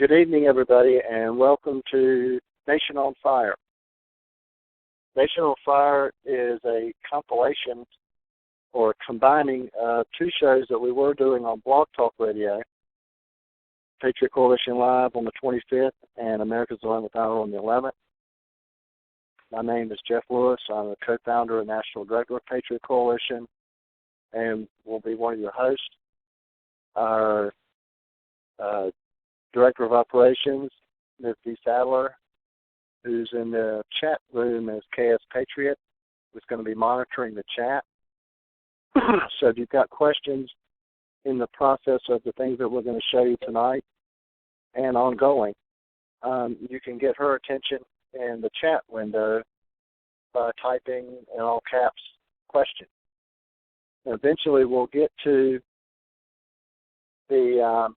Good evening, everybody, and welcome to Nation on Fire. Nation on Fire is a compilation or combining two shows that we were doing on Blog Talk Radio, Patriot Coalition Live on the 25th and America's 11th Hour on the 11th. My name is Jeff Lewis. I'm the co-founder and national director of Patriot Coalition, and will be one of your hosts. Our Director of Operations, Ms. Dee Sadler, who's in the chat room as KS Patriot, who's going to be monitoring the chat. So if you've got questions in the process of the things that we're going to show you tonight and ongoing, you can get her attention in the chat window by typing in all caps question. And eventually we'll get to the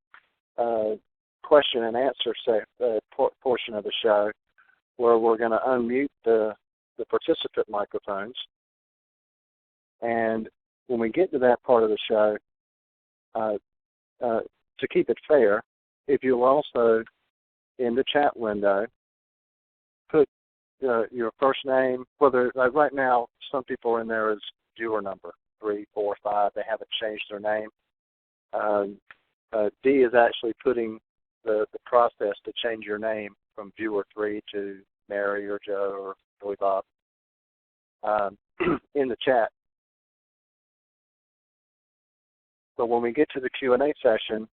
question and answer portion of the show, where we're going to unmute the participant microphones. And when we get to that part of the show, to keep it fair, if you'll also, in the chat window, put your first name, whether, like right now, some people are in there as viewer number 3, 4, 5. They haven't changed their name. Dee is actually putting the process to change your name from viewer 3 to Mary or Joe or Billy Bob in the chat. But when we get to the Q&A session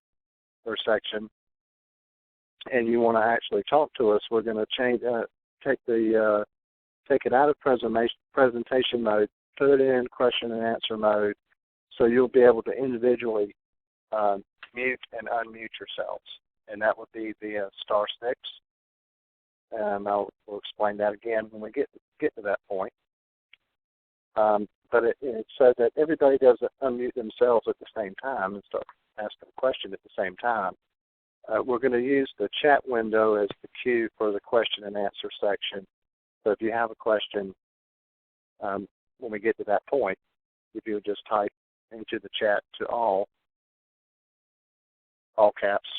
or section, and you want to actually talk to us, we're going to take it out of presentation mode, put it in question and answer mode, so you'll be able to individually mute and unmute yourselves. And that would be via *6. And we'll explain that again when we get to that point. But it's so that everybody doesn't unmute themselves at the same time and start asking a question at the same time. We're going to use the chat window as the cue for the question and answer section. So if you have a question, when we get to that point, if you would just type into the chat to all caps,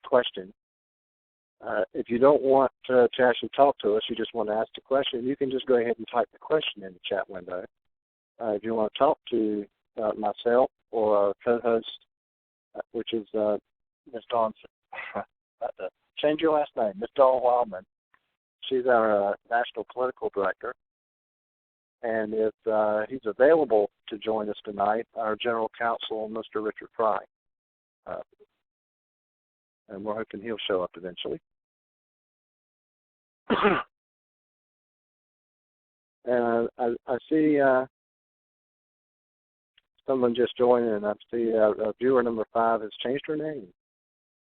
question. If you don't want to actually talk to us, you just want to ask a question, you can just go ahead and type the question in the chat window. If you want to talk to myself or our co-host, which is Ms. Dawn, change your last name, Ms. Dawn Wildman. She's our national political director. And if he's available to join us tonight, our general counsel, Mr. Richard Fry. And we're hoping he'll show up eventually. And I see someone just joined, and I see viewer number 5 has changed her name.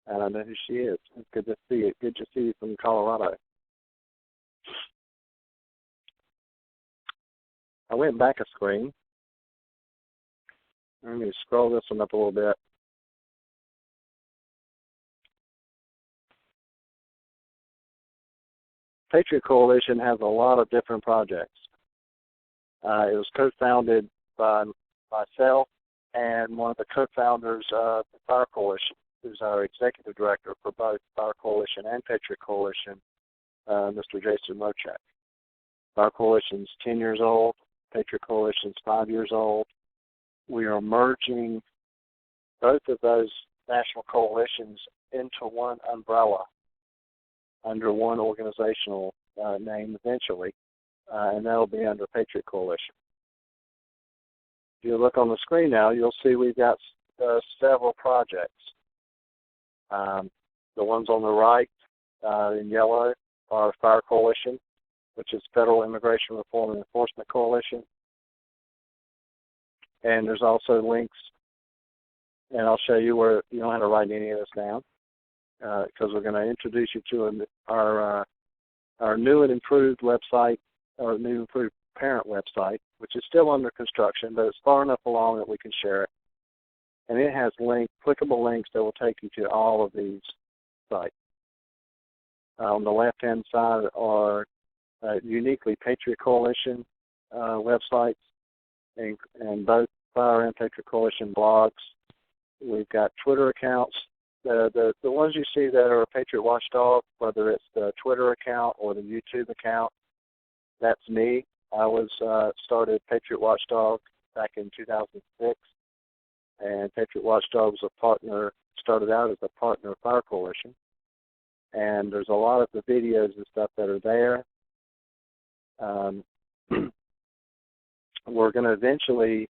And I know who she is. It's good to see you. Good to see you from Colorado. I went back a screen. Let me scroll this one up a little bit. Patriot Coalition has a lot of different projects. It was co-founded by myself and one of the co-founders of the Fire Coalition, who's our executive director for both Fire Coalition and Patriot Coalition, Mr. Jason Mochak. Fire Coalition's 10 years old. Patriot Coalition's 5 years old. We are merging both of those national coalitions into one umbrella, under one organizational name eventually, and that will be under Patriot Coalition. If you look on the screen now, you'll see we've got several projects. The ones on the right in yellow are Fire Coalition, which is Federal Immigration Reform and Enforcement Coalition. And there's also links, and I'll show you where you don't have to write any of this down, because we're going to introduce you to our new and improved website, our new improved parent website, which is still under construction, but it's far enough along that we can share it. And it has clickable links that will take you to all of these sites. On the left-hand side are uniquely Patriot Coalition websites, and both Fire and Patriot Coalition blogs. We've got Twitter accounts The ones you see that are Patriot Watchdog, whether it's the Twitter account or the YouTube account, that's me. I was started Patriot Watchdog back in 2006, and Patriot Watchdog was a partner, started out as a partner of Fire Coalition. And there's a lot of the videos and stuff that are there. We're going to eventually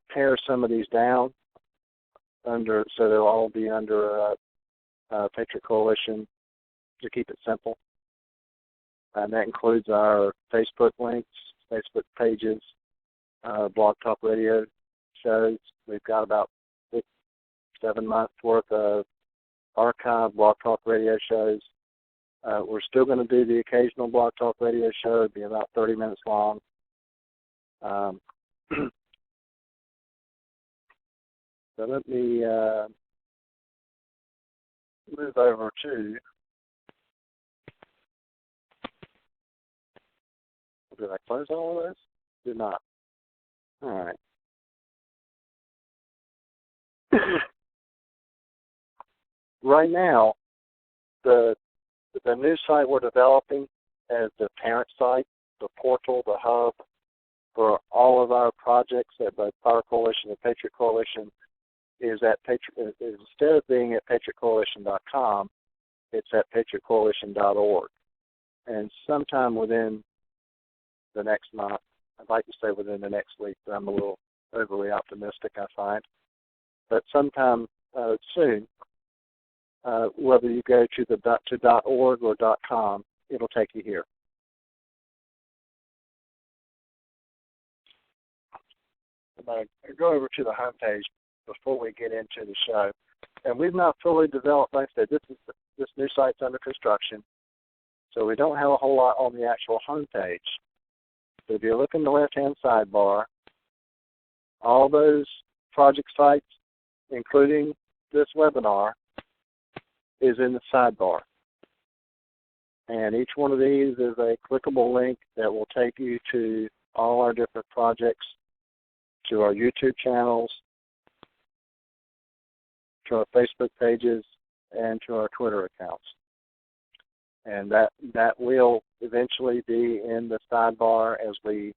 pare some of these down so they'll all be under Patriot Coalition to keep it simple. And that includes our Facebook links, Facebook pages, Blog Talk Radio shows. We've got about 6-7 months worth of archive Blog Talk Radio shows. We're still going to do the occasional Blog Talk Radio show. It'll be about 30 minutes long. So let me move over to, did I close all of this? Did not. All right. Right now, the new site we're developing as the parent site, the portal, the hub for all of our projects at both Fire Coalition and Patriot Coalition is at instead of being at PatriotCoalition.com, it's at PatriotCoalition.org. And sometime within the next month, I'd like to say within the next week, but I'm a little overly optimistic, I find. But sometime soon, whether you go to .org or .com, it'll take you here. I'm going to go over to the homepage before we get into the show. And we've not fully developed, like I said, this new site's under construction, so we don't have a whole lot on the actual homepage. So if you look in the left-hand sidebar, all those project sites, including this webinar, is in the sidebar. And each one of these is a clickable link that will take you to all our different projects, to our YouTube channels, to our Facebook pages, and to our Twitter accounts. And that will eventually be in the sidebar as we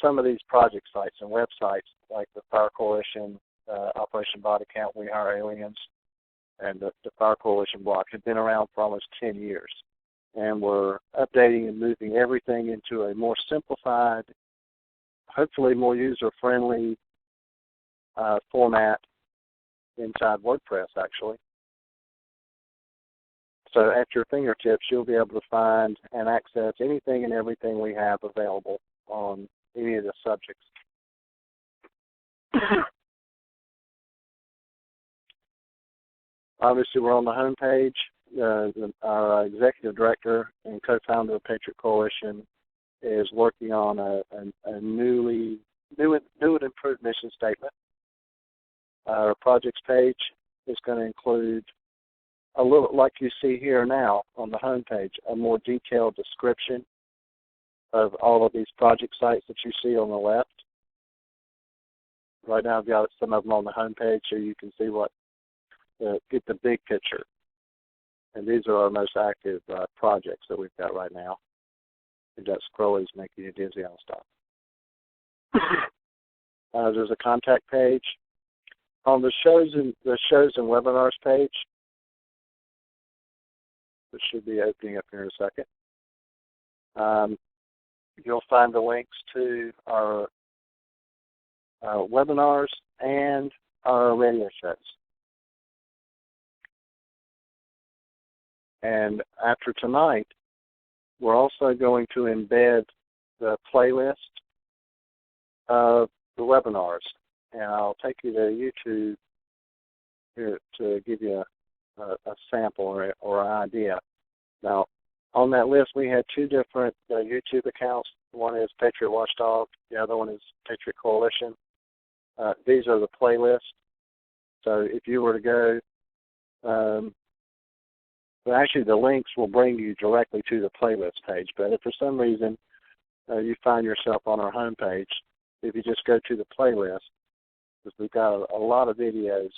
some of these project sites and websites, like the Fire Coalition, Operation Body Count, We Are Aliens, and the Fire Coalition blog have been around for almost 10 years. And we're updating and moving everything into a more simplified, hopefully more user-friendly format inside WordPress, actually. So at your fingertips, you'll be able to find and access anything and everything we have available on any of the subjects. Obviously, we're on the home page. Our executive director and co-founder of Patriot Coalition is working on a new and improved mission statement. Our projects page is going to include a little, like you see here now on the home page, a more detailed description of all of these project sites that you see on the left. Right now I've got some of them on the home page so you can see get the big picture. And these are our most active projects that we've got right now. And that scroll is making you dizzy on stuff. There's a contact page. On the shows and webinars page, which should be opening up here in a second, you'll find the links to our webinars and our radio shows. And after tonight, we're also going to embed the playlist of the webinars. And I'll take you to YouTube here to give you a sample or an idea. Now, on that list, we had two different YouTube accounts. One is Patriot Watchdog. The other one is Patriot Coalition. These are the playlists. So if you were to go, actually the links will bring you directly to the playlist page. But if for some reason you find yourself on our homepage, if you just go to the playlist, because we've got a lot of videos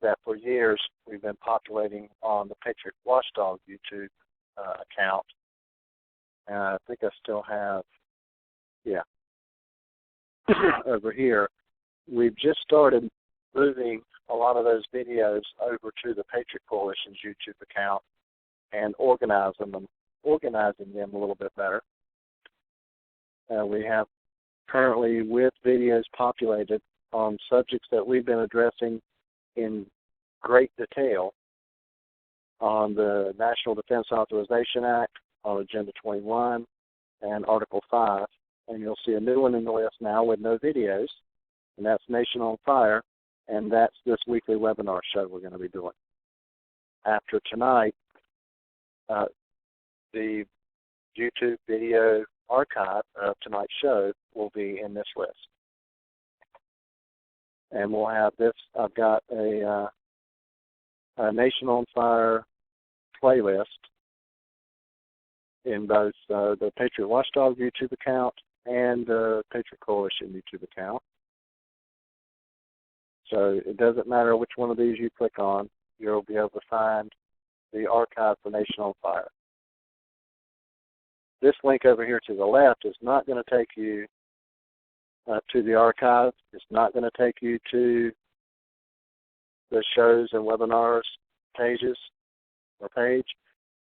that for years we've been populating on the PatriotWatchdog YouTube account. And I think I still have, over here. We've just started moving a lot of those videos over to the Patriot Coalition's YouTube account and organizing them a little bit better. We have currently with videos populated on subjects that we've been addressing in great detail on the National Defense Authorization Act, on Agenda 21, and Article 5. And you'll see a new one in the list now with no videos, and that's Nation on Fire, and that's this weekly webinar show we're going to be doing. After tonight, the YouTube video archive of tonight's show will be in this list. And we'll have this, I've got a Nation on Fire playlist in both the Patriot Watchdog YouTube account and the Patriot Coalition YouTube account. So it doesn't matter which one of these you click on, you'll be able to find the archive for Nation on Fire. This link over here to the left is not going to take you to the archive. It's not going to take you to the shows and webinars pages or page.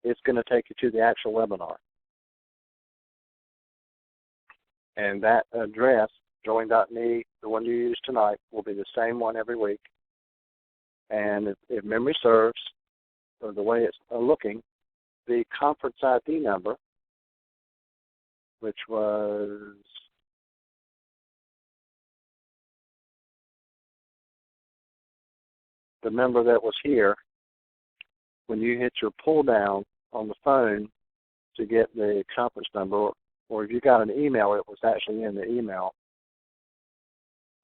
It's going to take you to the actual webinar. And that address, join.me, the one you use tonight, will be the same one every week. And if memory serves, or the way it's looking, the conference ID number, which was the number that was here, when you hit your pull down on the phone to get the conference number, or if you got an email, it was actually in the email.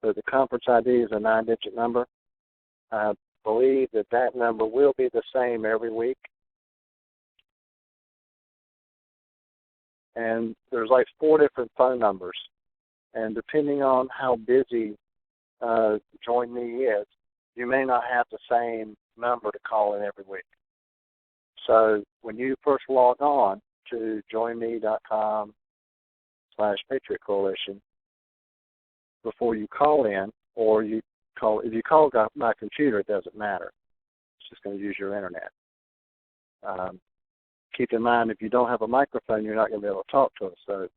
So the conference ID is a 9-digit number. I believe that number will be the same every week. And there's like 4 different phone numbers. And depending on how busy Join Me is, you may not have the same number to call in every week. So when you first log on to joinme.com/Patriot Coalition, before you call in, or if you call my computer, it doesn't matter. It's just going to use your internet. Keep in mind, if you don't have a microphone, you're not going to be able to talk to us. So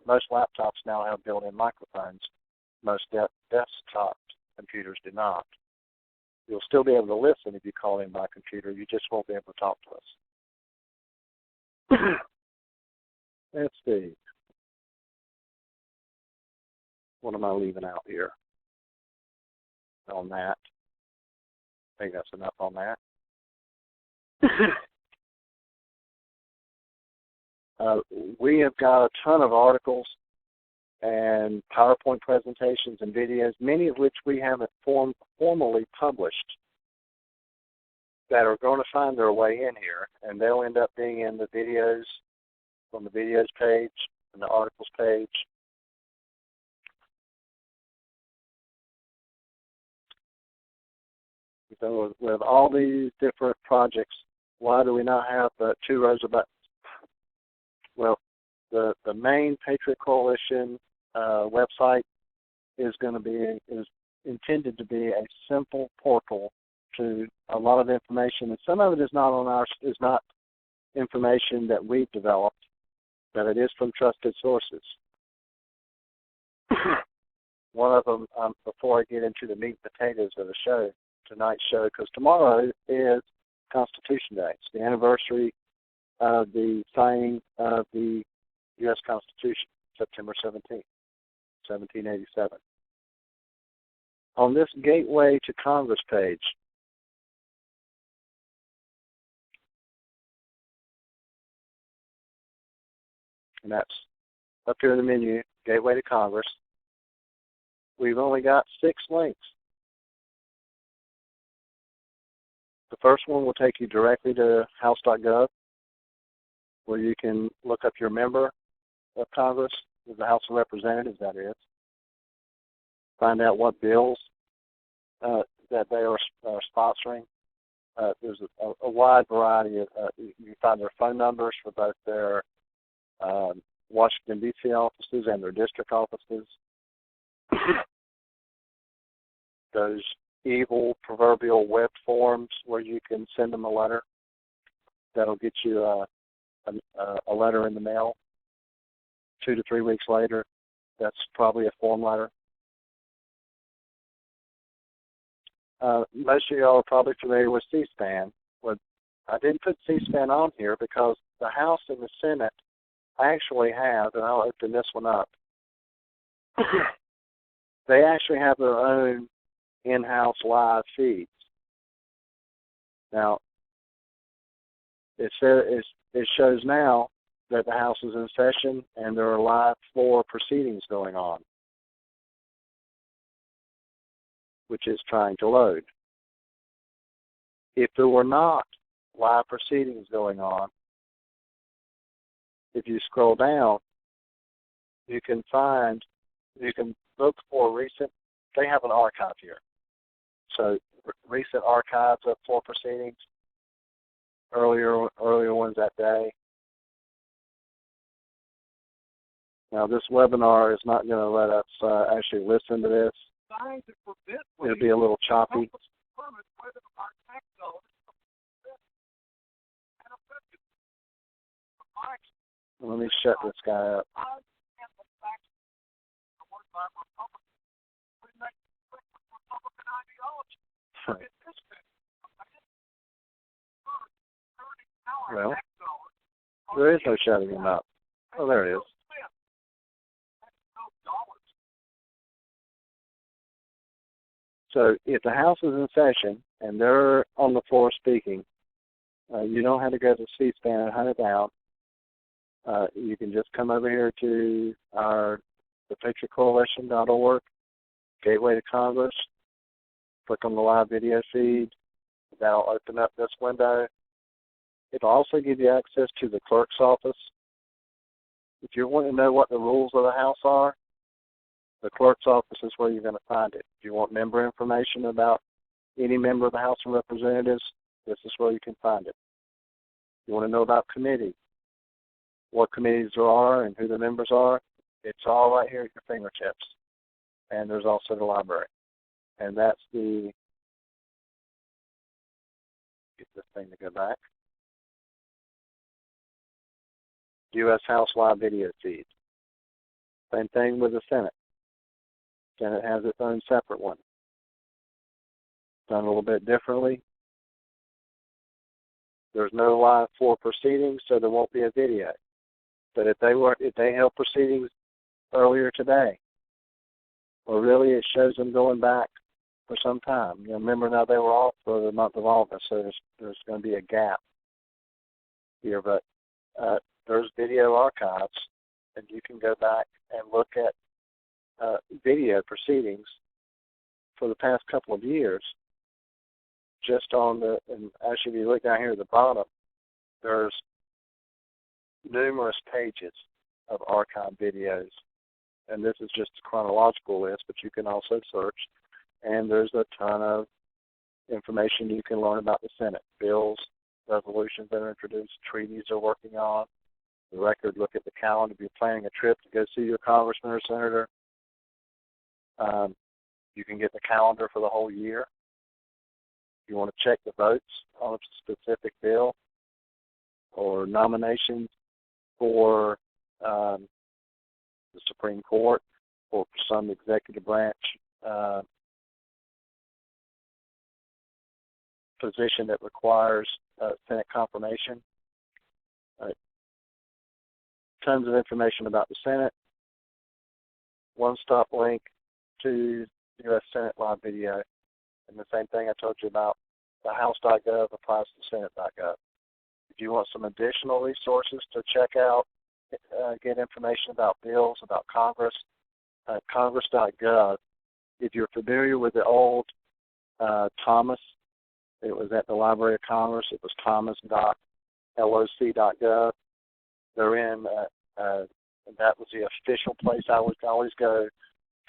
most laptops now have built-in microphones. Most desktop computers do not. You'll still be able to listen if you call in by computer. You just won't be able to talk to us. Let's see. What am I leaving out here on that? I think that's enough on that. We have got a ton of articles and PowerPoint presentations and videos, many of which we haven't formally published, that are going to find their way in here, and they'll end up being in the videos, on the videos page and the articles page. So with all these different projects, why do we not have 2 rows of buttons? Well, the main Patriot Coalition website is intended to be a simple portal to a lot of information, and some of it is not information that we've developed, but it is from trusted sources. One of them, before I get into the meat and potatoes of the show, tonight's show, because tomorrow is Constitution Day. It's the anniversary of the signing of the U.S. Constitution, September 17th, 1787. On this Gateway to Congress page, and that's up here in the menu, Gateway to Congress, we've only got 6 links. The first one will take you directly to House.gov, where you can look up your member of Congress, the House of Representatives, that is. find out what bills that they are sponsoring. There's a wide variety of, you can find their phone numbers for both their Washington, D.C. offices and their district offices. Those evil proverbial web forms where you can send them a letter that'll get you a letter in the mail 2 to 3 weeks later. That's probably a form letter. Most of y'all are probably familiar with C-SPAN. Well, I didn't put C-SPAN on here because the House and the Senate actually have, and I'll open this one up, they actually have their own in-house live feeds. Now, it shows now that the House is in session and there are live floor proceedings going on, which is trying to load. If there were not live proceedings going on, if you scroll down, you can look for recent, they have an archive here. So recent archives of floor proceedings, earlier ones that day. Now this webinar is not going to let us actually listen to this. It'll be a little choppy. Let me shut this guy up. Well, there is no shutting him up. Oh, there it is. So if the House is in session and they're on the floor speaking, you don't have to go to C-SPAN and hunt it down. You can just come over here to the PatriotCoalition.org, Gateway to Congress, click on the live video feed. That'll open up this window. It'll also give you access to the clerk's office. If you want to know what the rules of the House are, the clerk's office is where you're going to find it. If you want member information about any member of the House of Representatives, this is where you can find it. If you want to know about committees, what committees there are and who the members are, it's all right here at your fingertips. And there's also the library. And that's get this thing to go back. U.S. House live video feed. Same thing with the Senate. Senate has its own separate one. Done a little bit differently. There's no live floor proceedings, so there won't be a video. But if they held proceedings earlier today, or really it shows them going back for some time. You know, remember now they were off for the month of August, so there's going to be a gap here. But there's video archives, and you can go back and look at video proceedings for the past couple of years. Just on and actually if you look down here at the bottom, there's numerous pages of archived videos. And this is just a chronological list, but you can also search. And there's a ton of information you can learn about the Senate. Bills, resolutions that are introduced, treaties they're working on, the record, look at the calendar. If you're planning a trip to go see your congressman or senator, you can get the calendar for the whole year. If you want to check the votes on a specific bill or nominations for the Supreme Court or for some executive branch position that requires Senate confirmation. Tons of information about the Senate. One-stop link to U.S. Senate live video. And the same thing I told you about the House.gov applies to Senate.gov. If you want some additional resources to check out, get information about bills, about Congress, Congress.gov. If you're familiar with the old Thomas, it was at the Library of Congress. It was thomas.loc.gov. They're in, that was the official place I would always go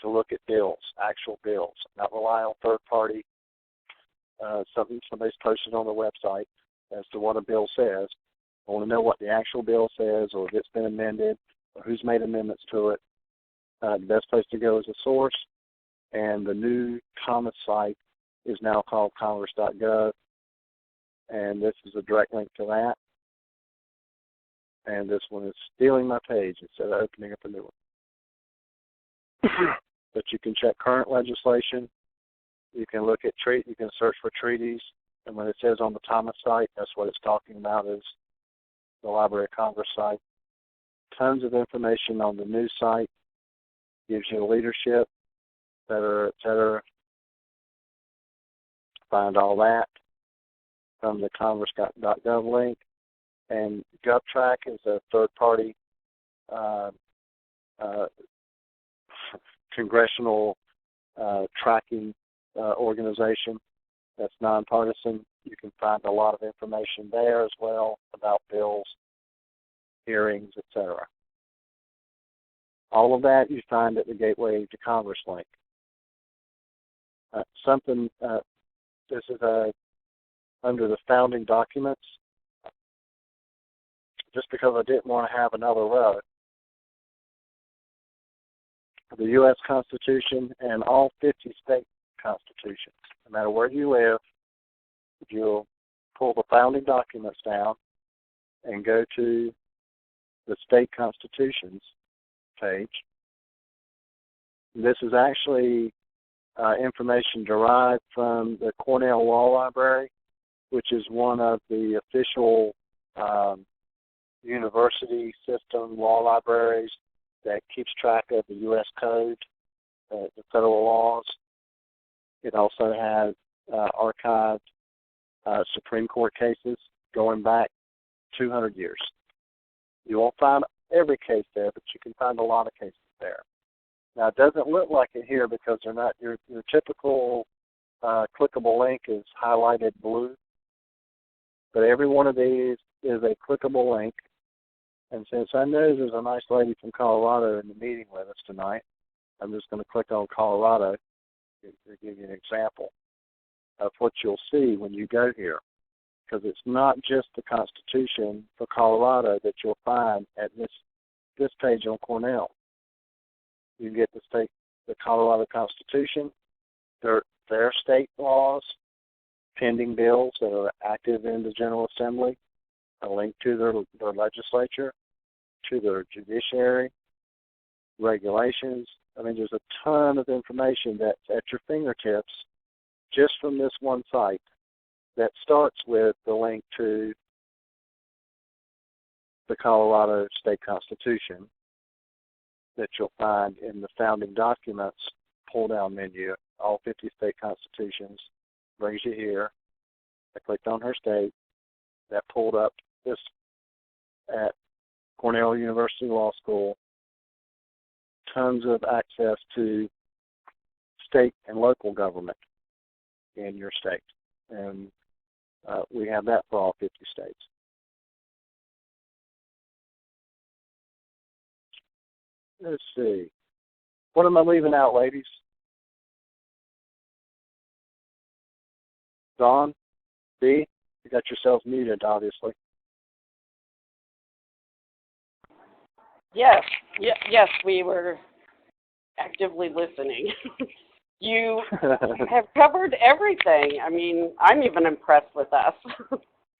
to look at bills, actual bills, not rely on third-party, something somebody's posted on the website as to what a bill says. I want to know what the actual bill says, or if it's been amended, or who's made amendments to it. The best place to go is a source, and the new Thomas site is now called congress.gov, and this is a direct link to that. And this one is stealing my page instead of opening up a new one. But you can check current legislation. You can look at you can search for treaties, and when it says on the Thomas site, that's what it's talking about, is the Library of Congress site. Tons of information on the new site. Gives you leadership, et cetera, et cetera. Find all that from the congress.gov link. And GovTrack is a third-party congressional tracking organization that's nonpartisan. You can find a lot of information there as well about bills, hearings, etc. All of that you find at the Gateway to Congress link. This is under the founding documents. Just because I didn't want to have another row. The U.S. Constitution and all 50 state constitutions. No matter where you live, if you'll pull the founding documents down and go to the state constitutions page, this is actually information derived from the Cornell Law Library, which is one of the official university system law libraries that keeps track of the U.S. Code, the federal laws. It also has archived Supreme Court cases going back 200 years. You won't find every case there, but you can find a lot of cases there. Now, it doesn't look like it here because they're not. Your typical clickable link is highlighted blue, but every one of these is a clickable link. And since I know there's a nice lady from Colorado in the meeting with us tonight, I'm just going to click on Colorado to give you an example of what you'll see when you go here. Because it's not just the Constitution for Colorado that you'll find at this page on Cornell. You get the Colorado Constitution, their state laws, pending bills that are active in the General Assembly, a link to their legislature, to their judiciary, regulations. I mean, there's a ton of information that's at your fingertips just from this one site that starts with the link to the Colorado State Constitution that you'll find in the founding documents pull-down menu. All 50 state constitutions brings you here. I clicked on her state. That pulled up this at Cornell University Law School. Tons of access to state and local government in your state. And we have that for all 50 states. Let's see. What am I leaving out, ladies? Dawn? B? You got yourselves muted, obviously. Yes, yes, we were actively listening. You have covered everything. I mean, I'm even impressed with us.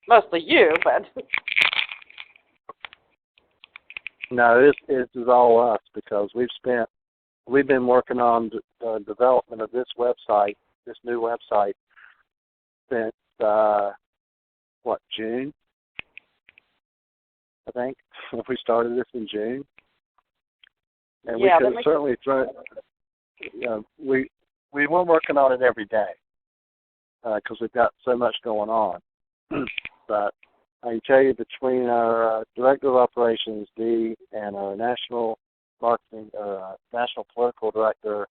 Mostly you, but... No, this is all us because we've been working on the development of this website, this new website, since, June? I think. We started this in June. And we could certainly throw we were working on it every day because we've got so much going on. But I can tell you between our Director of Operations, Dee, and our National Marketing, National Political Director,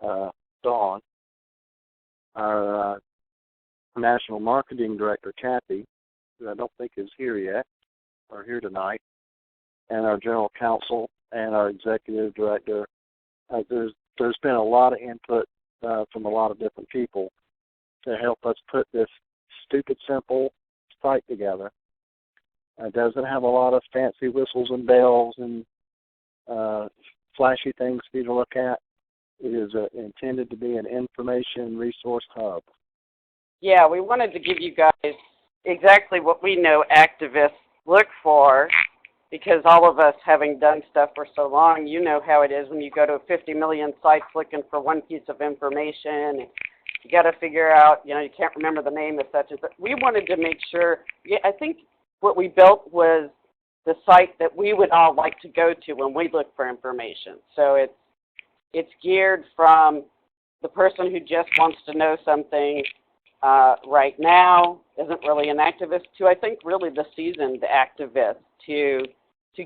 Dawn, our National Marketing Director, Kathy, who I don't think is here yet, or here tonight, and our General Counsel and our Executive Director, there's been a lot of input from a lot of different people to help us put this stupid simple site together. It doesn't have a lot of fancy whistles and bells and flashy things for you to look at. It is intended to be an information resource hub. Yeah, we wanted to give you guys exactly what we know activists look for, because all of us, having done stuff for so long, you know how it is when you go to 50 million sites looking for one piece of information. You got to figure out, you can't remember the name of such and such. We wanted to make sure, I think what we built was the site that we would all like to go to when we look for information. So it's geared from the person who just wants to know something right now, isn't really an activist, to I think really the seasoned activist, to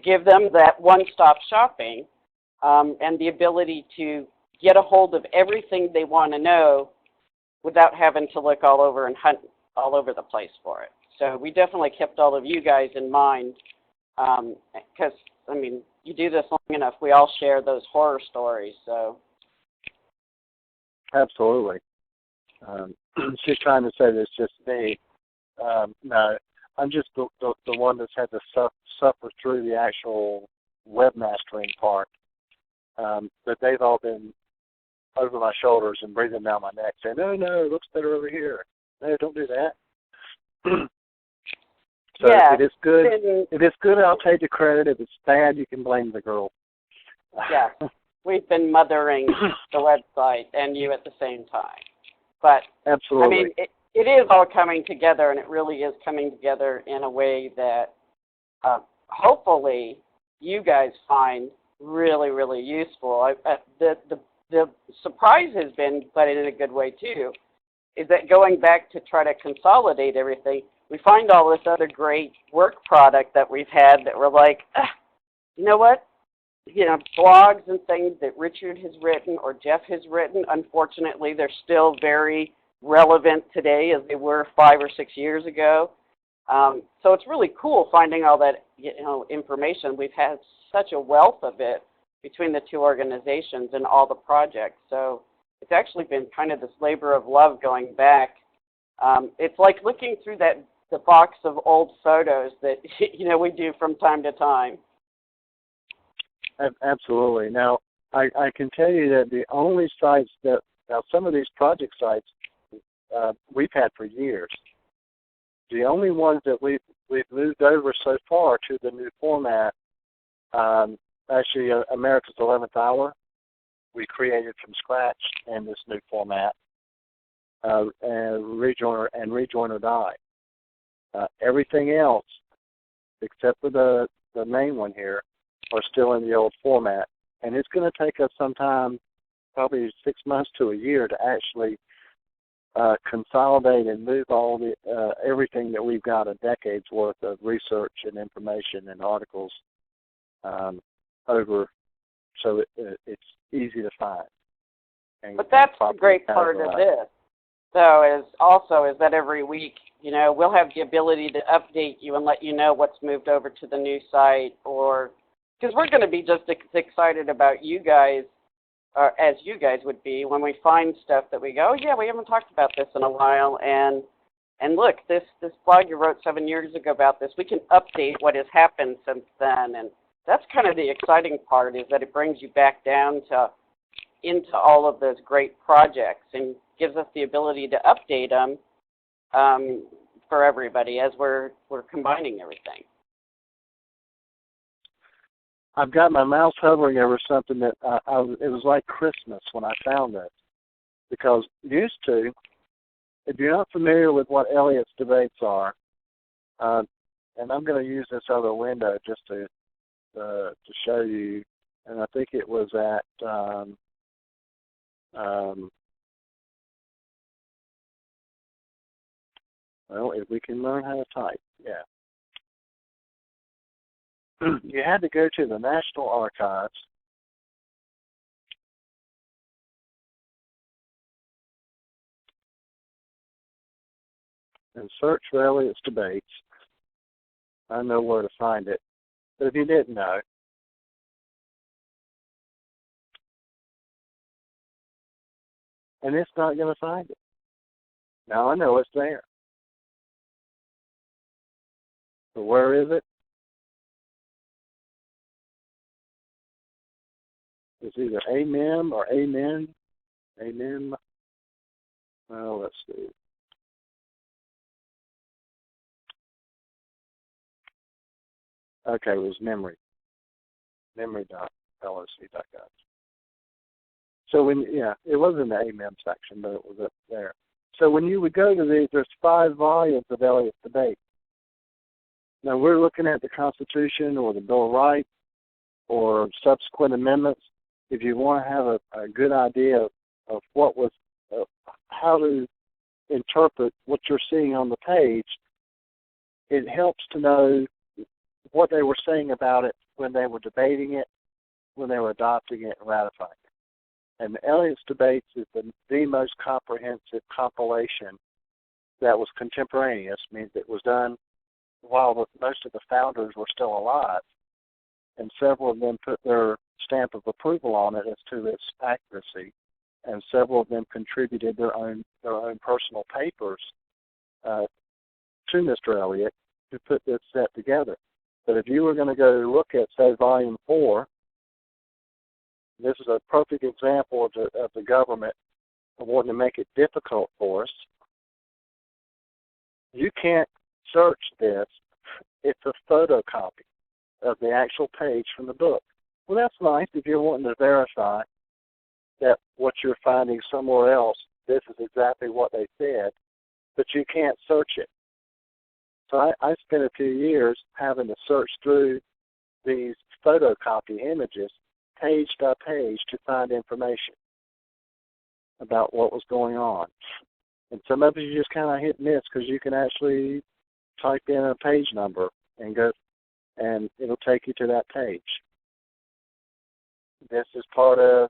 give them that one-stop shopping and the ability to get a hold of everything they want to know without having to look all over and hunt all over the place for it. So we definitely kept all of you guys in mind because, you do this long enough, we all share those horror stories. So absolutely. She's trying to say this just me. No, I'm just the one that's had to suffer through the actual webmastering part. But they've all been over my shoulders and breathing down my neck, saying, "No, it looks better over here. No, don't do that." So yeah, if it's good, I'll take the credit. If it's bad, you can blame the girl. Yeah, we've been mothering the website and you at the same time. But absolutely, it is all coming together, and it really is coming together in a way that hopefully you guys find really, really useful. The surprise has been, but in a good way too, is that going back to try to consolidate everything, we find all this other great work product that we've had that we're like, you know what? Blogs and things that Richard has written or Jeff has written, unfortunately, they're still very relevant today as they were 5 or 6 years ago. So it's really cool finding all that information. We've had such a wealth of it between the two organizations and all the projects. So it's actually been kind of this labor of love going back. It's like looking through the box of old photos that we do from time to time. Absolutely. Now, I can tell you that the only sites some of these project sites we've had for years. The only ones that we've moved over so far to the new format, actually America's 11th Hour, we created from scratch in this new format, and Rejoin or Die. Everything else, except for the main one here, are still in the old format. And it's going to take us some time, probably 6 months to a year, to actually consolidate and move all the everything that we've got, a decade's worth of research and information and articles over, so it's easy to find. But that's the great part of this, though, is that every week, we'll have the ability to update you and let you know what's moved over to the new site, or because we're going to be just as excited about you guys as you guys would be when we find stuff that we go, oh, yeah, we haven't talked about this in a while, and look, this blog you wrote 7 years ago about this, we can update what has happened since then, and that's kind of the exciting part, is that it brings you back down into all of those great projects and gives us the ability to update them for everybody as we're combining everything. I've got my mouse hovering over something that it was like Christmas when I found this, because used to, if you're not familiar with what Eliot's debates are, and I'm going to use this other window just to show you, and I think it was at well, if we can learn how to type, yeah. You had to go to the National Archives, and search for Eliot's debates. I know where to find it, but if you didn't know, and it's not going to find it. Now I know it's there. So where is it? It's either amen or amen. Amen. Well, let's see. Okay, it was memory. Memory.loc.gov. So it was in the amen section, but it was up there. So when you would go to these, there's 5 volumes of Eliot's debate. Now we're looking at the Constitution or the Bill of Rights or subsequent amendments. If you want to have a good idea of what was, how to interpret what you're seeing on the page, it helps to know what they were saying about it when they were debating it, when they were adopting it and ratifying it. And Eliot's debates is the most comprehensive compilation that was contemporaneous, means it was done while most of the founders were still alive, and several of them put their stamp of approval on it as to its accuracy, and several of them contributed their own personal papers to Mr. Eliot to put this set together. But if you were going to go look at, say, Volume 4, this is a perfect example of the government wanting to make it difficult for us. You can't search this. It's a photocopy of the actual page from the book. Well, that's nice if you're wanting to verify that what you're finding somewhere else, this is exactly what they said, but you can't search it. So I spent a few years having to search through these photocopy images page by page to find information about what was going on. And some of you just kind of hit miss because you can actually type in a page number and go, and it'll take you to that page. This is part of,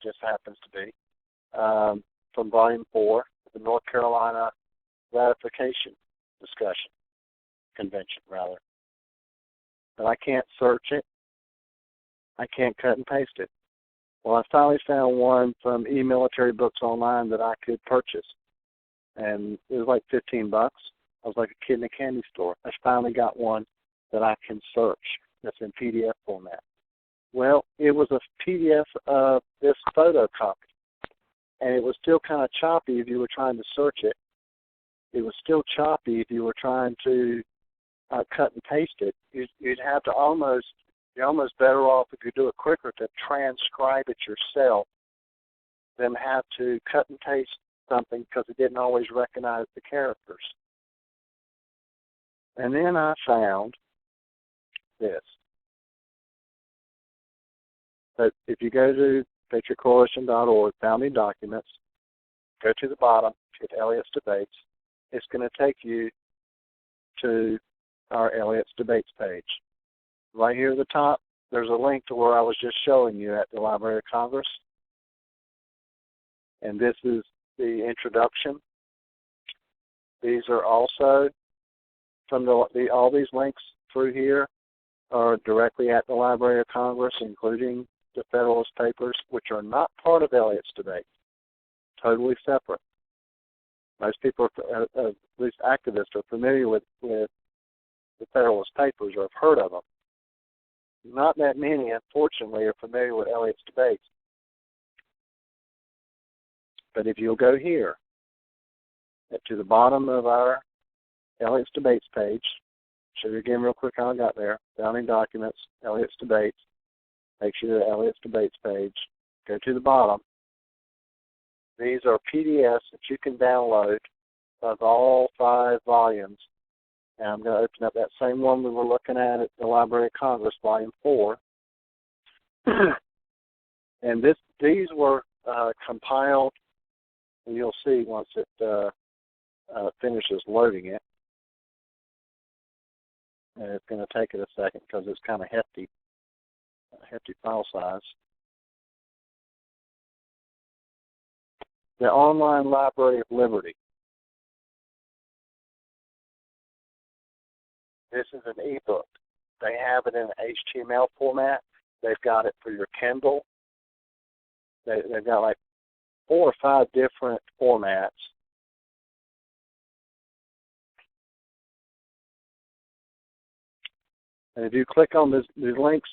just happens to be, from Volume 4, the North Carolina Ratification Convention. But I can't search it. I can't cut and paste it. Well, I finally found one from eMilitary Books Online that I could purchase, and it was like $15. I was like a kid in a candy store. I finally got one that I can search that's in PDF format. Well, it was a PDF of this photocopy, and it was still kind of choppy if you were trying to search it. It was still choppy if you were trying to cut and paste it. You'd have to you're almost better off if you do it quicker to transcribe it yourself than have to cut and paste something because it didn't always recognize the characters. And then I found this. But if you go to PatriotCoalition.org, Founding Documents, go to the bottom, hit Eliot's Debates, it's going to take you to our Eliot's Debates page. Right here at the top, there's a link to where I was just showing you at the Library of Congress. And this is the introduction. These are also from all these links through here are directly at the Library of Congress, including the Federalist Papers, which are not part of Eliot's Debate, totally separate. Most people, at least activists, are familiar with the Federalist Papers or have heard of them. Not that many, unfortunately, are familiar with Eliot's Debates. But if you'll go here, to the bottom of our Eliot's Debates page, show you again real quick how I got there, Founding Documents, Eliot's Debates, takes you to the Eliot's Debates page, go to the bottom. These are PDFs that you can download of all 5 volumes. And I'm going to open up that same one we were looking at the Library of Congress, Volume 4. And these were compiled, and you'll see once it finishes loading it. And it's going to take it a second because it's kind of hefty file size. The Online Library of Liberty. This is an ebook. They have it in an HTML format. They've got it for your Kindle. They've got like 4 or 5 different formats. And if you click on the links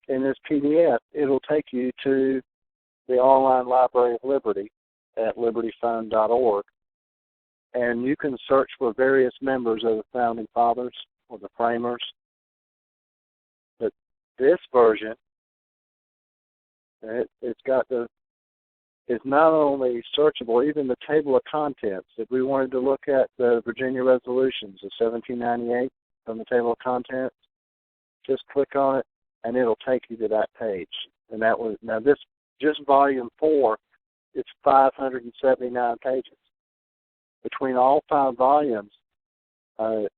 in this PDF, it'll take you to the Online Library of Liberty at libertyfund.org. And you can search for various members of the Founding Fathers or the Framers. But this version, it's not only searchable, even the table of contents. If we wanted to look at the Virginia Resolutions of 1798 from the table of contents, just click on it, and it'll take you to that page. And this just volume 4, it's 579 pages. Between all 5 volumes,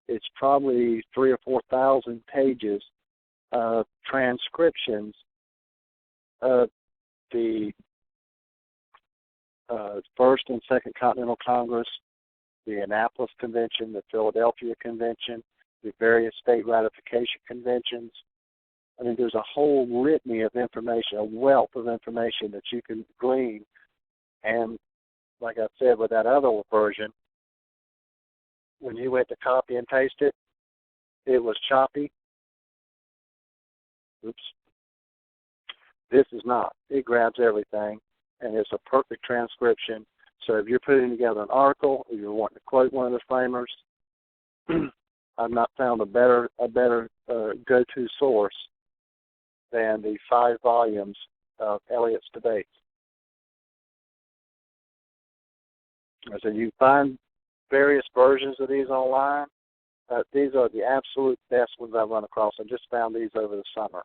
it's probably 3,000 or 4,000 pages of transcriptions of the First and Second Continental Congress, the Annapolis Convention, the Philadelphia Convention, the various state ratification conventions. I mean, there's a whole litany of information, a wealth of information that you can glean. And like I said, with that other version, when you went to copy and paste it, it was choppy. Oops. This is not. It grabs everything, and it's a perfect transcription. So if you're putting together an article, or you're wanting to quote one of the framers, I've not found a better go-to source than the 5 volumes of Eliot's debates. So you find various versions of these online. These are the absolute best ones I've run across. I just found these over the summer.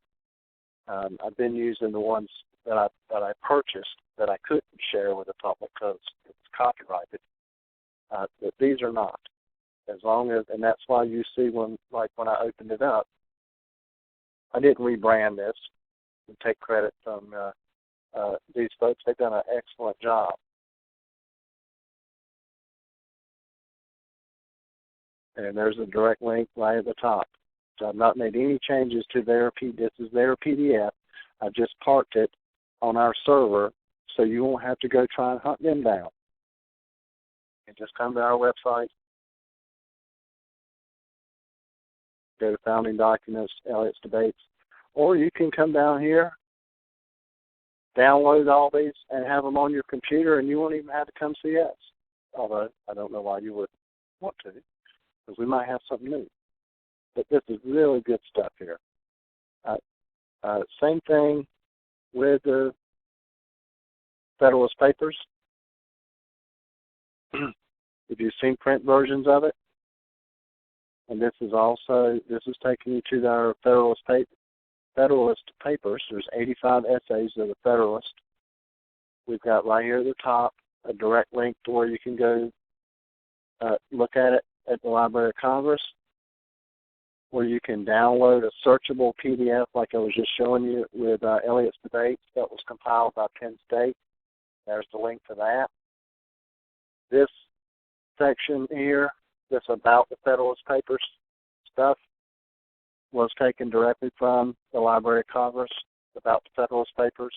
I've been using the ones that I purchased that I couldn't share with the public because it's copyrighted. But these are not. And that's why you see when I opened it up, I didn't rebrand this and take credit from these folks. They've done an excellent job. And there's a direct link right at the top. So I've not made any changes to this is their PDF. I just parked it on our server so you won't have to go try and hunt them down. You just come to our website, go to Founding Documents, Eliot's Debates, or you can come down here, download all these, and have them on your computer, and you won't even have to come see us. Although I don't know why you would want to, because we might have something new. But this is really good stuff here. Same thing with the Federalist Papers. If you've seen print versions of it, and this is taking you to our Federalist Papers. There's 85 essays of the Federalist. We've got right here at the top a direct link to where you can go look at it at the Library of Congress, where you can download a searchable PDF like I was just showing you with Eliot's Debates that was compiled by Penn State. There's the link to that. This section here, this about the Federalist Papers stuff, was taken directly from the Library of Congress about the Federalist Papers.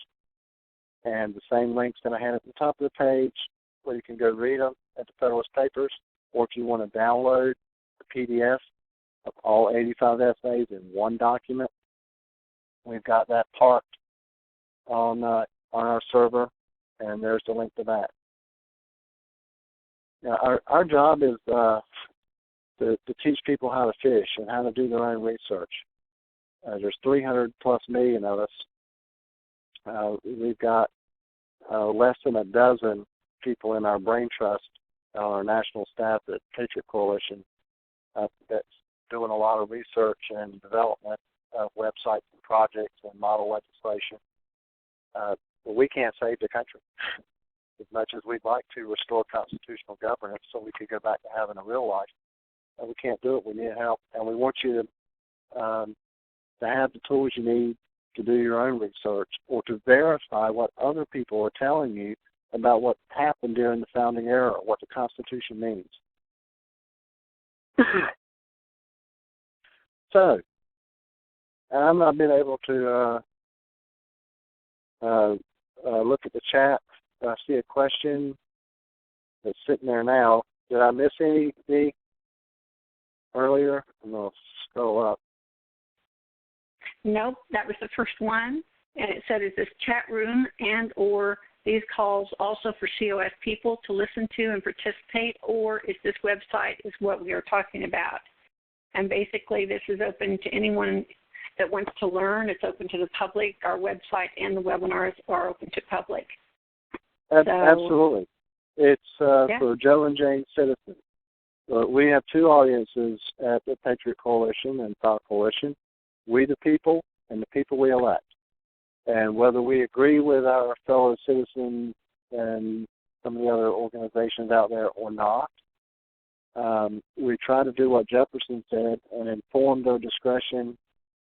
And the same links that I had at the top of the page where you can go read them at the Federalist Papers, or if you want to download the PDF of all 85 essays in one document, we've got that parked on our server, and there's the link to that. Now, our job is to teach people how to fish and how to do their own research. There's 300+ million of us. We've got less than a dozen people in our brain trust, our national staff at Patriot Coalition, that's doing a lot of research and development of websites and projects and model legislation. But we can't save the country as much as we'd like to restore constitutional governance so we could go back to having a real life. We can't do it. We need help, and we want you to have the tools you need to do your own research or to verify what other people are telling you about what happened during the founding era, what the Constitution means. So, I've not been able to look at the chat I see a question that's sitting there now. Did I miss any earlier? I'm going to scroll up. Nope, that was the first one. And it said, is this chat room and or these calls also for COS people to listen to and participate, or is this website is what we are talking about? And basically, this is open to anyone that wants to learn. It's open to the public. Our website and the webinars are open to public. Absolutely. It's for Joe and Jane citizens. We have two audiences at the Patriot Coalition and Power Coalition, we the people and the people we elect. And whether we agree with our fellow citizens and some of the other organizations out there or not, we try to do what Jefferson said and inform their discretion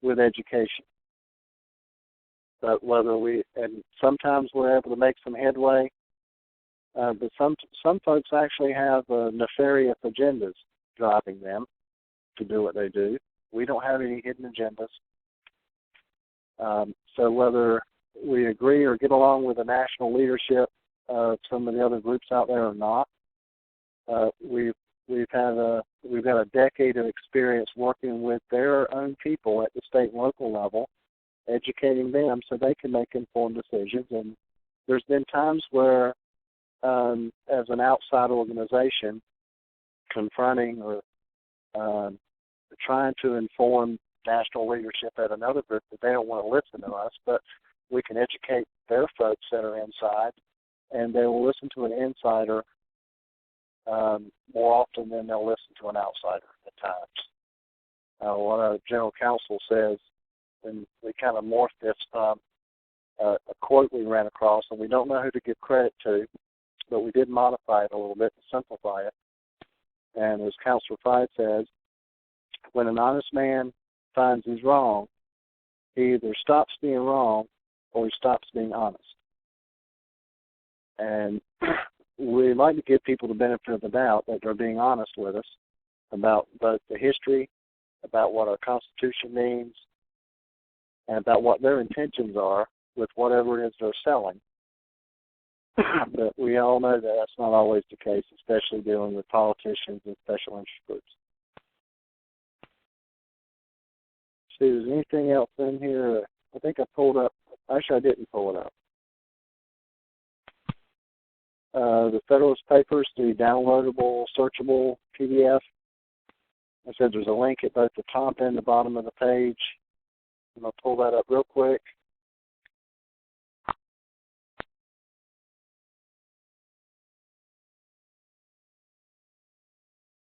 with education. But and sometimes we're able to make some headway, but some folks actually have nefarious agendas driving them to do what they do. We don't have any hidden agendas. So whether we agree or get along with the national leadership of some of the other groups out there or not, we've got a decade of experience working with their own people at the state and local level, educating them so they can make informed decisions. And there's been times where, as an outside organization, confronting or trying to inform national leadership at another group that they don't want to listen to us, but we can educate their folks that are inside, and they will listen to an insider more often than they'll listen to an outsider at times. What our general counsel says, and we kind of morphed this from a quote we ran across, and we don't know who to give credit to, but we did modify it a little bit to simplify it. And as Counselor Pride says, when an honest man finds he's wrong, he either stops being wrong or he stops being honest. And we like to give people the benefit of the doubt that they're being honest with us about both the history, about what our Constitution means, and about what their intentions are with whatever it is they're selling. But we all know that that's not always the case, especially dealing with politicians and special interest groups. See, is there anything else in here? I think I pulled up. Actually, I didn't pull it up. The Federalist Papers, the downloadable, searchable PDF. I said there's a link at both the top and the bottom of the page. I'm going to pull that up real quick.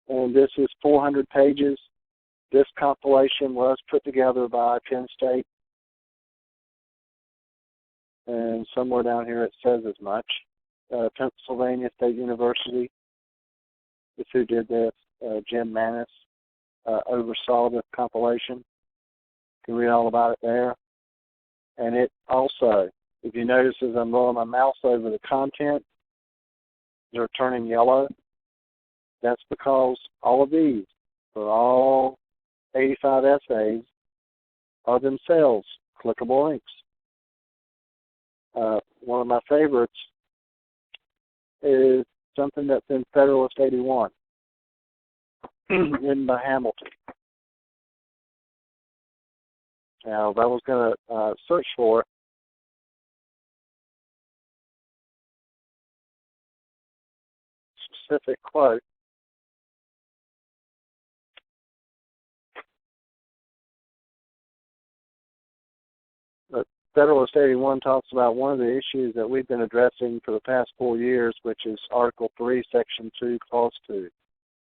And this is 400 pages. This compilation was put together by Penn State. And somewhere down here it says as much. Pennsylvania State University is who did this. Jim Maness oversaw the compilation. You can read all about it there. And it also, if you notice as I'm rolling my mouse over the content, they're turning yellow. That's because all of these, for all 85 essays, are themselves clickable links. One of my favorites is something that's in Federalist 81, written by Hamilton. Now, if I was going to search for it, specific quote, but Federalist 81 talks about one of the issues that we've been addressing for the past 4 years, which is Article 3, Section 2, Clause 2,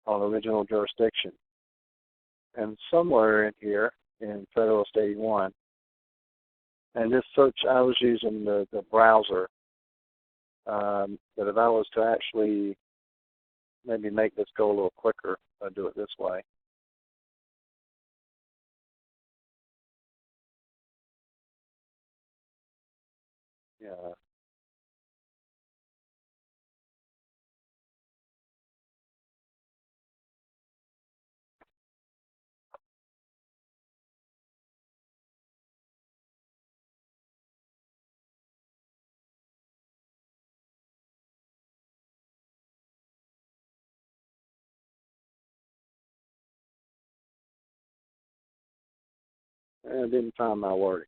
on original jurisdiction. And somewhere in here, in Federalist 81, and this search, I was using the browser, but if I was to actually maybe make this go a little quicker, I'd do it this way. Yeah. I didn't find my wording.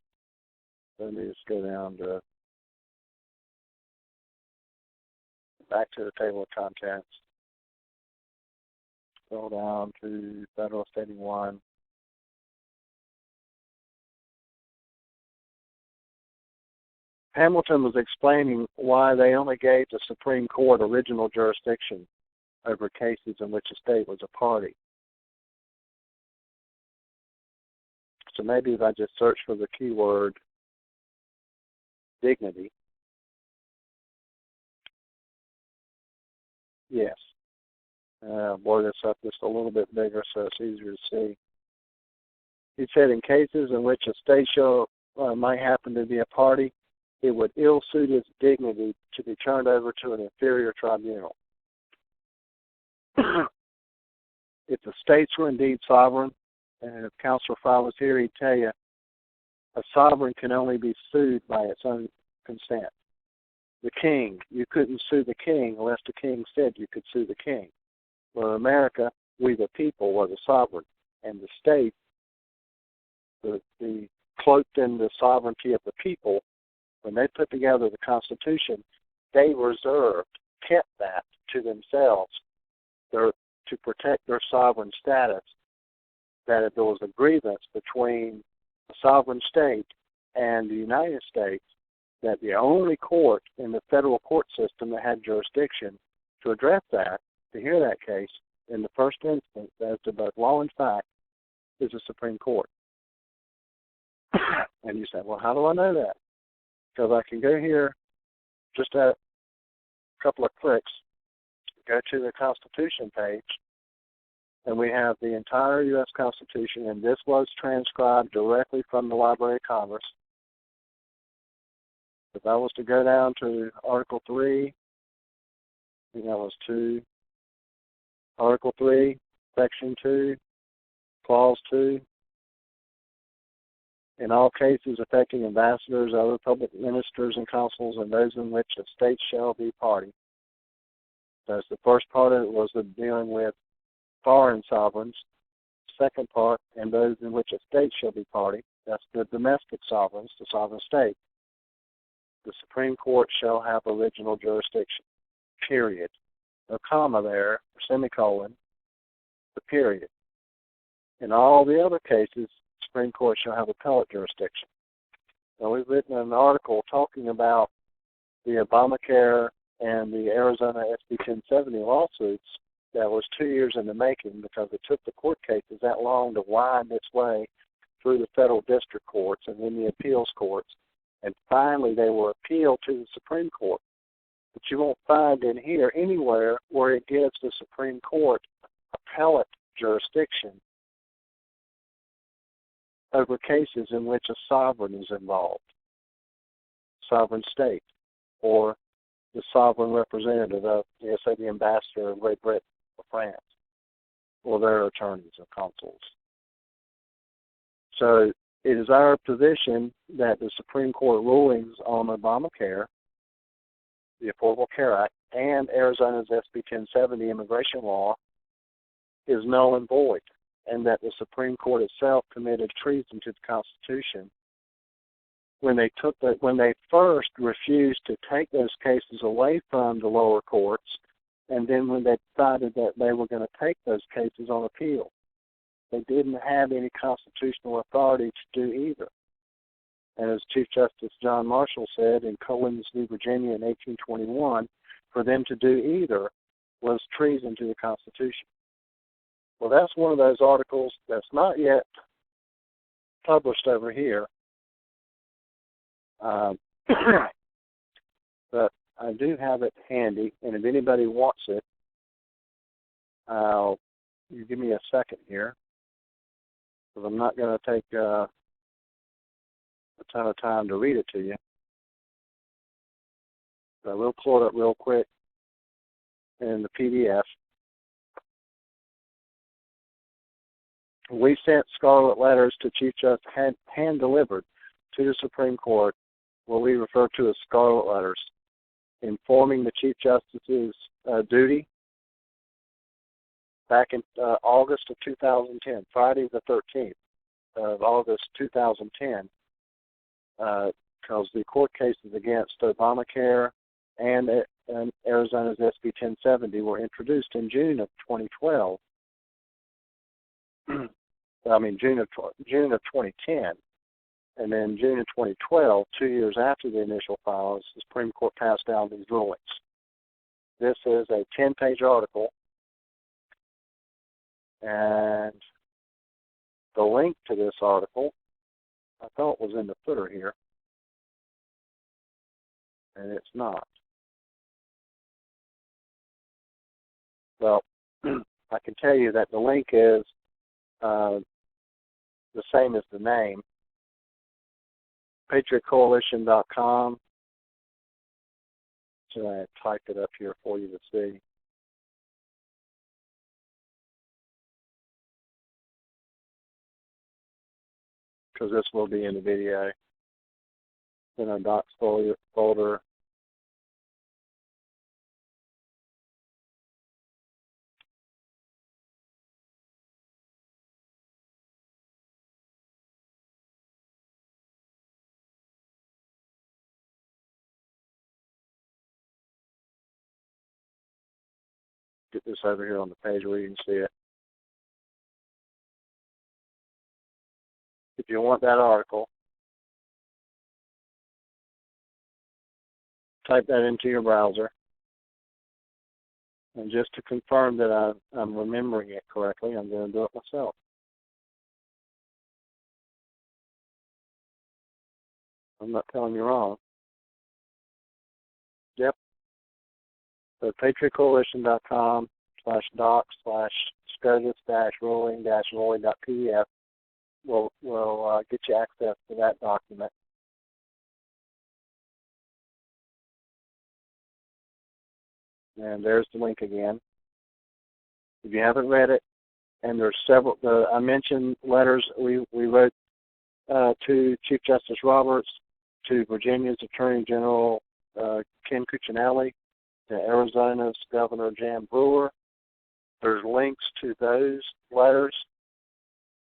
Let me just go down to back to the table of contents. Scroll down to Federal Stating 1. Hamilton was explaining why they only gave the Supreme Court original jurisdiction over cases in which a state was a party. So maybe if I just search for the keyword dignity. Yes. Blow this up just a little bit bigger so it's easier to see. He said in cases in which a state might happen to be a party, it would ill-suit its dignity to be turned over to an inferior tribunal. If the states were indeed sovereign, and if Counselor Fry was here, he'd tell you, a sovereign can only be sued by its own consent. The king, you couldn't sue the king unless the king said you could sue the king. Well, in America, we the people were the sovereign, and the state, the cloaked in the sovereignty of the people, when they put together the Constitution, they kept that to themselves to protect their sovereign status, that if there was a grievance between a sovereign state and the United States, that the only court in the federal court system that had jurisdiction to address that, to hear that case, in the first instance, as to both law and fact, is the Supreme Court. And you say, well, how do I know that? Because I can go here, just at a couple of clicks, go to the Constitution page, and we have the entire U.S. Constitution, and this was transcribed directly from the Library of Congress. If I was to go down to Article 3, I think that was 2, Article 3, Section 2, Clause 2, in all cases affecting ambassadors, other public ministers and consuls, and those in which the state shall be party. That's the first part of it was dealing with foreign sovereigns. Second part, and those in which a state shall be party. That's the domestic sovereigns, the sovereign state. The Supreme Court shall have original jurisdiction, period. No comma there, or semicolon, the period. In all the other cases, the Supreme Court shall have appellate jurisdiction. Now, we've written an article talking about the Obamacare and the Arizona SB 1070 lawsuits that was 2 years in the making because it took the court cases that long to wind its way through the federal district courts and then the appeals courts. And finally, they were appealed to the Supreme Court. But you won't find in here anywhere where it gives the Supreme Court appellate jurisdiction over cases in which a sovereign is involved, sovereign state, or the sovereign representative of, say, the ambassador of Great Britain or France, or their attorneys or consuls. So it is our position that the Supreme Court rulings on Obamacare, the Affordable Care Act, and Arizona's SB 1070 immigration law is null and void, and that the Supreme Court itself committed treason to the Constitution when they first refused to take those cases away from the lower courts, and then when they decided that they were going to take those cases on appeal. They didn't have any constitutional authority to do either. And as Chief Justice John Marshall said in Collins v. Virginia in 1821, for them to do either was treason to the Constitution. Well, that's one of those articles that's not yet published over here. But I do have it handy, and if anybody wants it, you give me a second here, because I'm not going to take a ton of time to read it to you. But I will pull it up real quick in the PDF. We sent scarlet letters to Chief Justice, hand-delivered to the Supreme Court, what we refer to as scarlet letters, informing the Chief Justice's duty back in August of 2010, Friday the 13th, of August 2010, because the court cases against Obamacare and Arizona's SB 1070 were introduced in June of 2012. I mean, June of 2010. And then June of 2012, 2 years after the initial files, the Supreme Court passed down these rulings. This is a 10-page article, and the link to this article, I thought was in the footer here, and it's not. Well, I can tell you that the link is the same as the name, PatriotCoalition.com. So I typed it up here for you to see. Because this will be in the video. In our docs folder. Get this over here on the page where you can see it. If you want that article, type that into your browser. And just to confirm that I'm remembering it correctly, I'm going to do it myself. I'm not telling you wrong. Yep. So patriotcoalition.com/doc/SCOTUS-ruling-ruling.pdf will get you access to that document. And there's the link again. If you haven't read it, and there's several, I mentioned letters we wrote to Chief Justice Roberts, to Virginia's Attorney General Ken Cuccinelli, to Arizona's Governor Jan Brewer. There's links to those letters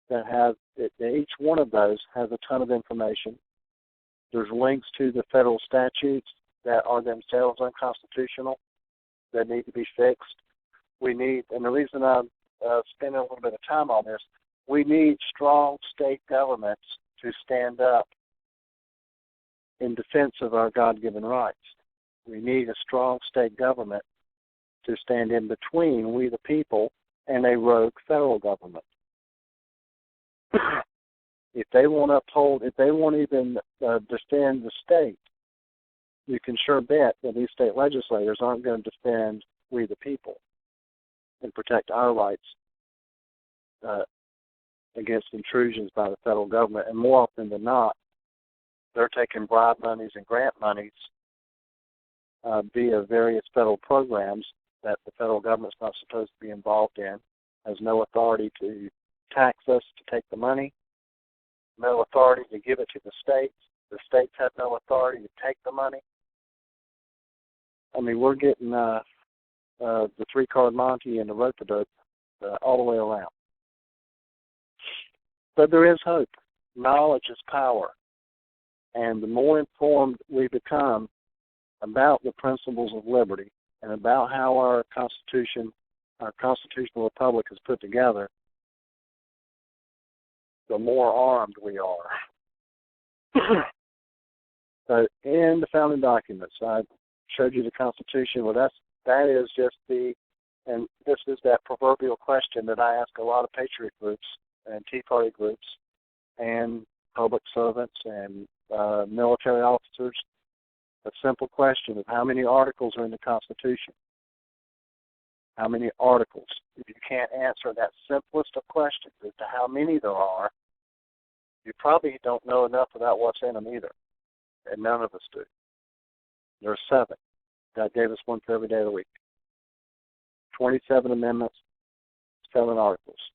that have, each one of those has a ton of information. There's links to the federal statutes that are themselves unconstitutional, that need to be fixed. We need, and the reason I'm spending a little bit of time on this, we need strong state governments to stand up in defense of our God-given rights. We need a strong state government to stand in between we the people and a rogue federal government. If they won't uphold, if they won't even defend the state, you can sure bet that these state legislators aren't going to defend we the people and protect our rights against intrusions by the federal government. And more often than not, they're taking bribe monies and grant monies via various federal programs that the federal government's not supposed to be involved in, has no authority to tax us to take the money, no authority to give it to the states. The states have no authority to take the money. I mean, we're getting the three-card Monty and the rope-a-dope all the way around. But there is hope. Knowledge is power. And the more informed we become about the principles of liberty and about how our Constitution, our constitutional republic is put together, the more armed we are. So in the founding documents, I showed you the Constitution. Well, that is just and this is that proverbial question that I ask a lot of Patriot groups and Tea Party groups and public servants and military officers. A simple question of how many articles are in the Constitution? How many articles? If you can't answer that simplest of questions as to how many there are, you probably don't know enough about what's in them either. And none of us do. There are 7. God gave us one for every day of the week. 27 amendments, 7 articles.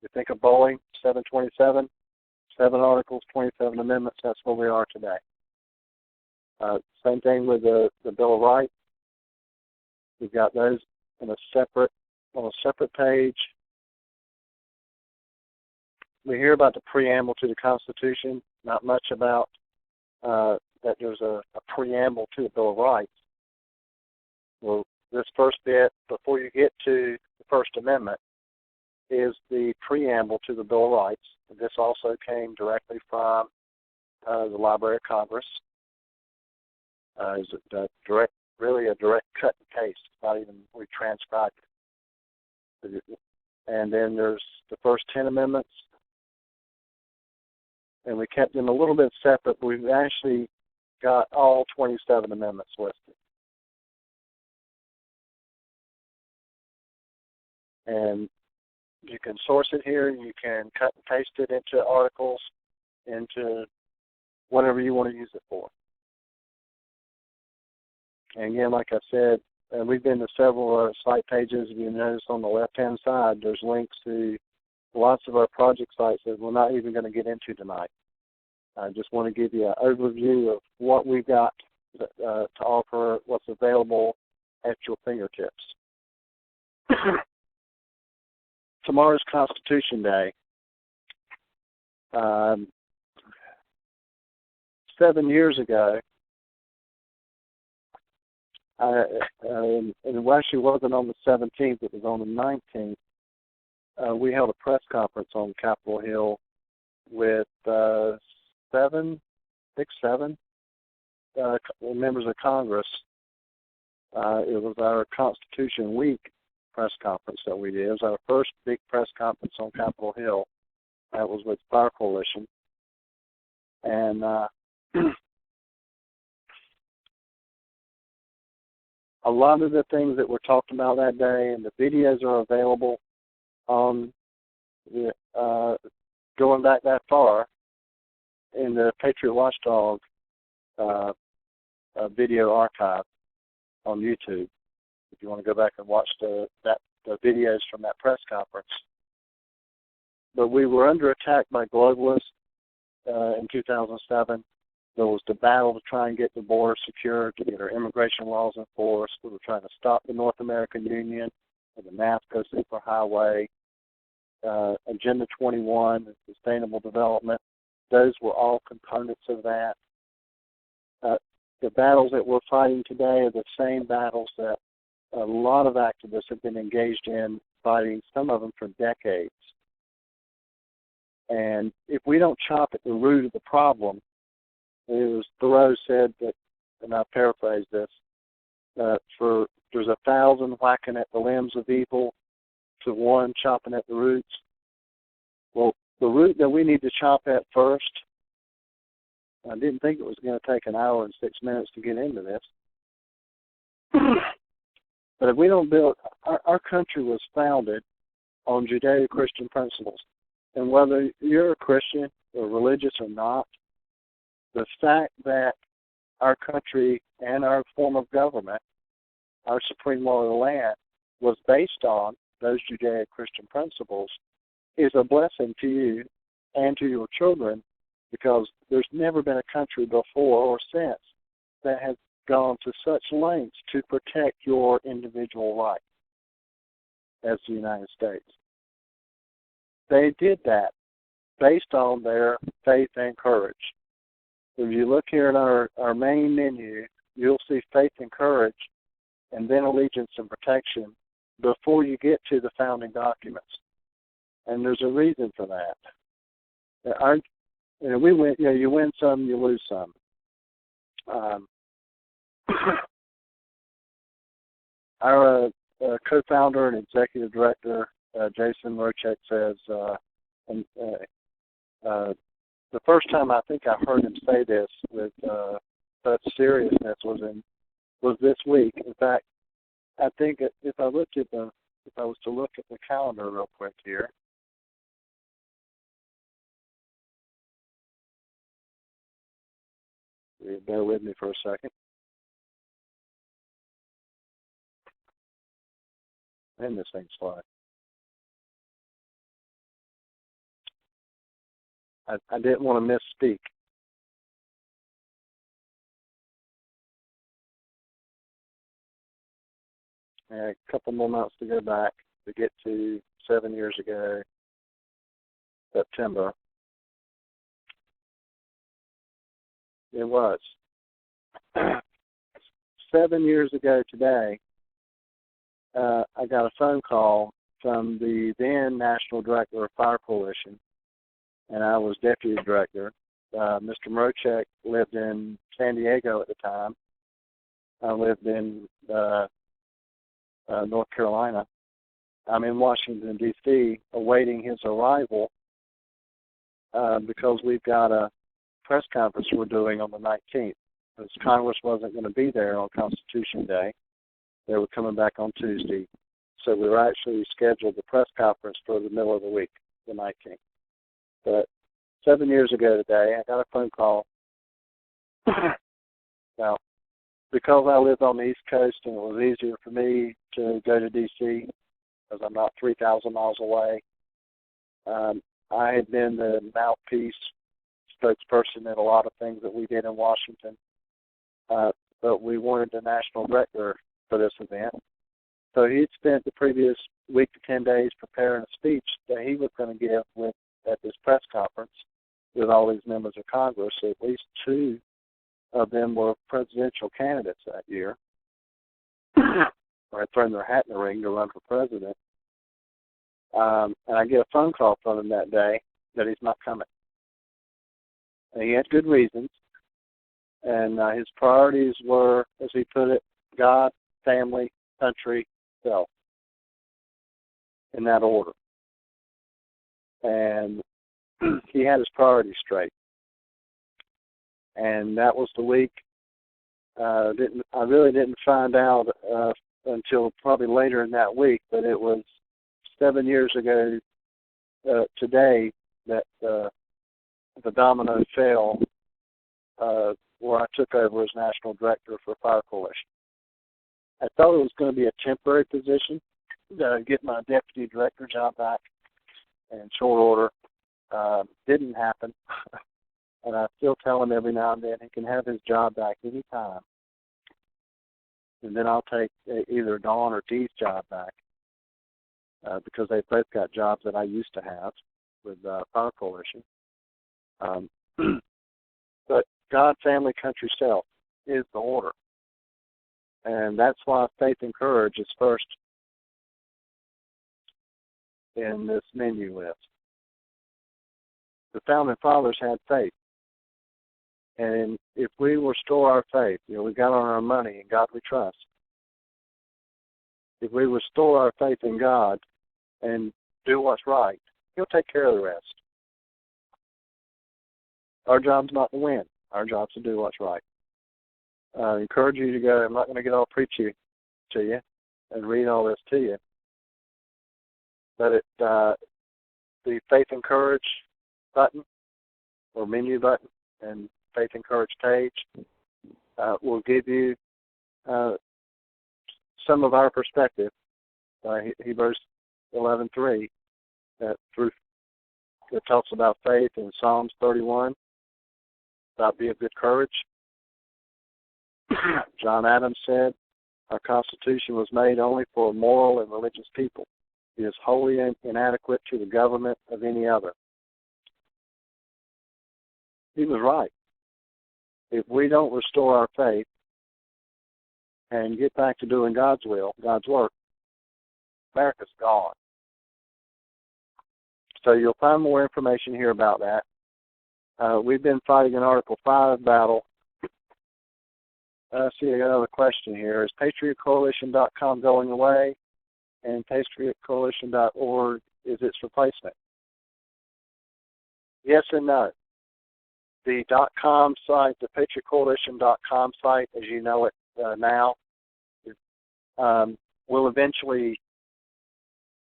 You think of bowling, 727, 7 articles, 27 amendments, that's where we are today. Same thing with the Bill of Rights. We've got those on a separate page. we hear about the preamble to the Constitution, not much about that there's a preamble to the Bill of Rights. Well, this first bit, before you get to the First Amendment, is the preamble to the Bill of Rights. This also came directly from the Library of Congress. It's really a direct cut and paste, not even retranscribed. And then there's the first 10 amendments, and we kept them a little bit separate, but we've actually got all 27 amendments listed. And you can source it here, you can cut and paste it into articles, into whatever you want to use it for. And again, like I said, we've been to several site pages. If you notice on the left-hand side, there's links to lots of our project sites that we're not even going to get into tonight. I just want to give you an overview of what we've got to offer, what's available at your fingertips. Tomorrow's Constitution Day. 7 years ago, and it actually wasn't on the 17th, it was on the 19th, we held a press conference on Capitol Hill with seven members of Congress. It was our Constitution Week press conference that we did. It was our first big press conference on Capitol Hill. That was with Fire Coalition. And a lot of the things that were talked about that day, and the videos are available on going back that far in the PatriotWatchdog video archive on YouTube. If you want to go back and watch the videos from that press conference. But we were under attack by globalists in 2007. There was the battle to try and get the border secure, to get our immigration laws enforced. We were trying to stop the North American Union and the NAFTA superhighway, Agenda 21, and sustainable development. Those were all components of that. The battles that we're fighting today are the same battles that a lot of activists have been engaged in fighting, some of them for decades. And if we don't chop at the root of the problem, it was Thoreau said that, and I paraphrase this, for there's 1,000 whacking at the limbs of evil to one chopping at the roots. Well, the root that we need to chop at first, I didn't think it was going to take an hour and 6 minutes to get into this. But if we don't build, our country was founded on Judeo-Christian principles. And whether you're a Christian or religious or not, the fact that our country and our form of government, our supreme law of the land, was based on those Judeo-Christian principles is a blessing to you and to your children, because there's never been a country before or since that has gone to such lengths to protect your individual rights as the United States. They did that based on their faith and courage. If you look here at our main menu, you'll see faith and courage and then allegiance and protection before you get to the founding documents. And there's a reason for that. We win, you win some, you lose some. Our co-founder and executive director, Jason Rochek, says, the first time I think I heard him say this with such seriousness was this week. In fact, I think if I was to look at the calendar real quick here. Bear with me for a second. And this thing's flying. I didn't want to misspeak. A couple more months to go back to get to 7 years ago. September. It was. 7 years ago today, I got a phone call from the then National Director of Fire Coalition, and I was Deputy Director. Mr. Mrochek lived in San Diego at the time. I lived in North Carolina. I'm in Washington, D.C., awaiting his arrival because we've got a press conference we're doing on the 19th. Because Congress wasn't going to be there on Constitution Day. They were coming back on Tuesday. So we were actually scheduled the press conference for the middle of the week, the 19th. But 7 years ago today, I got a phone call. Now, because I lived on the East Coast and it was easier for me to go to D.C. because I'm not 3,000 miles away, I had been the mouthpiece, spokesperson in a lot of things that we did in Washington. But we wanted the national director for this event. So he'd spent the previous week to 10 days preparing a speech that he was going to give at this press conference with all these members of Congress. So at least two of them were presidential candidates that year, or had thrown their hat in the ring to run for president. And I get a phone call from him that day that he's not coming. And he had good reasons. And his priorities were, as he put it, God, family, country, self, in that order. And he had his priorities straight. And that was the week. I really didn't find out until probably later in that week, but it was 7 years ago today that the domino fell where I took over as National Director for Fire Coalition. I thought it was going to be a temporary position to get my Deputy Director job back in short order. Didn't happen. And I still tell him every now and then he can have his job back any time. And then I'll take either Dawn or Dee's job back because they've both got jobs that I used to have with Fire Coalition. But God, family, country, self is the order. And that's why faith and courage is first in this menu list. The founding fathers had faith. And if we restore our faith, we got on our money, in God we trust. If we restore our faith in God and do what's right, He'll take care of the rest. Our job's not to win. Our job's to do what's right. I encourage you to go. I'm not going to get all preachy to you and read all this to you. But the Faith and Courage button or menu button and Faith and Courage page will give you some of our perspective. Hebrews 11:3 that talks about faith, in Psalms 31 about be of good courage. John Adams said, our Constitution was made only for a moral and religious people. It is wholly inadequate to the government of any other. He was right. If we don't restore our faith and get back to doing God's will, God's work, America's gone. So you'll find more information here about that. We've been fighting an Article 5 battle. See, I got another question here. Is PatriotCoalition.com going away? And PatriotCoalition.org is its replacement? Yes and no. The .com site, the PatriotCoalition.com site, as you know it now, will eventually,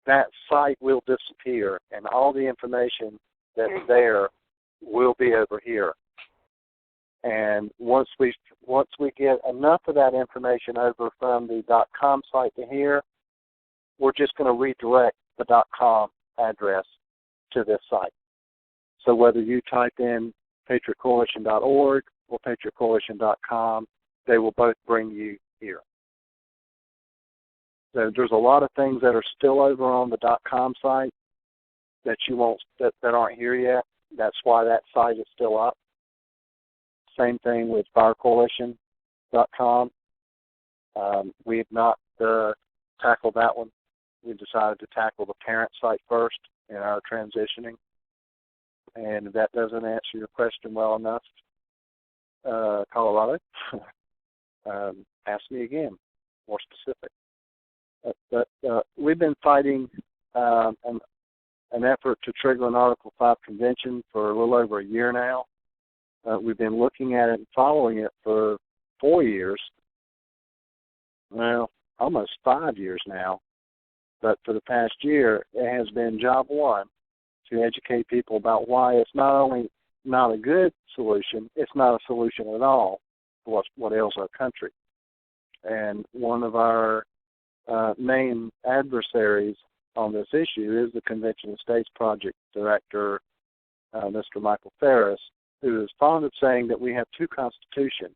that site will disappear, and all the information that's there will be over here. And once we get enough of that information over from the .com site to here, we're just going to redirect the .com address to this site. So whether you type in PatriotCoalition.org or PatriotCoalition.com, they will both bring you here. So there's a lot of things that are still over on the .com site that you won't that aren't here yet. That's why that site is still up. Same thing with firecoalition.com. We have not tackled that one. We decided to tackle the parent site first in our transitioning. And if that doesn't answer your question well enough, Colorado, ask me again, more specific. But we've been fighting an effort to trigger an Article 5 convention for a little over a year now. We've been looking at it and following it for 4 years, well, almost 5 years now. But for the past year, it has been job one to educate people about why it's not only not a good solution, it's not a solution at all for what ails our country. And one of our main adversaries on this issue is the Convention of States Project Director, Mr. Michael Ferris, who is fond of saying that we have two constitutions,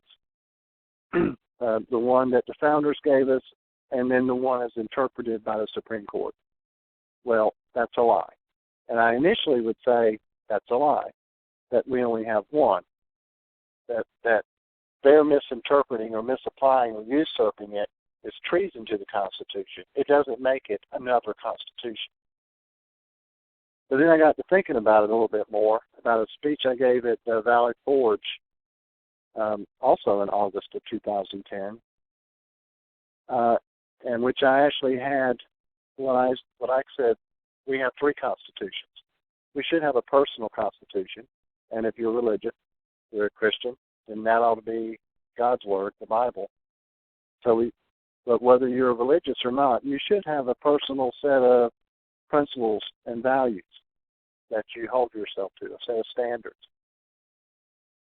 the one that the founders gave us and then the one is interpreted by the Supreme Court. Well, that's a lie. And I initially would say that's a lie, that we only have one, that they're misinterpreting or misapplying or usurping it is treason to the Constitution. It doesn't make it another Constitution. But then I got to thinking about it a little bit more, about a speech I gave at Valley Forge, also in August of 2010, in which I actually had what I said, we have three constitutions. We should have a personal constitution, and if you're religious, you're a Christian, then that ought to be God's Word, the Bible. But whether you're religious or not, you should have a personal set of principles and values that you hold yourself to, a set of standards.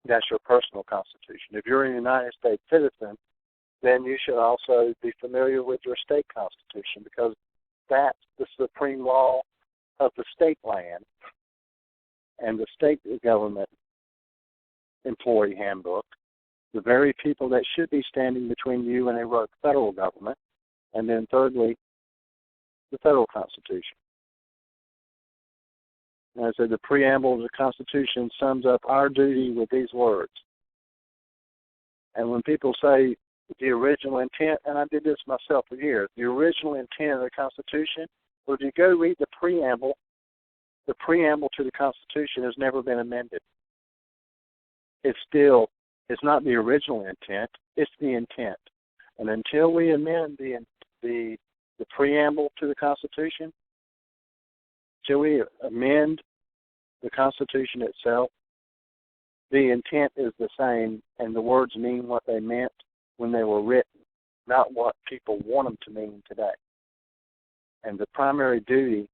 That's your personal constitution. If you're a United States citizen, then you should also be familiar with your state constitution, because that's the supreme law of the state land and the state government employee handbook, the very people that should be standing between you and a rogue federal government, and then thirdly, the federal Constitution. And I said the preamble of the Constitution sums up our duty with these words. And when people say the original intent, and I did this myself for years, the original intent of the Constitution, well, if you go read the preamble to the Constitution has never been amended. It's not the original intent, it's the intent. And until we amend the preamble to the Constitution, till we amend the Constitution itself, the intent is the same and the words mean what they meant when they were written, not what people want them to mean today. And the primary duty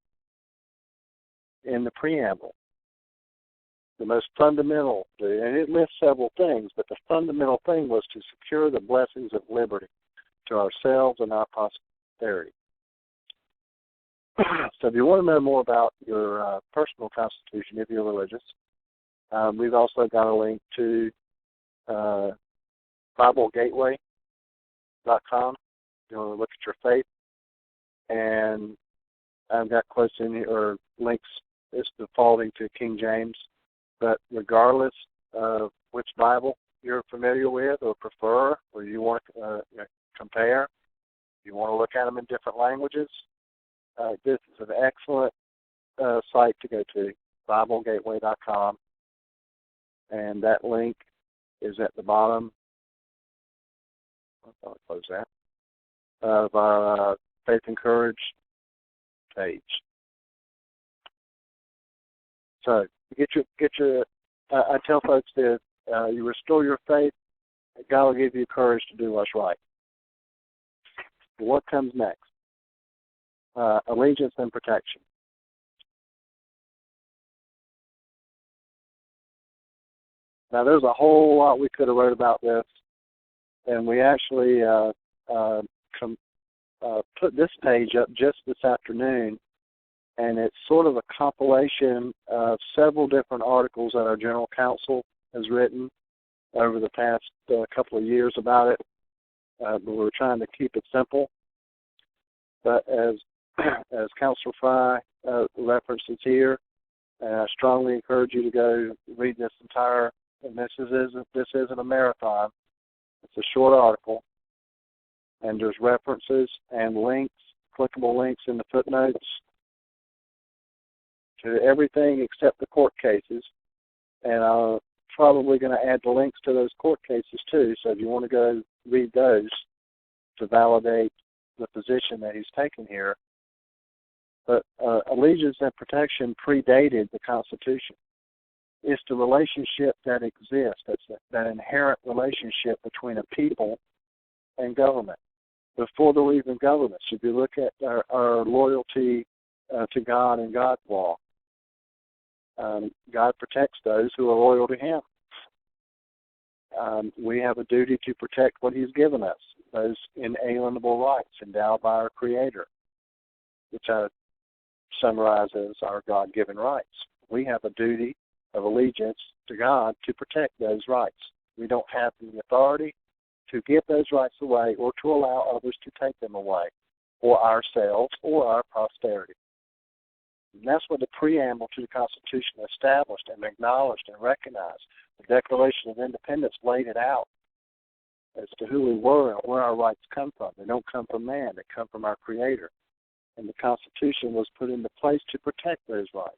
in the preamble, the most fundamental, and it lists several things, but the fundamental thing was to secure the blessings of liberty to ourselves and our posterity. So if you want to know more about your personal constitution, if you're religious, we've also got a link to BibleGateway.com. If you want to look at your faith. And I've got quotes in here, or links. It's defaulting to King James. But regardless of which Bible you're familiar with or prefer, or you want to compare, you want to look at them in different languages, this is an excellent site to go to, BibleGateway.com. And that link is at the bottom, I'll close that, of our Faith and Courage page. So get your. I tell folks that you restore your faith, God will give you courage to do what's right. But what comes next? Allegiance and protection. Now, there's a whole lot we could have wrote about this, and we actually put this page up just this afternoon, and it's sort of a compilation of several different articles that our General Counsel has written over the past couple of years about it, but we're trying to keep it simple. But as as Counselor Fry references here, and I strongly encourage you to go read this entire, and this isn't a marathon. It's a short article, and there's references and links, clickable links in the footnotes to everything except the court cases, and I'm probably going to add the links to those court cases too, so if you want to go read those to validate the position that he's taken here. But allegiance and protection predated the Constitution. It's the relationship that exists. That's that inherent relationship between a people and government. Before there were even governments, if you look at our loyalty to God and God's law, God protects those who are loyal to Him. We have a duty to protect what He's given us, those inalienable rights endowed by our Creator, which I summarize as our God-given rights. We have a duty of allegiance to God to protect those rights. We don't have the authority to give those rights away or to allow others to take them away for ourselves or our posterity. And that's what the preamble to the Constitution established and acknowledged and recognized. The Declaration of Independence laid it out as to who we were and where our rights come from. They don't come from man. They come from our Creator. And the Constitution was put into place to protect those rights.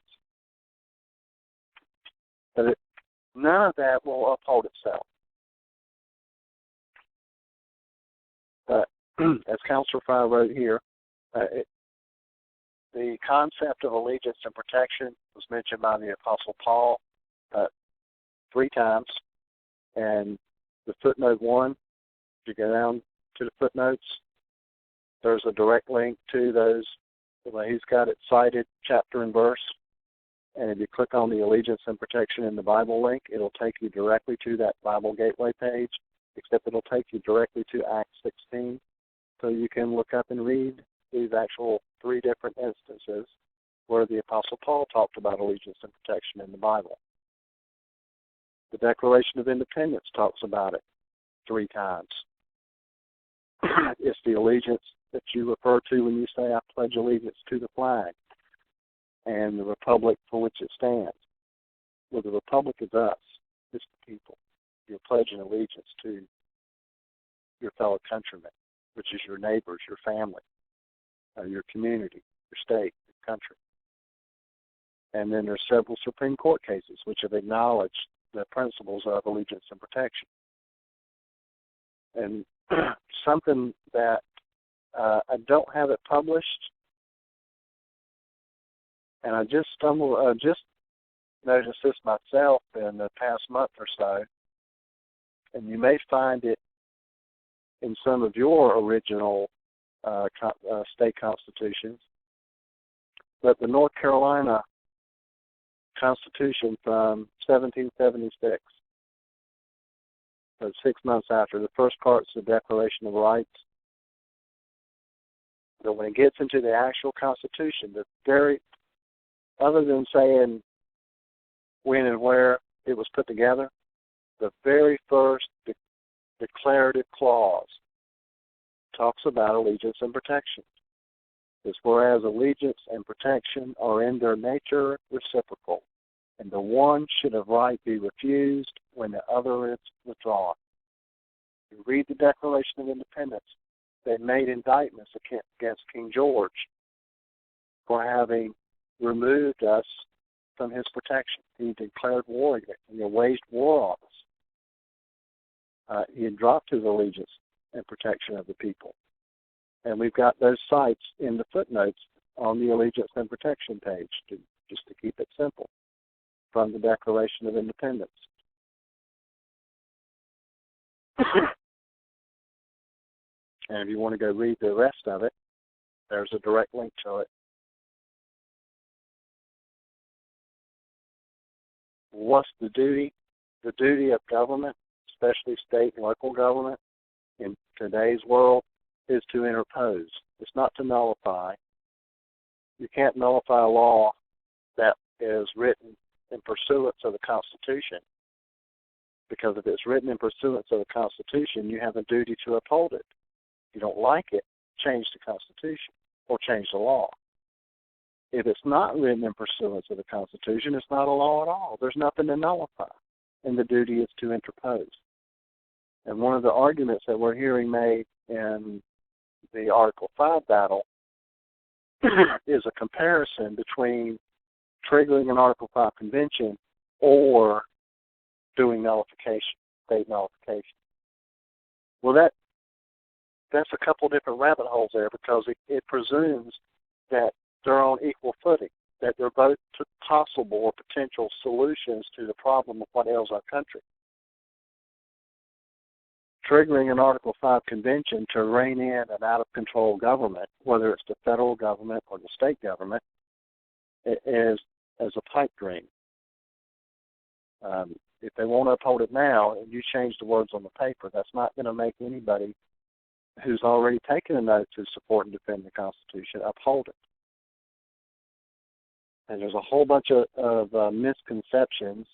But none of that will uphold itself. But as Counselor Fry wrote here, the concept of allegiance and protection was mentioned by the Apostle Paul 3 times. And the footnote 1, if you go down to the footnotes, there's a direct link to those. He's got it cited chapter and verse. And if you click on the Allegiance and Protection in the Bible link, it'll take you directly to that Bible Gateway page, except it'll take you directly to Acts 16. So you can look up and read these actual 3 different instances where the Apostle Paul talked about allegiance and protection in the Bible. The Declaration of Independence talks about it 3 times. It's the allegiance that you refer to when you say, I pledge allegiance to the flag and the republic for which it stands. Well, the republic is us. It's the people. You're pledging allegiance to your fellow countrymen, which is your neighbors, your family, your community, your state, your country. And then there's several Supreme Court cases which have acknowledged the principles of allegiance and protection. And something that I don't have it published, and I just noticed this myself in the past month or so, and you may find it in some of your original state constitutions, but the North Carolina Constitution from 1776, so 6 months after, the first part's the Declaration of Rights. But when it gets into the actual Constitution, other than saying when and where it was put together, the very first declarative clause talks about allegiance and protection. It's whereas allegiance and protection are in their nature reciprocal, and the one should of right be refused when the other is withdrawn. You read the Declaration of Independence, they made indictments against King George for having removed us from his protection. He declared war against us. He waged war on us. He had dropped his allegiance and protection of the people. And we've got those sites in the footnotes on the Allegiance and Protection page, just to keep it simple, from the Declaration of Independence. And if you want to go read the rest of it, there's a direct link to it. What's the duty? The duty of government, especially state and local government, in today's world, is to interpose. It's not to nullify. You can't nullify a law that is written in pursuance of the Constitution, because if it's written in pursuance of the Constitution, you have a duty to uphold it. If you don't like it, change the Constitution. or change the law. If it's not written in pursuance of the Constitution, it's not a law at all. There's nothing to nullify, and the duty is to interpose. And one of the arguments that we're hearing made in the Article 5 battle is a comparison between triggering an Article 5 convention or doing nullification, state nullification. Well, that's a couple different rabbit holes there, because it presumes that they're on equal footing, that they're both possible or potential solutions to the problem of what ails our country. Triggering an Article 5 convention to rein in an out-of-control government, whether it's the federal government or the state government, is as a pipe dream. If they won't uphold it now, and you change the words on the paper, that's not going to make anybody who's already taken an oath to support and defend the Constitution uphold it. And there's a whole bunch of misconceptions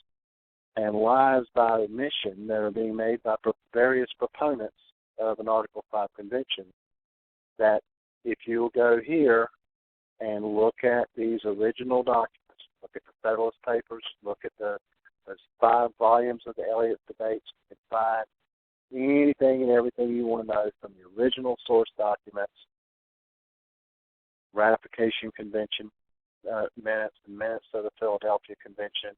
and lies by omission that are being made by various proponents of an Article 5 convention, that if you'll go here and look at these original documents, look at the Federalist Papers, look at those 5 volumes of the Elliott's debates, you can find anything and everything you want to know from the original source documents, ratification convention minutes, and minutes of the Philadelphia Convention,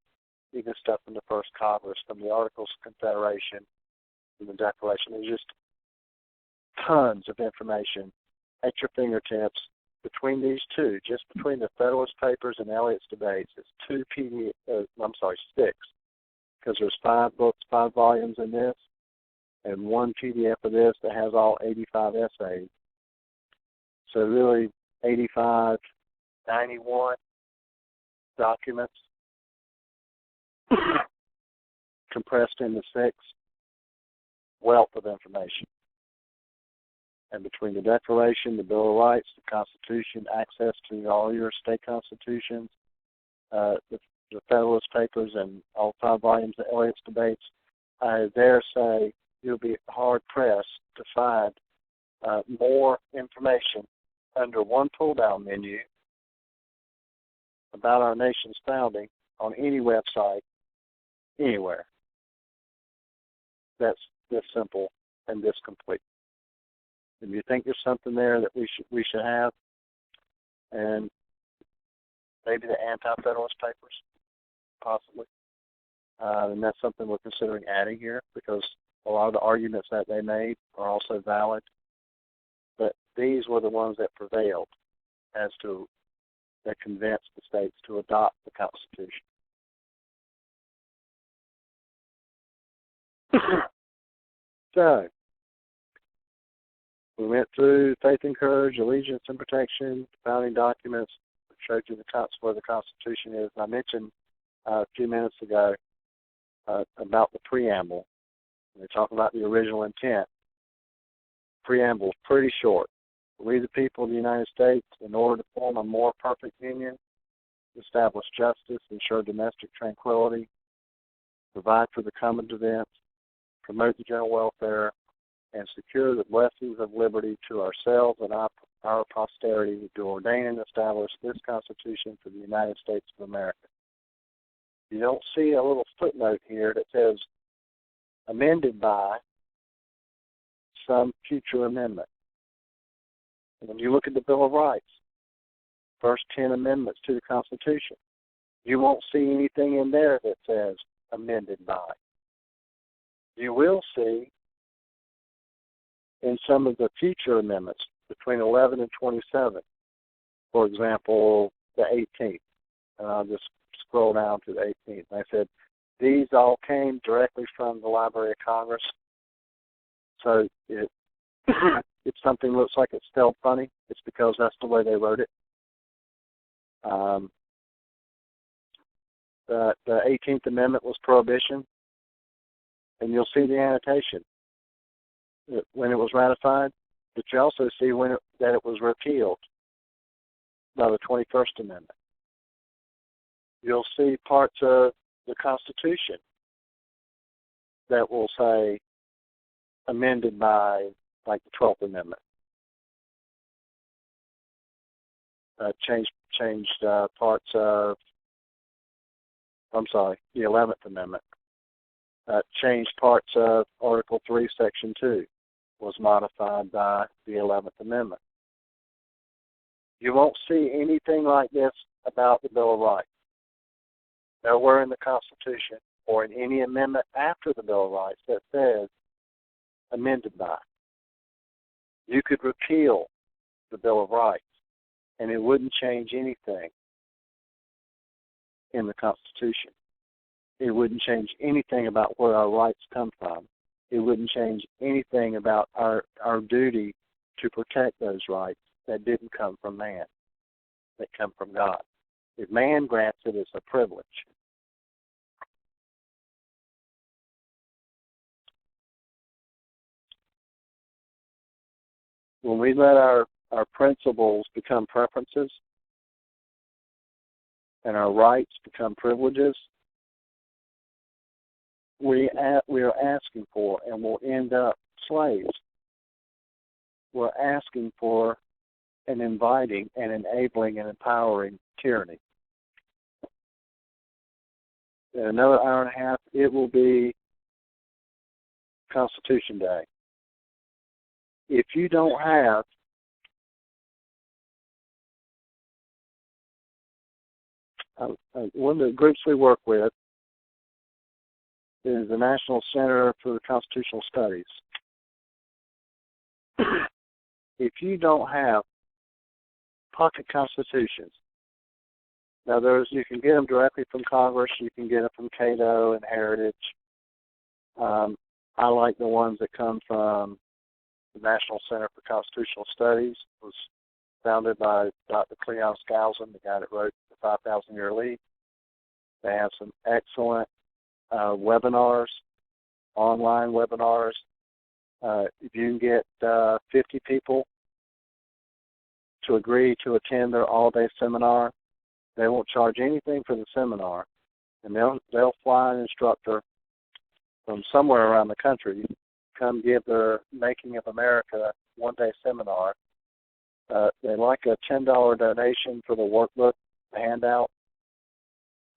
even stuff from the First Congress, from the Articles of Confederation, from the Declaration. There's just tons of information at your fingertips between these two, just between the Federalist Papers and Elliott's debates. It's 6, because there's 5 books, 5 volumes in this, and 1 PDF of this that has all 85 essays. So really 85, 91 documents compressed into 6, wealth of information. And between the Declaration, the Bill of Rights, the Constitution, access to all your state constitutions, the Federalist Papers, and all 5 volumes of Elliott's debates, I dare say you'll be hard-pressed to find more information under one pull-down menu about our nation's founding on any website, anywhere. That's this simple and this complete. If you think there's something there that we should have, and maybe the Anti-Federalist Papers, possibly, and that's something we're considering adding here, because a lot of the arguments that they made are also valid. But these were the ones that prevailed as to that convinced the states to adopt the Constitution. So, we went through faith and courage, allegiance and protection, founding documents, showed you where the Constitution is. I mentioned a few minutes ago about the preamble. They talk about the original intent. Preamble is pretty short. We, the people of the United States, in order to form a more perfect union, establish justice, ensure domestic tranquility, provide for the common defense, promote the general welfare, and secure the blessings of liberty to ourselves and our posterity, to ordain and establish this Constitution for the United States of America. You don't see a little footnote here that says amended by some future amendment. And when you look at the Bill of Rights, first 10 amendments to the Constitution, you won't see anything in there that says amended by. You will see in some of the future amendments between 11 and 27, for example, the 18th. And I'll just scroll down to the 18th. And I said, these all came directly from the Library of Congress. So if something looks like it's spelled funny, it's because that's the way they wrote it. The 18th Amendment was prohibition, and you'll see the annotation when it was ratified, but you also see that it was repealed by the 21st Amendment. You'll see parts of the Constitution that will say amended by, like, the 12th Amendment. changed parts of, the 11th Amendment. Changed parts of Article 3, Section 2 was modified by the 11th Amendment. You won't see anything like this about the Bill of Rights. Nowhere in the Constitution or in any amendment after the Bill of Rights that says amended by. You could repeal the Bill of Rights, and it wouldn't change anything in the Constitution. It wouldn't change anything about where our rights come from. It wouldn't change anything about our duty to protect those rights that didn't come from man, that come from God. If man grants it, it's a privilege. When we let our principles become preferences and our rights become privileges, we are asking for, and will end up slaves. We're asking for and inviting and enabling and empowering tyranny. In another hour and a half, it will be Constitution Day. If you don't have one of the groups we work with is the National Center for the Constitutional Studies. If you don't have pocket constitutions, now you can get them directly from Congress, you can get them from Cato and Heritage. I like the ones that come from the National Center for Constitutional Studies. It was founded by Dr. Cleon Skousen, the guy that wrote the 5,000-Year Lead. They have some excellent webinars, online webinars. If you can get 50 people to agree to attend their all-day seminar, they won't charge anything for the seminar, and they'll fly an instructor from somewhere around the country come give their Making of America one-day seminar. They like a $10 donation for the workbook, the handout.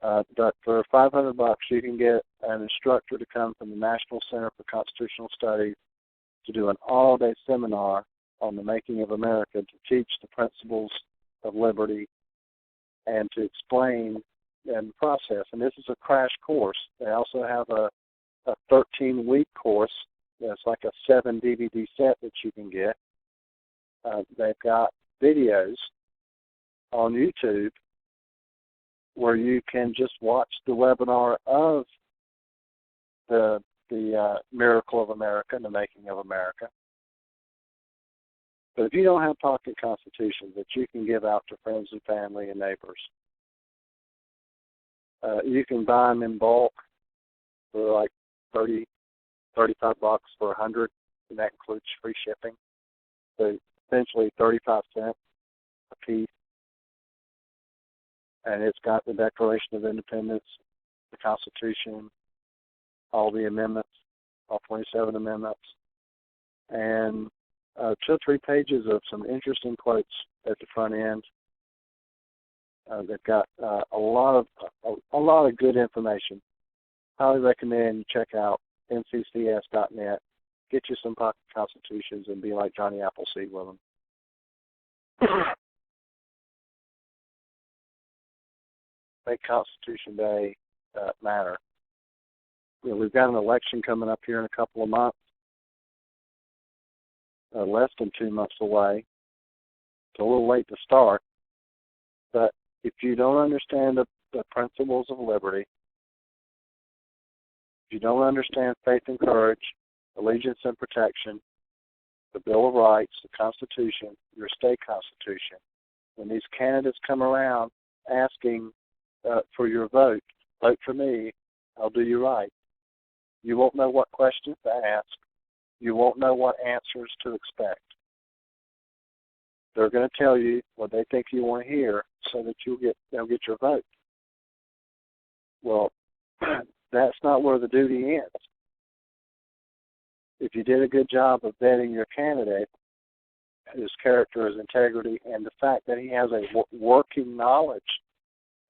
But for $500, you can get an instructor to come from the National Center for Constitutional Studies to do an all-day seminar on the Making of America to teach the principles of liberty and to explain the process. And this is a crash course. They also have a 13-week course that's like a 7 DVD set that you can get. They've got videos on YouTube where you can just watch the webinar of the Miracle of America and the Making of America. But if you don't have pocket constitutions that you can give out to friends and family and neighbors, you can buy them in bulk for like $35 for 100, and that includes free shipping. So essentially 35 cents a piece. And it's got the Declaration of Independence, the Constitution, all the amendments, all 27 amendments, and 2 or 3 pages of some interesting quotes at the front end. They've got a lot of good information. Highly recommend you check out nccs.net. Get you some pocket constitutions and be like Johnny Appleseed with them. Make Constitution Day matter. You know, we've got an election coming up here in a couple of months, less than 2 months away. It's a little late to start, but if you don't understand the principles of liberty, if you don't understand faith and courage, allegiance and protection, the Bill of Rights, the Constitution, your state constitution, when these candidates come around asking for your vote for me, I'll do you right. You won't know what questions to ask. You won't know what answers to expect. They're going to tell you what they think you want to hear so that they'll get your vote. Well, that's not where the duty ends. If you did a good job of vetting your candidate his character, his integrity, and the fact that he has a working knowledge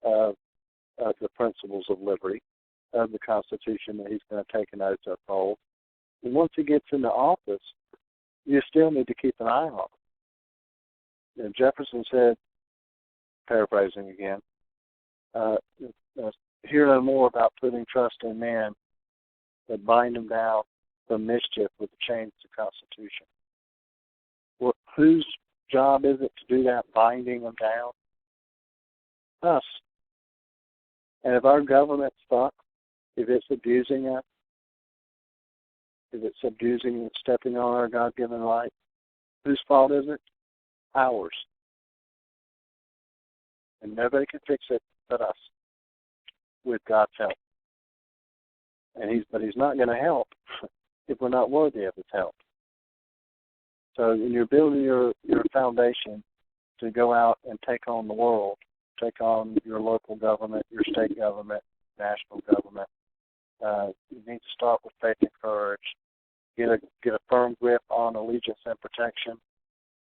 of the principles of liberty, of the Constitution that he's going to take an oath to uphold. And once he gets into office, you still need to keep an eye on him. And Jefferson said, paraphrasing again, hear no more about putting trust in man, but bind them down from mischief with the chains of the Constitution. Well, whose job is it to do that, binding them down? Us. And if our government sucks, if it's abusing us, if it's abusing and stepping on our God-given right, whose fault is it? Ours. And nobody can fix it but us, with God's help. But he's not going to help if we're not worthy of his help. So when you're building your foundation to go out and take on the world, take on your local government, your state government, national government, you need to start with faith and courage. Get a firm grip on allegiance and protection,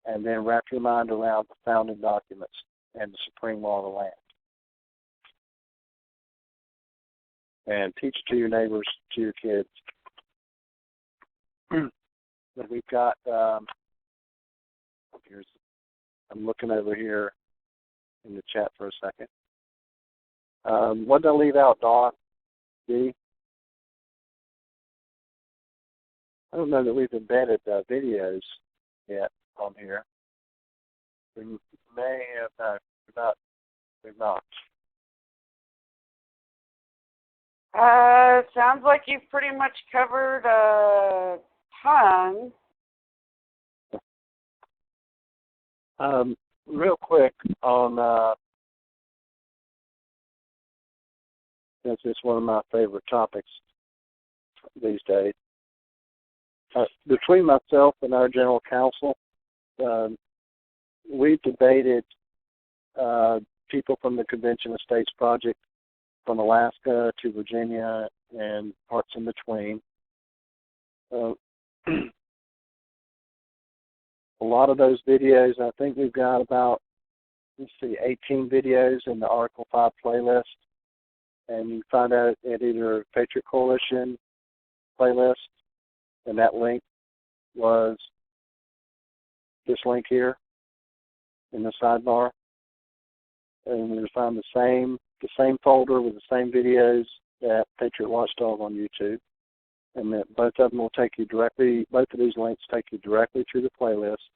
and then wrap your mind around the founding documents and the supreme law of the land. And teach to your neighbors, to your kids. But we've got, I'm looking over here in the chat for a second. What did I leave out, Dawn? D? I don't know that we've embedded videos yet on here. We may have, no, we've not. Sounds like you've pretty much covered a ton. Real quick on, since it's one of my favorite topics these days, between myself and our general counsel, we've debated people from the Convention of States Project from Alaska to Virginia and parts in between. A lot of those videos, I think we've got about, 18 videos in the Article 5 playlist. And you find out at either Patriot Coalition playlist, and that link was this link here in the sidebar. And you'll find the same folder with the same videos at Patriot Watchdog on YouTube. And that both of them will take you directly, both of these links take you directly to the playlist.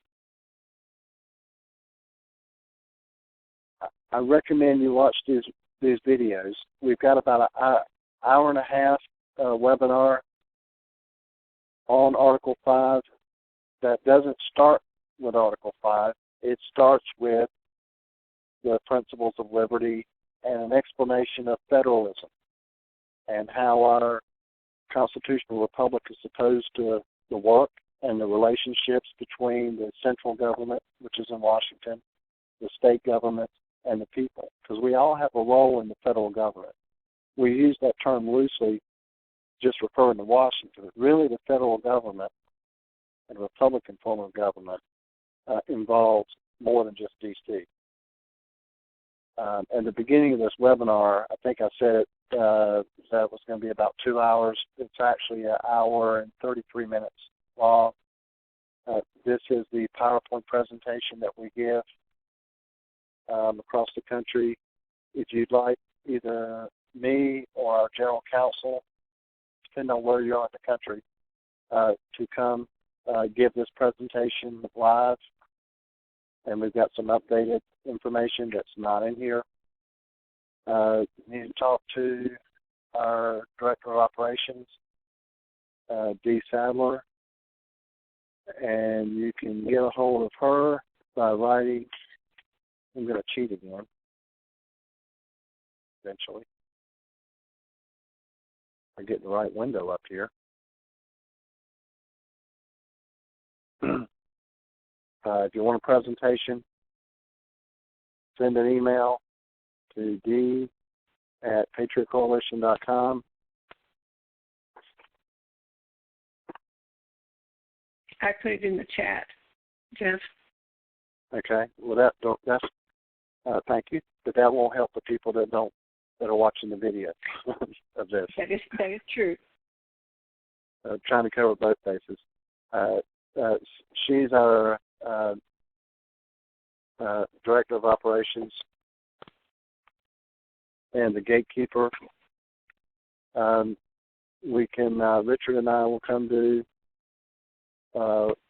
I recommend you watch these videos. We've got about an hour and a half webinar on Article 5 that doesn't start with Article 5. It starts with the principles of liberty and an explanation of federalism and how our constitutional republic is supposed to work and the relationships between the central government, which is in Washington, the state government, and the people, because we all have a role in the federal government. We use that term loosely, just referring to Washington. Really, the federal government and the Republican form of government involves more than just D.C. At the beginning of this webinar, I think I said that it was going to be about 2 hours. It's actually an hour and 33 minutes long. This is the PowerPoint presentation that we give across the country. If you'd like either me or our general counsel, depending on where you are in the country, to come give this presentation live, and we've got some updated information that's not in here. You need to talk to our Director of Operations, Dee Sadler, and you can get a hold of her by writing. I'm going to cheat again, eventually. I get the right window up here. If you want a presentation, send an email to d@patriotcoalition.com. I put it in the chat, Jeff. Okay. Well, that's thank you, but that won't help the people that are watching the video of this. That is true. Trying to cover both bases. She's our director of operations and the gatekeeper. Richard and I will come do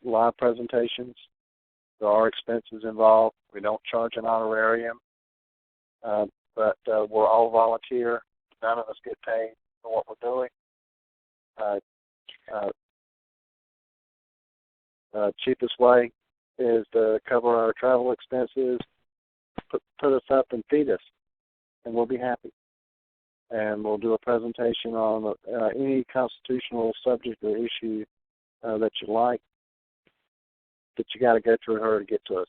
live presentations. There are expenses involved. We don't charge an honorarium, but we're all volunteer. None of us get paid for what we're doing. Cheapest way is to cover our travel expenses, put us up and feed us, and we'll be happy. And we'll do a presentation on any constitutional subject or issue that you like, but you got to go through her to get to us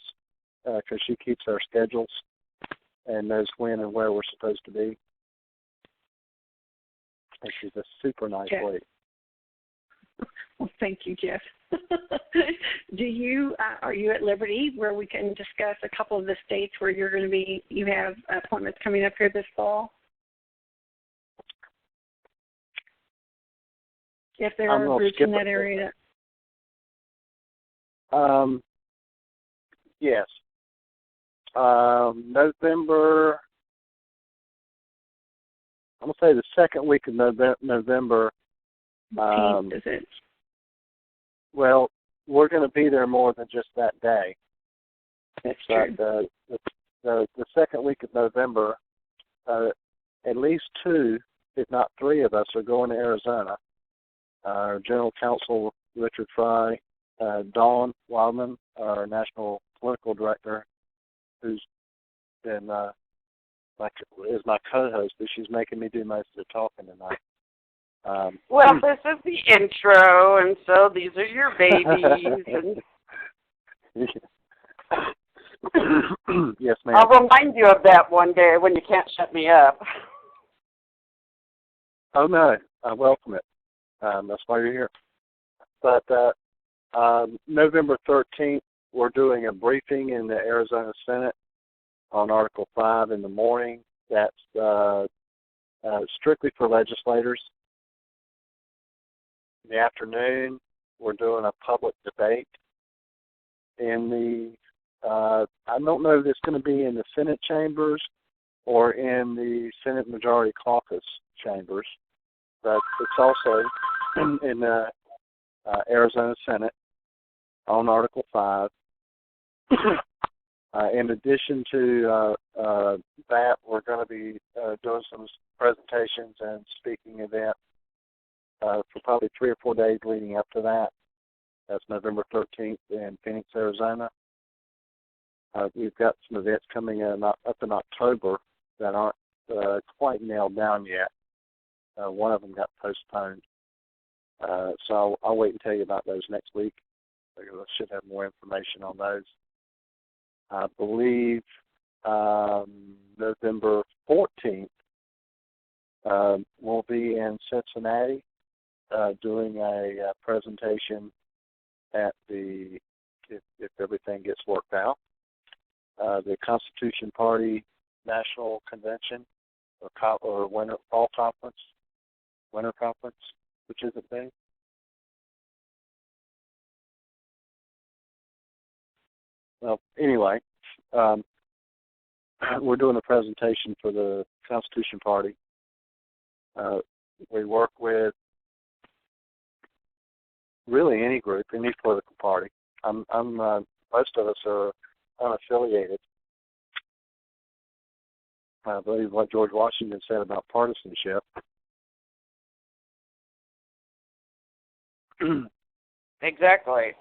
because she keeps our schedules and knows when and where we're supposed to be. And she's a super nice lady. Well, thank you, Jeff. Are you at liberty where we can discuss a couple of the states where you have appointments coming up here this fall? If there are groups in that area. Yes. November, I'm going to say the second week of November. Is it? Well, we're going to be there more than just that day. That's true. The second week of November, at least 2, if not 3 of us are going to Arizona. Our General Counsel, Richard Fry, Dawn Wildman, our National Political Director, who's been is my co-host, but she's making me do most of the talking tonight. Well, this is the intro, and so these are your babies. And yes, ma'am. I'll remind you of that one day when you can't shut me up. Oh, no. I welcome it. That's why you're here. But November 13th, we're doing a briefing in the Arizona Senate on Article 5 in the morning. That's strictly for legislators. In the afternoon, we're doing a public debate in the, I don't know if it's going to be in the Senate chambers or in the Senate Majority Caucus chambers, but it's also in the Arizona Senate on Article 5. In addition to that, we're going to be doing some presentations and speaking events for probably 3 or 4 days leading up to that. That's November 13th in Phoenix, Arizona. We've got some events coming in up in October that aren't quite nailed down yet. One of them got postponed. So I'll wait and tell you about those next week. I should have more information on those. I believe November 14th we'll be in Cincinnati doing a presentation at the, if everything gets worked out, the Constitution Party National Convention or Winter Conference, which is a thing. Well, anyway, we're doing a presentation for the Constitution Party. We work with really any group, any political party. Most of us are unaffiliated. I believe what George Washington said about partisanship. Exactly.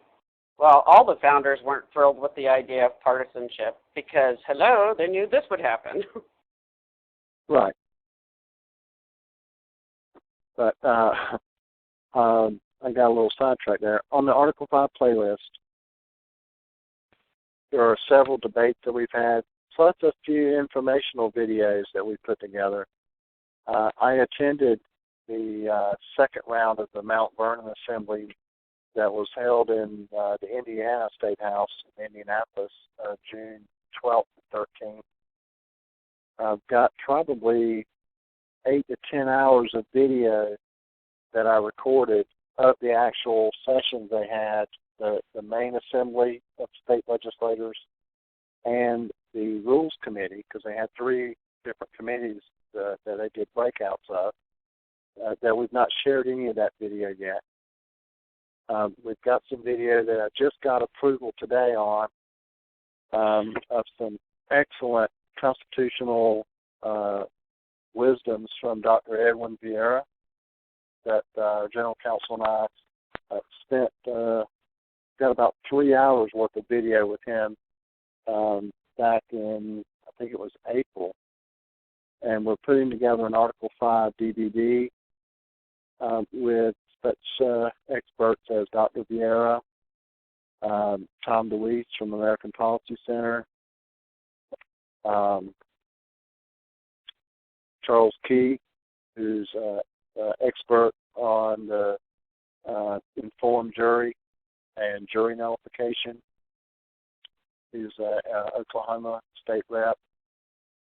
Well, all the founders weren't thrilled with the idea of partisanship because, hello, they knew this would happen. Right. But I got a little sidetracked there. On the Article 5 playlist, there are several debates that we've had, plus a few informational videos that we put together. I attended the second round of the Mount Vernon Assembly that was held in the Indiana State House in Indianapolis, June 12th and 13th. I've got probably 8 to 10 hours of video that I recorded of the actual sessions they had, the main assembly of state legislators and the Rules Committee, because they had 3 different committees that they did breakouts of, that we've not shared any of that video yet. We've got some video that I just got approval today on of some excellent constitutional wisdoms from Dr. Edwin Vieira that our General Counsel and I spent, got about 3 hours worth of video with him back in, I think it was April. And we're putting together an Article 5 DVD with such experts as Dr. Vieira, Tom DeWeese from American Policy Center, Charles Key, who's expert on the informed jury and jury nullification. He's an Oklahoma state rep,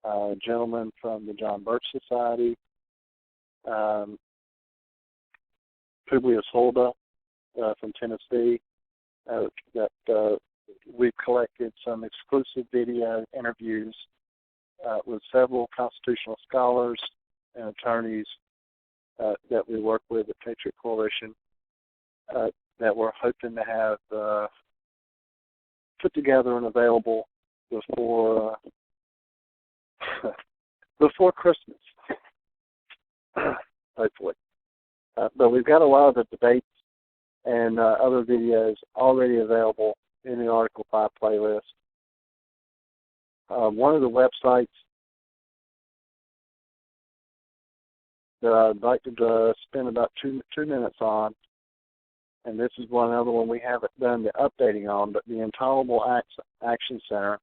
a gentleman from the John Birch Society, Publius Holda from Tennessee, that we've collected some exclusive video interviews with several constitutional scholars and attorneys that we work with at Patriot Coalition that we're hoping to have put together and available before before Christmas, hopefully. But we've got a lot of the debates and other videos already available in the Article 5 playlist. One of the websites that I'd like to spend about two minutes on, and this is another one we haven't done the updating on, but the Intolerable Action Center.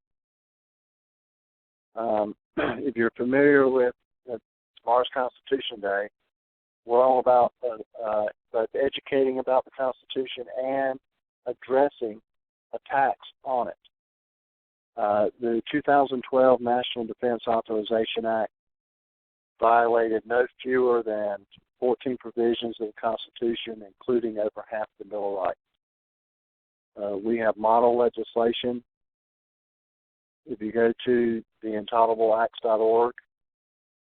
If you're familiar with tomorrow's Constitution Day, we're all about both educating about the Constitution and addressing attacks on it. The 2012 National Defense Authorization Act violated no fewer than 14 provisions of the Constitution, including over half the Bill of Rights. We have model legislation. If you go to the intolerableacts.org,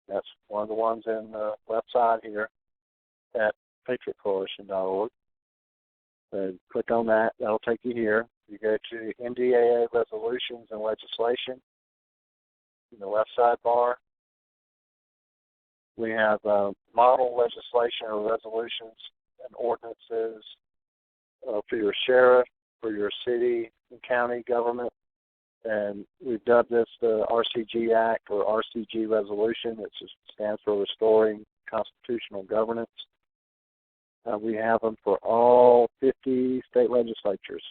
that's one of the ones in the website here at patriotcoalition.org. Click on that. That'll take you here. You go to NDAA resolutions and legislation in the left sidebar. We have model legislation or resolutions and ordinances for your sheriff, for your city and county government. And we've dubbed this the RCG Act or RCG Resolution. It just stands for Restoring Constitutional Governance. We have them for all 50 state legislatures.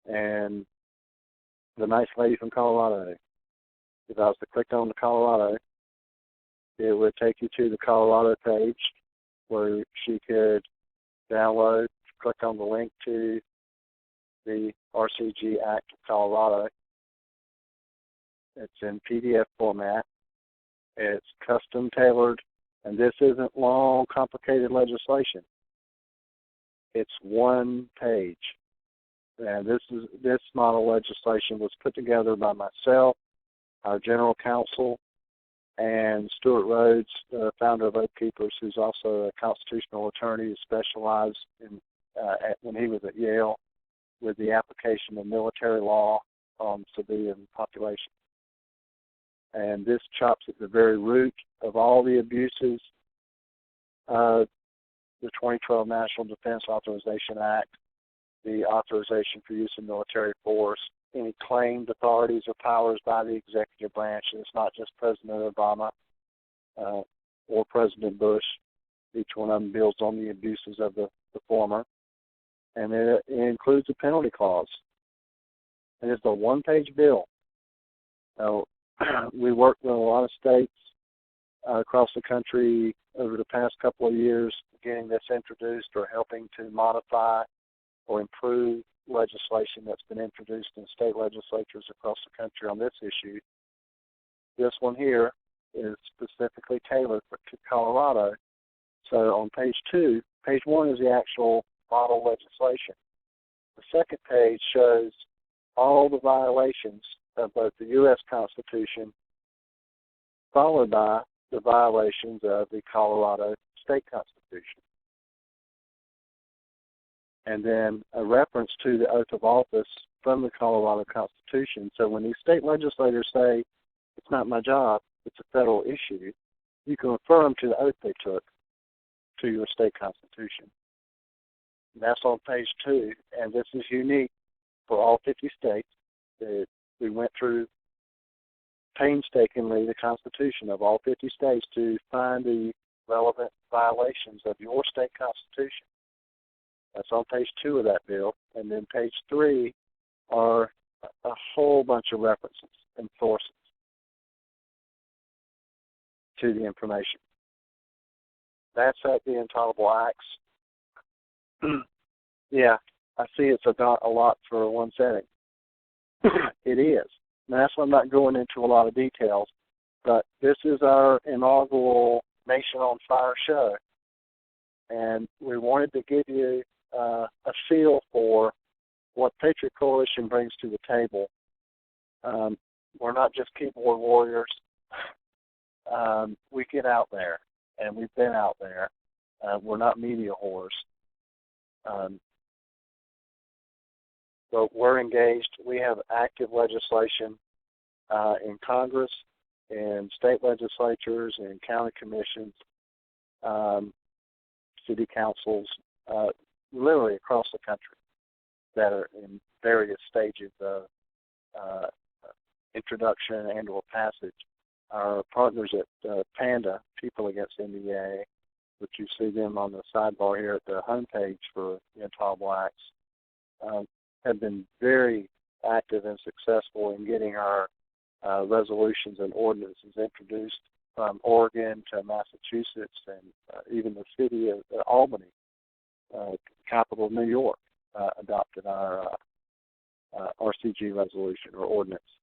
And the nice lady from Colorado, if I was to click on the Colorado, it would take you to the Colorado page where she could download, click on the link to the RCG Act of Colorado. It's in PDF format. It's custom tailored, and this isn't long, complicated legislation. It's one page. And this model legislation was put together by myself, our general counsel, and Stuart Rhodes, the founder of Oath Keepers, who's also a constitutional attorney who specialized in, when he was at Yale, with the application of military law on civilian population. And this chops at the very root of all the abuses of the 2012 National Defense Authorization Act, the authorization for use of military force, any claimed authorities or powers by the executive branch. And it's not just President Obama or President Bush. Each one of them builds on the abuses of the former. And it includes a penalty clause. And it's a one-page bill. So we work with a lot of states across the country over the past couple of years getting this introduced or helping to modify or improve legislation that's been introduced in state legislatures across the country on this issue. This one here is specifically tailored to Colorado. So on page 2, page 1 is the actual model legislation. The second page shows all the violations of both the U.S. Constitution, followed by the violations of the Colorado State Constitution. And then a reference to the oath of office from the Colorado Constitution. So when these state legislators say, it's not my job, it's a federal issue, you can refer them to the oath they took to your state constitution. And that's on page 2, and this is unique for all 50 states. We went through painstakingly the Constitution of all 50 states to find the relevant violations of your state constitution. That's on page 2 of that bill. And then page 3 are a whole bunch of references and sources to the information. That's at the Intolerable Acts. Yeah, I see it's a lot for one setting. It is. Now, that's why I'm not going into a lot of details, but this is our inaugural Nation on Fire show, and we wanted to give you a feel for what Patriot Coalition brings to the table. We're not just keyboard warriors. We get out there, and we've been out there. We're not media whores. But we're engaged. We have active legislation in Congress, in state legislatures, in county commissions, city councils, literally across the country that are in various stages of introduction and or passage. Our partners at PANDA, People Against NDA, which you see them on the sidebar here at the homepage for the Intolerable Acts, have been very active and successful in getting our resolutions and ordinances introduced from Oregon to Massachusetts and even the city of Albany, capital of New York, adopted our RCG resolution or ordinance.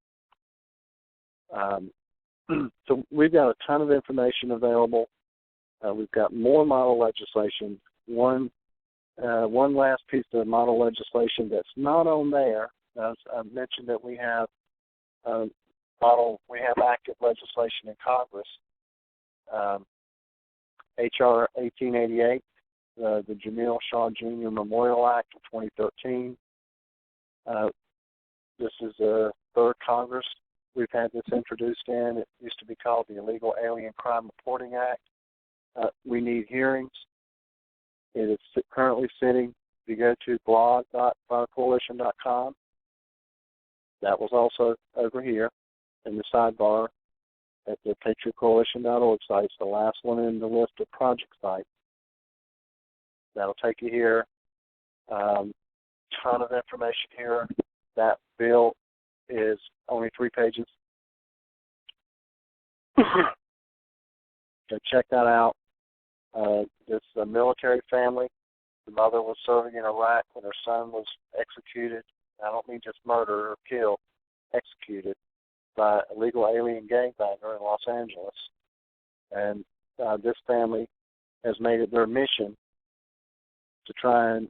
So we've got a ton of information available. We've got more model legislation. One last piece of model legislation that's not on there. As I mentioned that we have active legislation in Congress. H.R. 1888, the Jamil Shaw Jr. Memorial Act of 2013. This is the third Congress we've had this introduced in. It used to be called the Illegal Alien Crime Reporting Act. We need hearings. It is currently sitting. If you go to blog.firecoalition.com, that was also over here in the sidebar at the PatriotCoalition.org site. It's the last one in the list of project sites. That'll take you here. Ton of information here. That bill is only 3 pages. So check that out. This is a military family. The mother was serving in Iraq when her son was executed. I don't mean just murder or killed, executed by a illegal alien gangbanger in Los Angeles. And this family has made it their mission to try and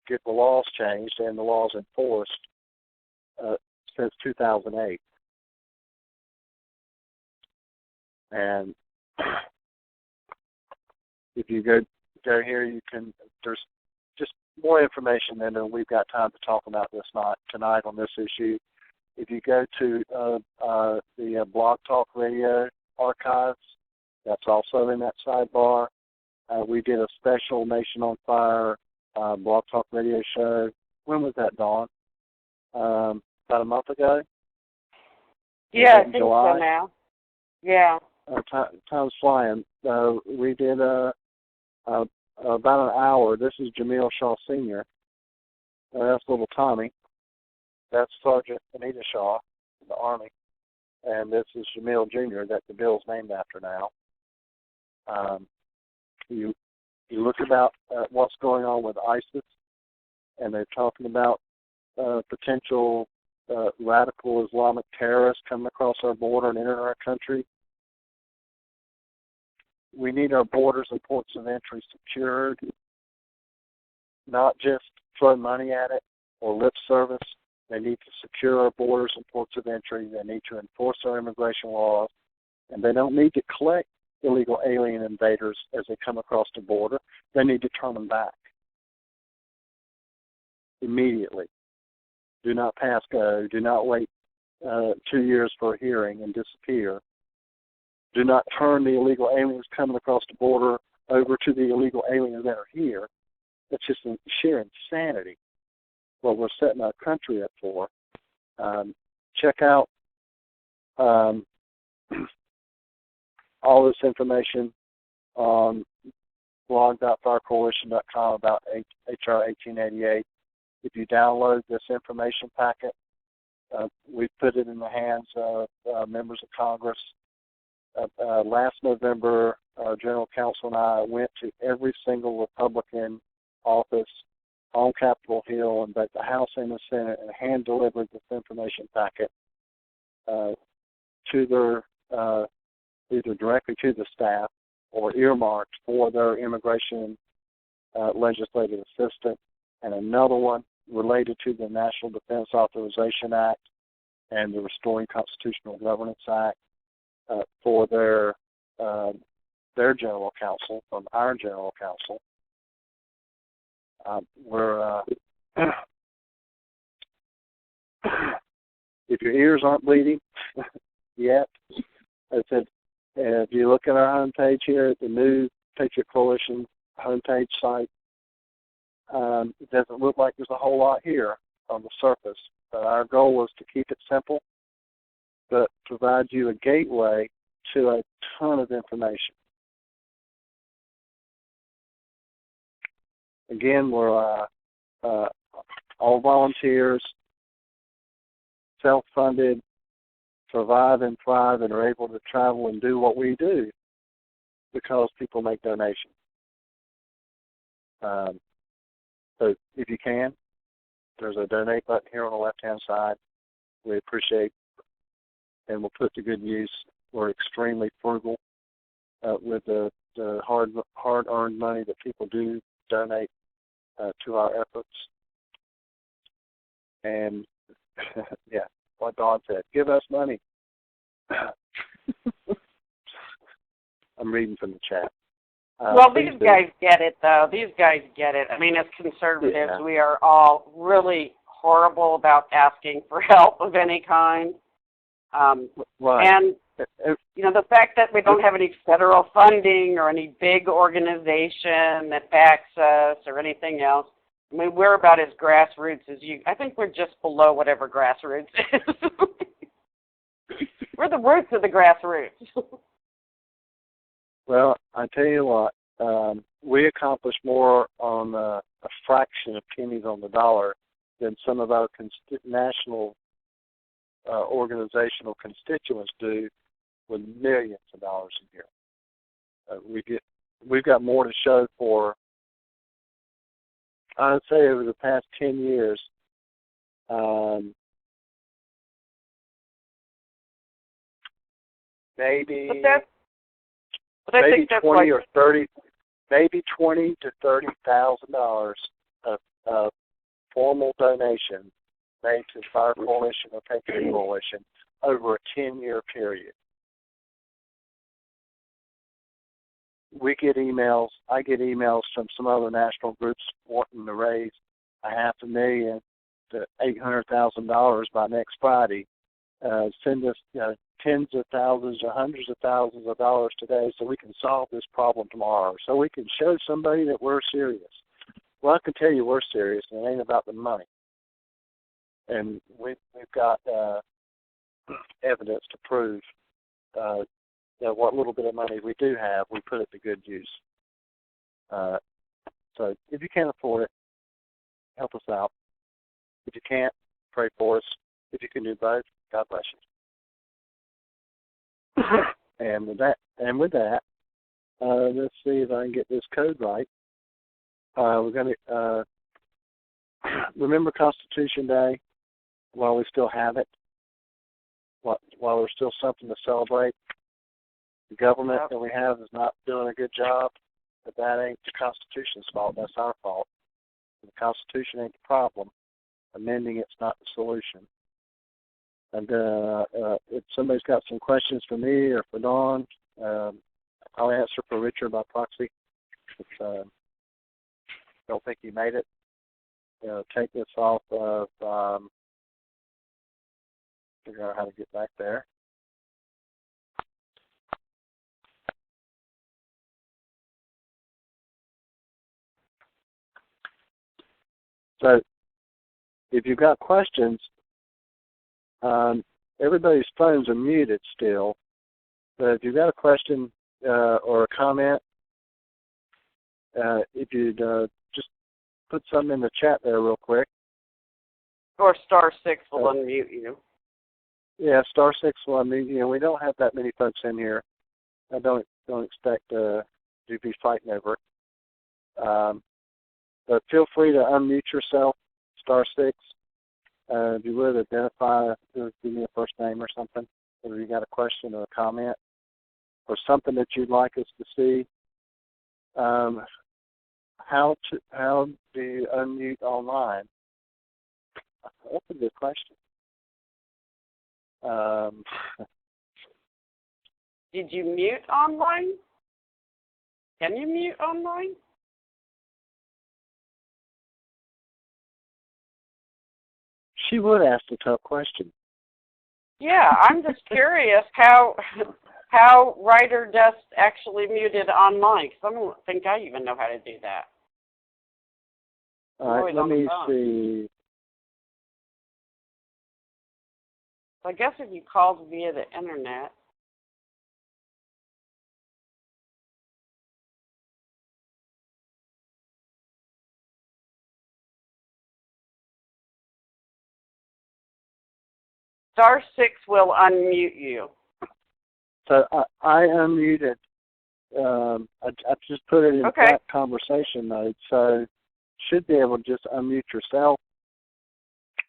get the laws changed and the laws enforced since 2008. And if you go here, you can. There's just more information than we've got time to talk about tonight on this issue. If you go to the Blog Talk Radio archives, that's also in that sidebar. We did a special Nation on Fire Blog Talk Radio show. When was that, Dawn? About a month ago? Yeah, I think July? So now. Yeah. Time's flying. We did about an hour. This is Jamil Shaw Sr. That's little Tommy. That's Sergeant Anita Shaw in the Army. and this is Jamil Jr. that the bill's named after now. You look about what's going on with ISIS, and they're talking about potential radical Islamic terrorists coming across our border and entering our country. We need our borders and ports of entry secured, not just throw money at it or lip service. They need to secure our borders and ports of entry. They need to enforce our immigration laws, and they don't need to collect illegal alien invaders as they come across the border. They need to turn them back immediately. Do not pass go. Do not wait 2 years for a hearing and disappear. Do not turn the illegal aliens coming across the border over to the illegal aliens that are here. That's just sheer insanity, what we're setting our country up for. Check out all this information on blog.firecoalition.com about HR 1888. If you download this information packet, we put it in the hands of members of Congress. Last November, our General Counsel and I went to every single Republican office on Capitol Hill and both the House and the Senate and hand-delivered this information packet to their, either directly to the staff or earmarked for their immigration legislative assistant, and another one related to the National Defense Authorization Act and the Restoring Constitutional Governance Act for their general counsel, from our general counsel. If your ears aren't bleeding yet, I said, if you look at our homepage here at the new Patriot Coalition homepage site, it doesn't look like there's a whole lot here on the surface. But our goal was to keep it simple, but provide you a gateway to a ton of information. Again, we're all volunteers, self-funded, survive and thrive, and are able to travel and do what we do because people make donations. So if you can, there's a donate button here on the left-hand side. We appreciate and we'll put to good use. We're extremely frugal with the hard-earned money that people do donate to our efforts. And, yeah, like Dawn said, give us money. I'm reading from the chat. Well, these guys get it, though. These guys get it. I mean, as conservatives, we are all really horrible about asking for help of any kind. Right. And, you know, the fact that we don't have any federal funding or any big organization that backs us or anything else, I mean, we're about as grassroots as you. I think we're just below whatever grassroots is. We're the roots of the grassroots. Well, I tell you what, we accomplish more on a fraction of pennies on the dollar than some of our national organizational constituents do with millions of dollars a year. We've got more to show for, I would say, over the past 10 years. Maybe 20 or 30, maybe $20,000 to $30,000 of formal donation made to Fire Coalition or Patriot Coalition over a 10-year period. We get emails. I get emails from some other national groups wanting to raise $500,000 to $800,000 by next Friday. Send us tens of thousands or hundreds of thousands of dollars today so we can solve this problem tomorrow, so we can show somebody that we're serious. Well, I can tell you we're serious, and it ain't about the money. And we've got evidence to prove that what little bit of money we do have, we put it to good use. So if you can't afford it, help us out. If you can't, pray for us. If you can do both, God bless you. And with that, let's see if I can get this code right. We're going to remember Constitution Day while we still have it, while there's still something to celebrate. The government that we have is not doing a good job, but that ain't the Constitution's fault. That's our fault. The Constitution ain't the problem. Amending it's not the solution. And if somebody's got some questions for me or for Dawn, I'll answer for Richard by proxy. If don't think he made it, take this off of, figure out how to get back there. So if you've got questions, everybody's phones are muted still, but if you've got a question or a comment, if you'd just put something in the chat there real quick. Or *6 will unmute you. Yeah, *6 will unmute you. We don't have that many folks in here. I don't expect to be fighting over it. But feel free to unmute yourself, *6. If you would, identify, give me a first name or something, or you got a question or a comment, or something that you'd like us to see. How do you unmute online? That's a good question. Did you mute online? Can you mute online? She would ask a tough question. Yeah, I'm just curious how Writer Dust actually muted online, because I don't think I even know how to do that. All right, let me see. I guess if you called via the internet. *6 will unmute you. So I unmuted. I just put it in that conversation mode, so should be able to just unmute yourself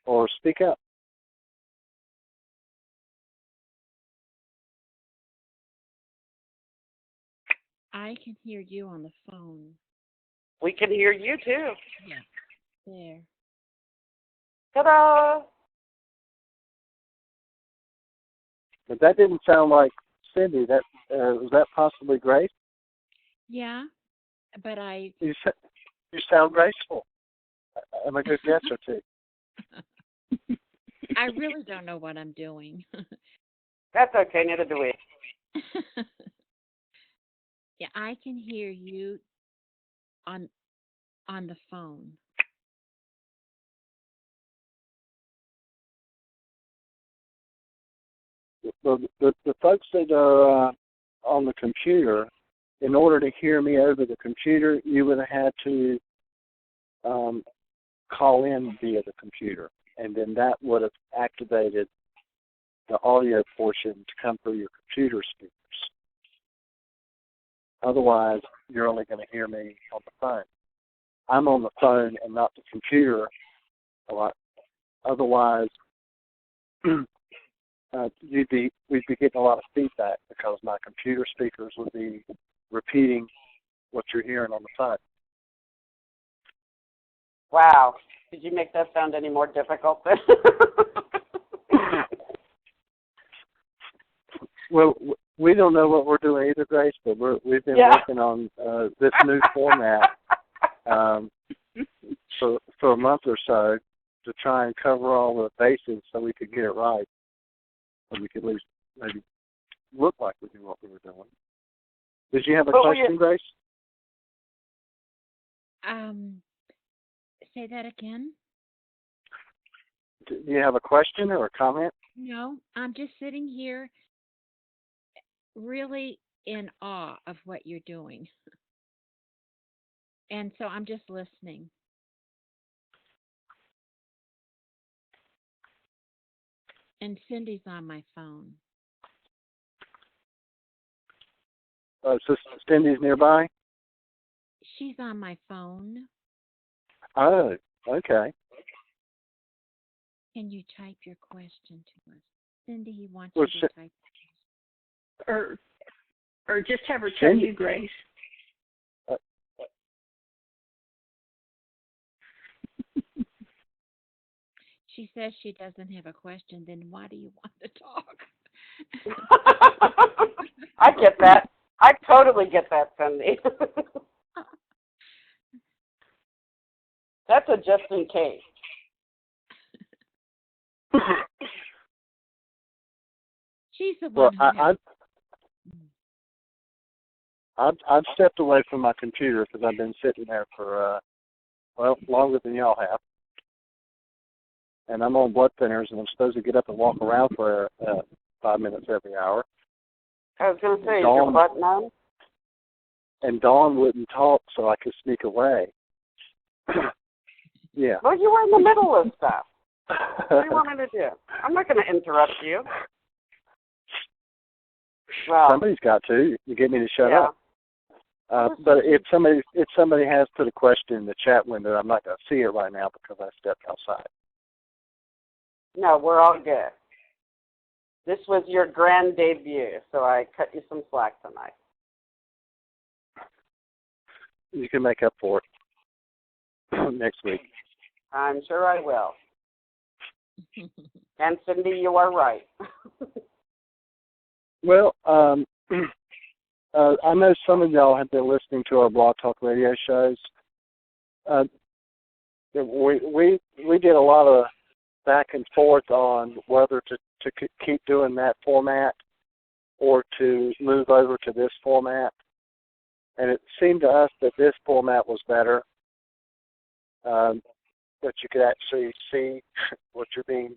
or speak up. I can hear you on the phone. We can hear you too. Yeah. There. Ta-da! But that didn't sound like Cindy. That was that possibly Grace? Yeah, but You sound graceful. I'm a good guesser too. I really don't know what I'm doing. That's okay. Neither do we. Yeah, I can hear you on the phone. The folks that are on the computer, in order to hear me over the computer, you would have had to call in via the computer, and then that would have activated the audio portion to come through your computer speakers. Otherwise, you're only going to hear me on the phone. I'm on the phone and not the computer a lot. Otherwise, we'd be getting a lot of feedback because my computer speakers would be repeating what you're hearing on the phone. Wow. Did you make that sound any more difficult then? Well, we don't know what we're doing either, Grace, but we've been working on this new format for a month or so to try and cover all the bases so we could get it right, so we could at least maybe look like we knew what we were doing. Did you have a question, Grace? Say that again. Do you have a question or a comment? No, I'm just sitting here really in awe of what you're doing. And so I'm just listening. And Cindy's on my phone. So Cindy's nearby? She's on my phone. Oh, okay. Can you type your question to us? Cindy, he wants Well, you to type. Or just have her tell Cindy? you, Grace. Uh, She says she doesn't have a question. Then why do you want to talk? I get that. I totally get that, Cindy. That's a just in case. She's the well, one who I've stepped away from my computer because I've been sitting there for longer than y'all have, and I'm on blood thinners, and I'm supposed to get up and walk around for 5 minutes every hour. I was going to say, is your butt numb? And Dawn wouldn't talk, so I could sneak away. Yeah. Well, you were in the middle of stuff. What do you want me to do? I'm not going to interrupt you. Well, somebody's got to get me to shut up. But if somebody has put a question in the chat window, I'm not going to see it right now because I stepped outside. No, we're all good. This was your grand debut, so I cut you some slack tonight. You can make up for it next week. I'm sure I will. And Cindy, you are right. Well, I know some of y'all have been listening to our Blog Talk Radio shows. We did a lot of back and forth on whether to keep doing that format or to move over to this format. And it seemed to us that this format was better, that you could actually see what you're being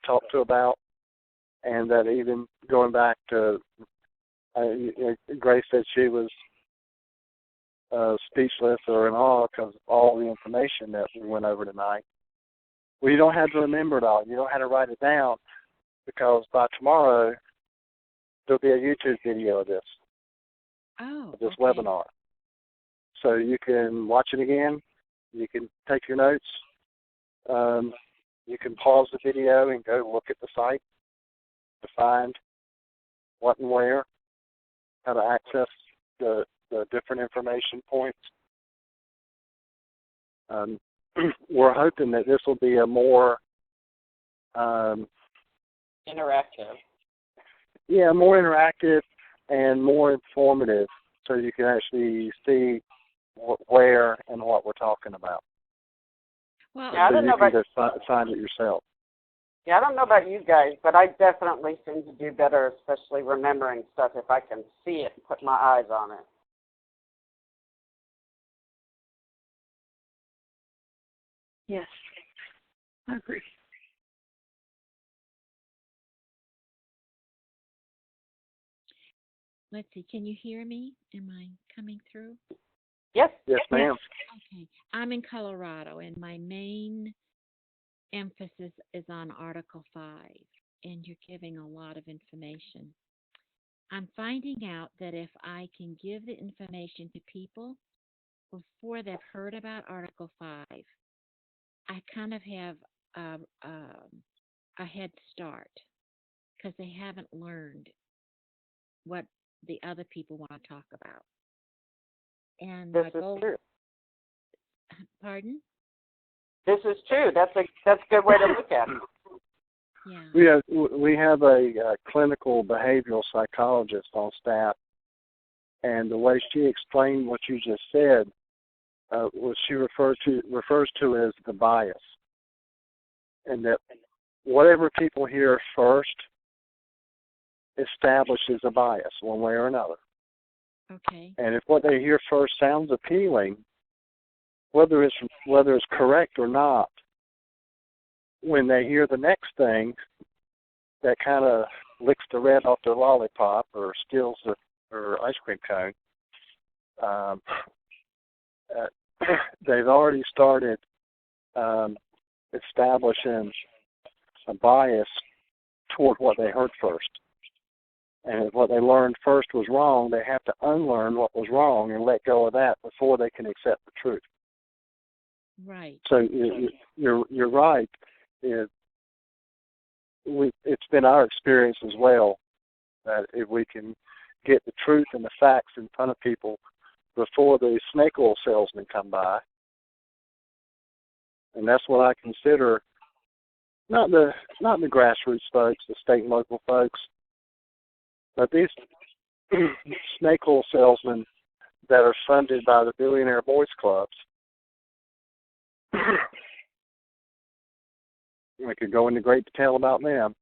talked to about, and that even going back to, Grace said she was speechless or in awe because of all the information that we went over tonight. Well, you don't have to remember it all. You don't have to write it down because by tomorrow there'll be a YouTube video of this. Oh, This okay. webinar. So you can watch it again. You can take your notes. You can pause the video and go look at the site to find what and where, how to access the different information points. We're hoping that this will be a more Interactive. Yeah, more interactive and more informative, so you can actually see where and what we're talking about. Well, Yeah, I so don't you know can about, just find it yourself. yeah, I don't know about you guys, but I definitely seem to do better, especially remembering stuff if I can see it and put my eyes on it. Yes, I agree. let's see. Can you hear me? Am I coming through? Yes. Yes, ma'am. Okay. I'm in Colorado, and my main emphasis is on Article 5, and you're giving a lot of information. I'm finding out that if I can give the information to people before they've heard about Article 5, I kind of have a head start because they haven't learned what the other people want to talk about. And This my is goal, true. pardon? This is true. That's a good way to look at it. Yeah. We have a clinical behavioral psychologist on staff, and the way she explained what you just said was she refers to as the bias, and that whatever people hear first establishes a bias one way or another. Okay. And if what they hear first sounds appealing, whether it's correct or not, when they hear the next thing that kind of licks the red off their lollipop or steals their ice cream cone, they've already started establishing a bias toward what they heard first. And if what they learned first was wrong, they have to unlearn what was wrong and let go of that before they can accept the truth. Right. So you're right. It's been our experience as well that if we can get the truth and the facts in front of people before the snake oil salesmen come by, and that's what I consider not the grassroots folks, the state and local folks, but these snake oil salesmen that are funded by the billionaire boys clubs. We could go into great detail about them,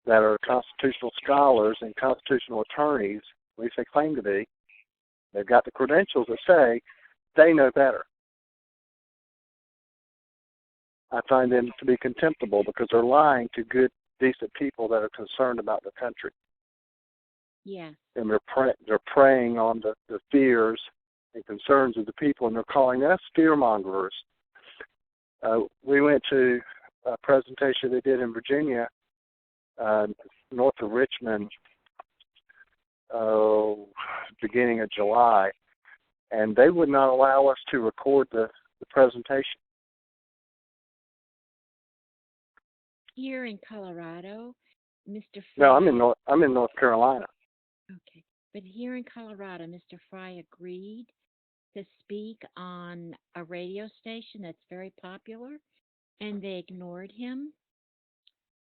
that are constitutional scholars and constitutional attorneys, at least they claim to be. They've got the credentials that say they know better. I find them to be contemptible because they're lying to good, decent people that are concerned about the country. Yeah. And they're preying on the fears and concerns of the people, and they're calling us fear-mongers. We went to a presentation they did in Virginia, north of Richmond, beginning of July, and they would not allow us to record the presentation. Here in Colorado, Mr. Fry. No, I'm in North Carolina. Okay, but here in Colorado, Mr. Fry agreed to speak on a radio station that's very popular, and they ignored him.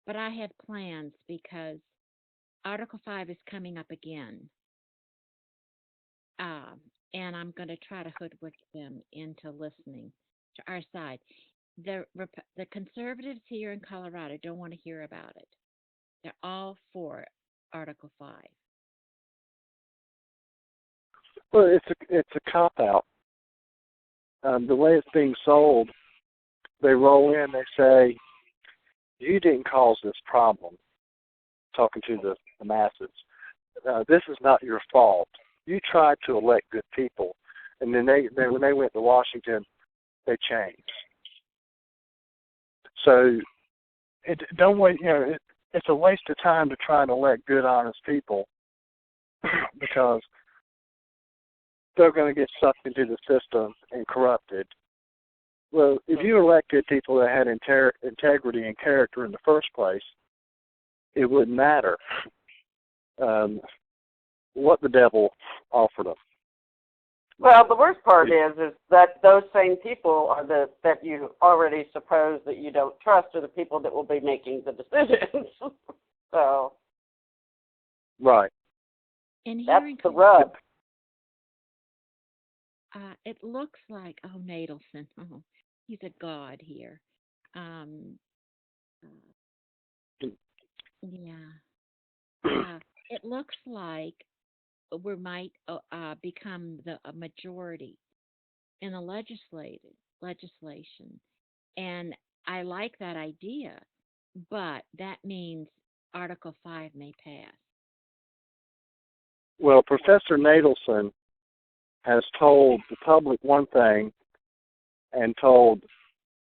But I have plans because Article 5 is coming up again. And I'm going to try to hoodwink them into listening to our side. The conservatives here in Colorado don't want to hear about it. They're all for Article 5. Well, it's a cop-out. The way it's being sold, they roll in, they say, you didn't cause this problem, talking to the masses. This is not your fault. You tried to elect good people, and then when they went to Washington, they changed. So don't wait. It's a waste of time to try and elect good, honest people because they're going to get sucked into the system and corrupted. Well, if you elected people that had integrity and character in the first place, it wouldn't matter what the devil offered them. Well, the worst part is that those same people are that you already suppose that you don't trust are the people that will be making the decisions. So, right. And that's the rub. It looks like, Nadelson, he's a god here. Yeah. It looks like we might become a majority in the legislation. And I like that idea, but that means Article 5 may pass. Well, Professor Nadelson has told the public one thing and told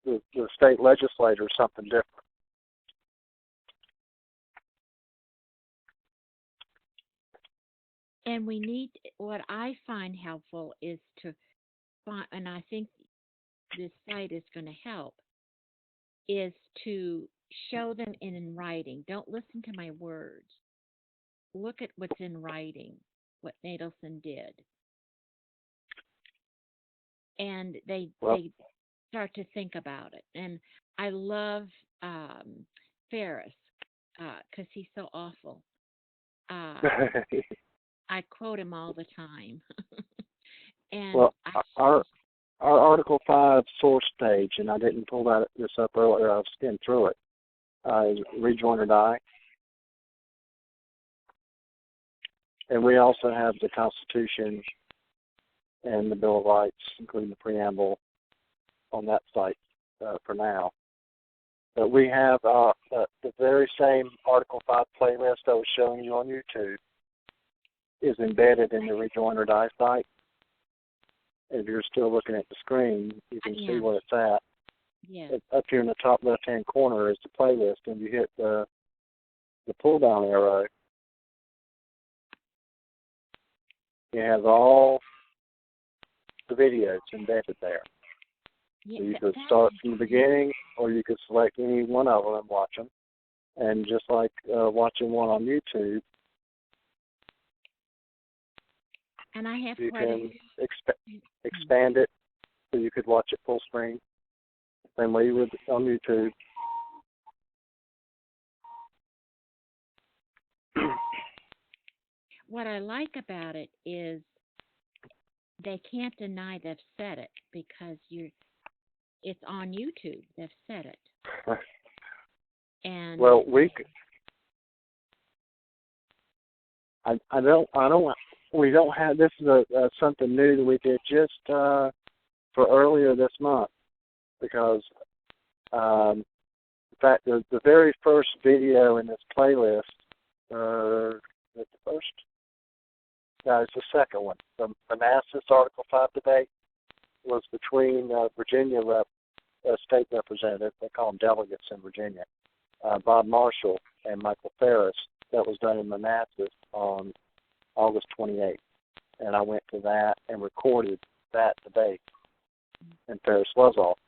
the state legislators something different. And we need, what I find helpful is to find, and I think this site is going to help, is to show them in writing. Don't listen to my words. Look at what's in writing, what Nadelson did. And they start to think about it. And I love Ferris because he's so awful. I quote him all the time. And well, our Article 5 source page, and I didn't pull this up earlier, I've skimmed through it, is Rejoin or Die. And we also have the Constitution and the Bill of Rights, including the preamble, on that site for now. But we have the very same Article 5 playlist I was showing you on YouTube is embedded in the Rejoin or Die site. If you're still looking at the screen, you can see where it's at. Yeah. Up here in the top left-hand corner is the playlist, and you hit the pull-down arrow, It has all the videos embedded there. Yeah, So you could start from the beginning, or you could select any one of them and watch them. And just like watching one on YouTube, and I have you quite can expand it so you could watch it full screen. Same way you would on YouTube. What I like about it is they can't deny they've said it because it's on YouTube. They've said it. And well, we don't have, this is something new that we did just for earlier this month, because in fact the very first video in this playlist, is it the first? No, it's the second one. The Manassas Article 5 debate was between Virginia state representative, they call them delegates in Virginia, Bob Marshall and Michael Ferris. That was done in Manassas on August 28th. And I went to that and recorded that debate. And Ferris was off.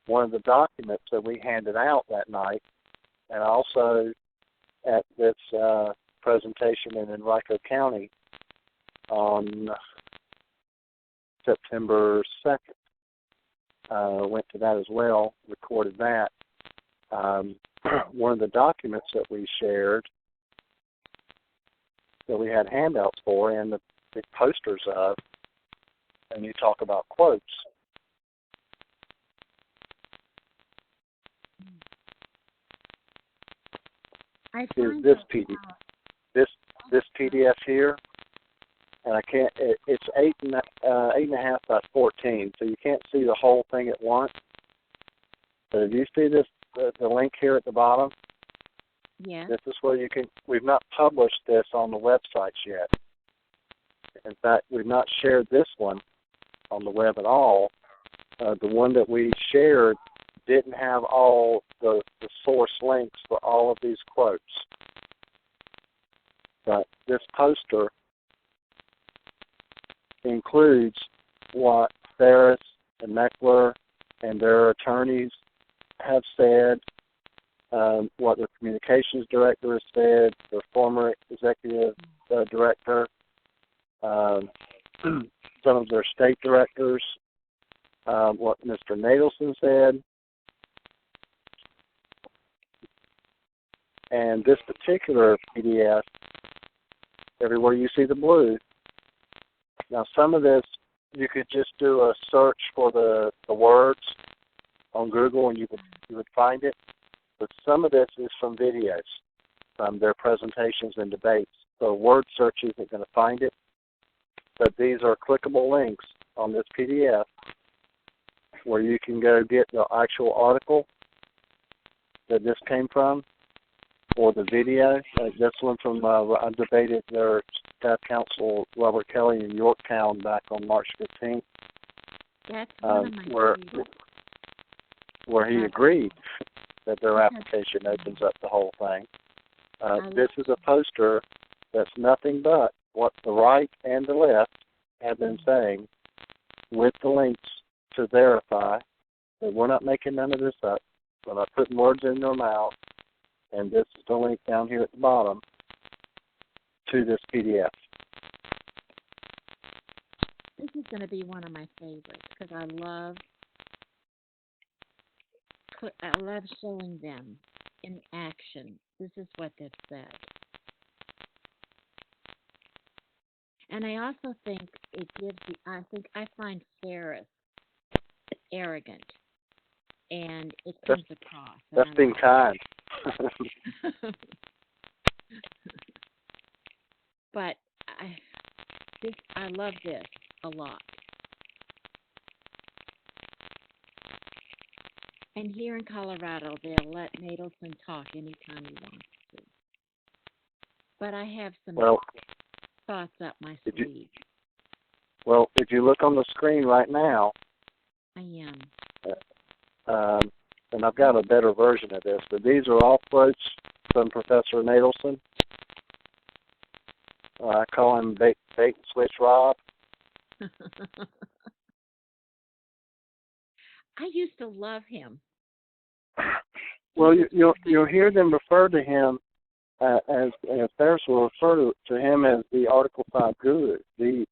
One of the documents that we handed out that night, and also at this presentation in Henrico County on September 2nd, went to that as well, recorded that. One of the documents that we shared, that we had handouts for and the big posters of, and you talk about quotes. Is this PDF here, and I can't. It's 8.5 by 14, so you can't see the whole thing at once. But if you see this, the link here at the bottom, yeah, this is where you can. We've not published this on the websites yet. In fact, we've not shared this one on the web at all. The one that we shared didn't have all the source links for all of these quotes. But this poster includes what Ferris and Meckler and their attorneys have said, what their communications director has said, their former executive director, some of their state directors, what Mr. Nadelson said. And this particular PDF, everywhere you see the blue, now some of this, you could just do a search for the words on Google and you would find it. But some of this is from videos, from their presentations and debates. So word search isn't going to find it. But these are clickable links on this PDF where you can go get the actual article that this came from, or the video. Like this one from, I debated their staff counsel, Robert Kelly, in Yorktown back on March 15th. That's one of my favorites. Where he agreed that their application opens up the whole thing. This is a poster that's nothing but what the right and the left have been saying, with the links to verify that we're not making none of this up. We're not putting words in their mouth. And this is the link down here at the bottom to this PDF. This is going to be one of my favorites because I love showing them in action. This is what they've said. And I also think it gives I find Ferris arrogant, and it comes across. That's being kind. But I love this a lot. And here in Colorado, they'll let Nadelson talk anytime he wants to. But I have some thoughts up my sleeve. Well, if you look on the screen right now, I am. And I've got a better version of this, but these are all quotes from Professor Nadelson. I call him Bait and Switch Rob. I used to love him. Well, you'll hear them refer to him as Ferris will refer to him as the Article 5 guru, the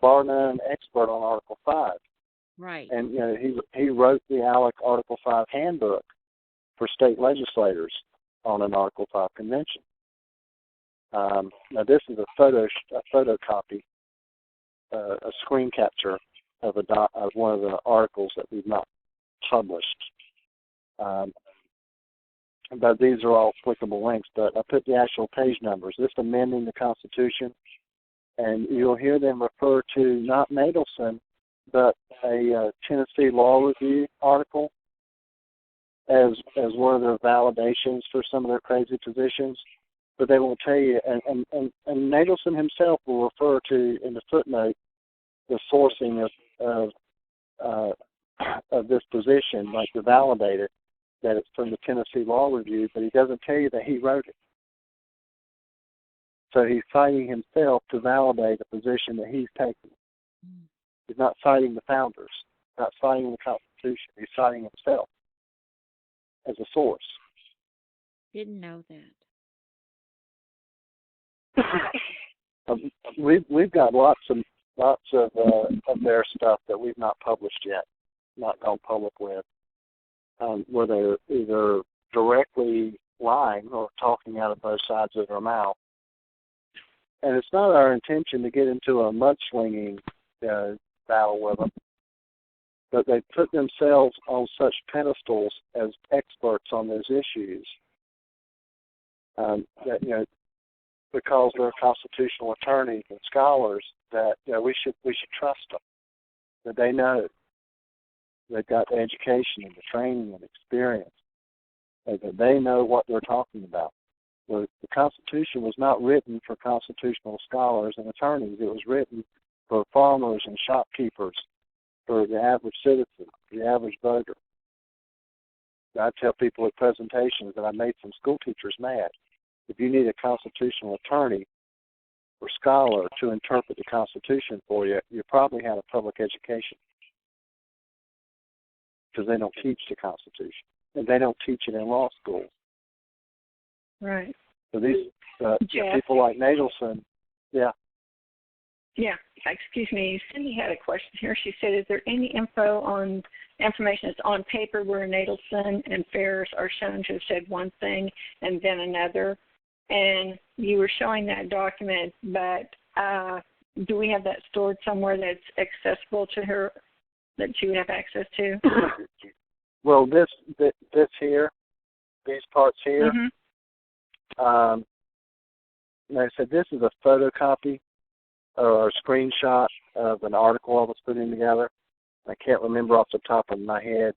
bar none expert on Article 5. Right. And he wrote the ALEC Article 5 handbook for state legislators on an Article 5 convention. Now this is a photocopy, a screen capture of one of the articles that we've not published. But these are all clickable links. But I put the actual page numbers. This amending the Constitution, and you'll hear them refer to not Nadelson, but a Tennessee Law Review article as one of their validations for some of their crazy positions. But they won't tell you, and Nadelson himself will refer to in the footnote the sourcing of this position, like to validate it, that it's from the Tennessee Law Review, but he doesn't tell you that he wrote it. So he's citing himself to validate the position that he's taking. He's not citing the founders, not citing the Constitution. He's citing himself as a source. Didn't know that. We've got lots of their stuff that we've not published yet, not gone public with, where they're either directly lying or talking out of both sides of their mouth. And it's not our intention to get into a mudslinging battle with them, but they put themselves on such pedestals as experts on those issues that because they're constitutional attorneys and scholars, that we should trust them, that they know. They've got the education and the training and experience, and that they know what they're talking about. The Constitution was not written for constitutional scholars and attorneys. It was written for farmers and shopkeepers, for the average citizen, the average voter. I tell people at presentations that I made some school teachers mad. If you need a constitutional attorney or scholar to interpret the Constitution for you, you probably had a public education, because they don't teach the Constitution, and they don't teach it in law school. Right. So these people like Nadelson, yeah. Yeah, excuse me. Cindy had a question here. She said, is there any information that's on paper where Nadelson and Ferris are shown to have said one thing and then another? And you were showing that document, but do we have that stored somewhere that's accessible to her, that she would have access to? Well, this here, these parts here, like I said, this is a photocopy or a screenshot of an article I was putting together. I can't remember off the top of my head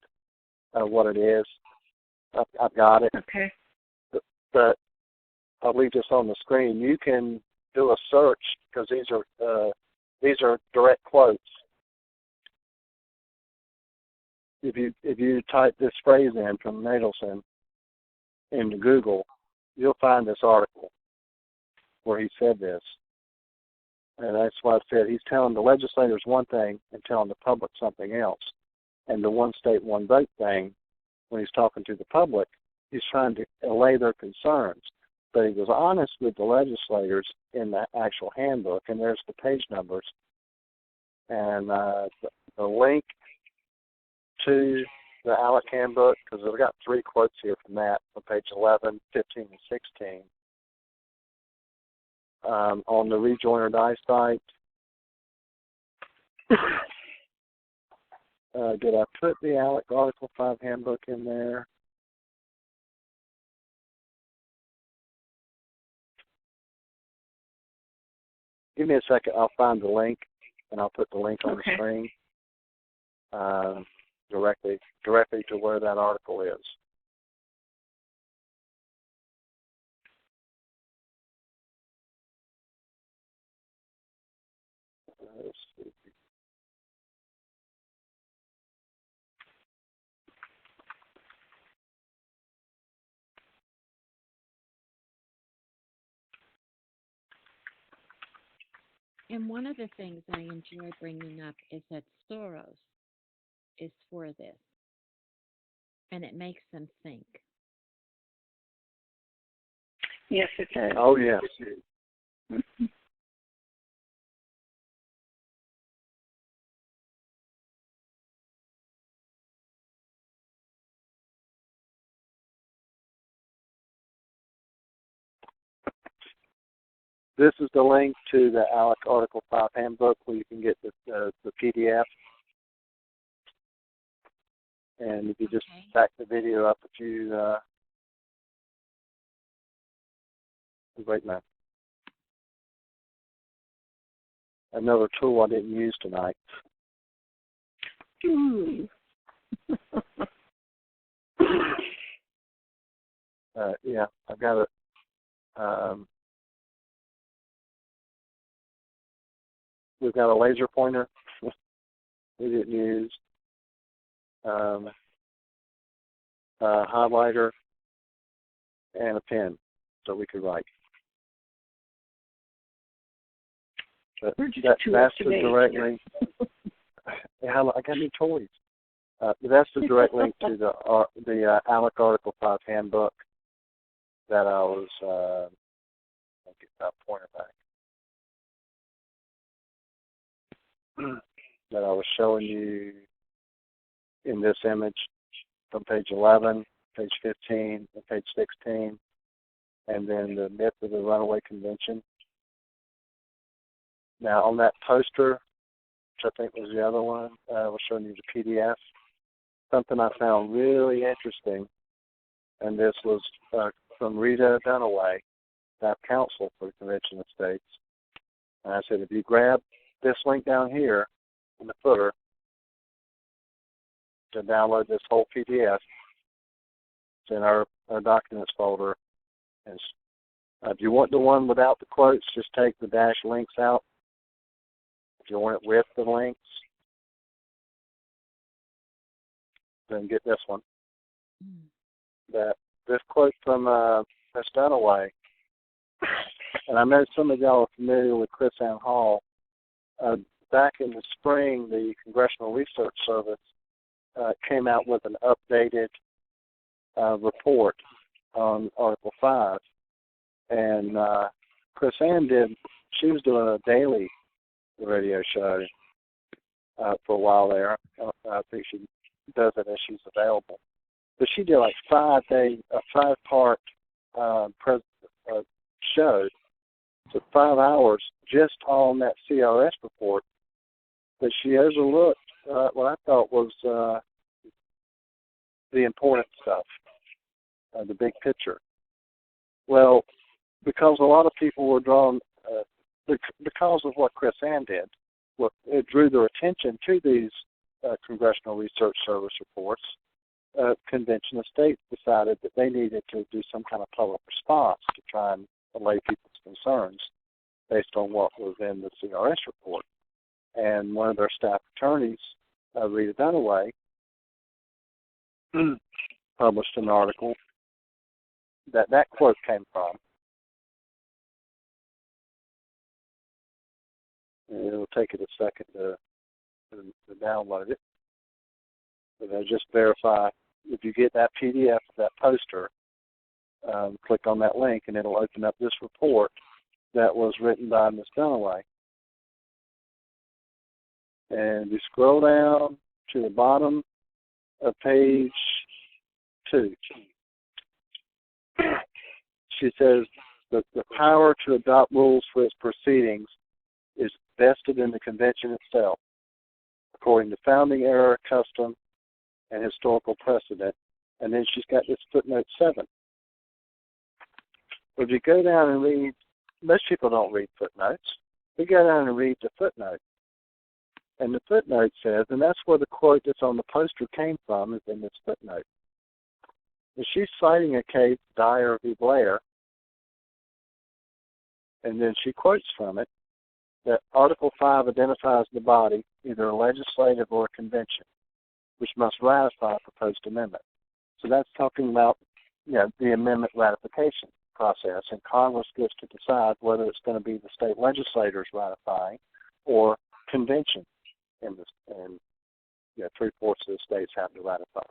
what it is. I've got it. Okay. But I'll leave this on the screen. You can do a search, because these are direct quotes. If you type this phrase in from Nadelson into Google, you'll find this article where he said this. And that's why I said he's telling the legislators one thing and telling the public something else. And the one state, one vote thing, when he's talking to the public, he's trying to allay their concerns. But he was honest with the legislators in the actual handbook, and there's the page numbers. And the link to the ALEC handbook, because I've got 3 quotes here from that on page 11, 15, and 16. On the Rejoin or Die site. Did I put the ALEC Article 5 handbook in there? Give me a second. I'll find the link, and I'll put the link on the screen directly to where that article is. Let's see. And one of the things I enjoy bringing up is that Soros is for this, and it makes them think. Yes, it does. Oh, yes. This is the link to the ALEC Article 5 handbook where you can get the PDF. And if you just back the video up a few, wait a minute. Another tool I didn't use tonight. Ooh. Yeah, I've got it. We've got a laser pointer we didn't use, a highlighter, and a pen so we could write. But that's the direct link. I got new toys. That's the direct link to the ALEC Article 5 handbook that I was, I'll get that pointer back, that I was showing you in this image from page 11, page 15, and page 16, and then the myth of the runaway convention. Now, on that poster, which I think was the other one, I was showing you the PDF, something I found really interesting, and this was from Rita Dunaway, staff counsel for the Convention of States. And I said, if you grab this link down here in the footer to download this whole PDF, it's in our documents folder. And if you want the one without the quotes, just take the dash links out. If you want it with the links, then get this one. This quote from Ms. Dunaway, and I know some of y'all are familiar with Chris Ann Hall. Back in the spring, the Congressional Research Service came out with an updated report on Article 5. And Chris Ann she was doing a daily radio show for a while there. I think she does it as she's available. But she did like a 5-part show, so 5 hours just on that CRS report. But she overlooked what I thought was the important stuff, the big picture. Well, because a lot of people were drawn, because of what Chris Ann did, it drew their attention to these Congressional Research Service reports. Convention of States decided that they needed to do some kind of public response to try and allay people's concerns based on what was in the CRS report. And one of their staff attorneys, Rita Dunaway, published an article that quote came from. And it'll take it a second to download it. But I just verify, if you get that PDF of that poster, click on that link and it'll open up this report that was written by Ms. Dunaway. And you scroll down to the bottom of page 2. She says that the power to adopt rules for its proceedings is vested in the convention itself, according to founding era custom and historical precedent. And then she's got this footnote 7. But if you go down and read, most people don't read footnotes. We go down and read the footnote. And the footnote says, and that's where the quote that's on the poster came from, is in this footnote. And she's citing a case, Dyer v. Blair, and then she quotes from it that Article 5 identifies the body, either a legislative or a convention, which must ratify a proposed amendment. So that's talking about, the amendment ratification. process, and Congress gets to decide whether it's going to be the state legislators ratifying or convention, and 3/4 of the states have to ratify.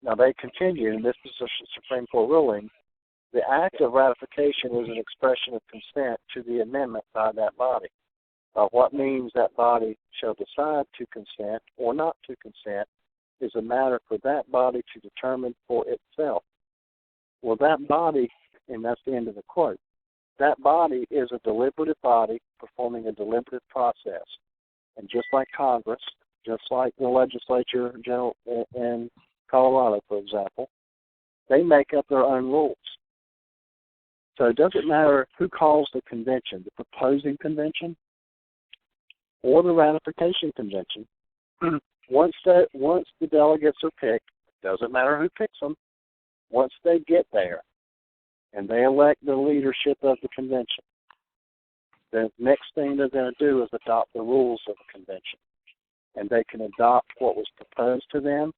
Now they continue, and this is a Supreme Court ruling, the act of ratification is an expression of consent to the amendment by that body. By what means that body shall decide to consent or not to consent is a matter for that body to determine for itself. Well, that body, and that's the end of the quote, that body is a deliberative body performing a deliberative process. And just like Congress, just like the legislature in Colorado, for example, they make up their own rules. So it doesn't matter who calls the convention, the proposing convention or the ratification convention. Once the delegates are picked, it doesn't matter who picks them, once they get there and they elect the leadership of the convention, the next thing they're going to do is adopt the rules of the convention. And they can adopt what was proposed to them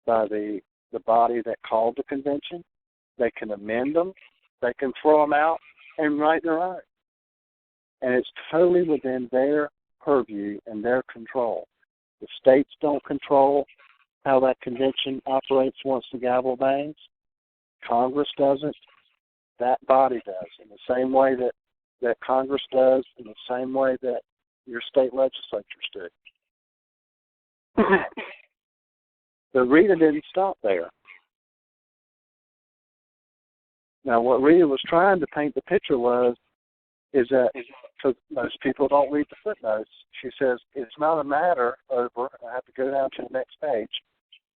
by the body that called the convention. They can amend them. They can throw them out and write their own. And it's totally within their purview and their control. The states don't control how that convention operates once the gavel bangs. Congress doesn't. That body does, in the same way that Congress does, in the same way that your state legislatures do. But Rita didn't stop there. Now, what Rita was trying to paint the picture is that, because most people don't read the footnotes, she says it's not a matter over, I have to go down to the next page,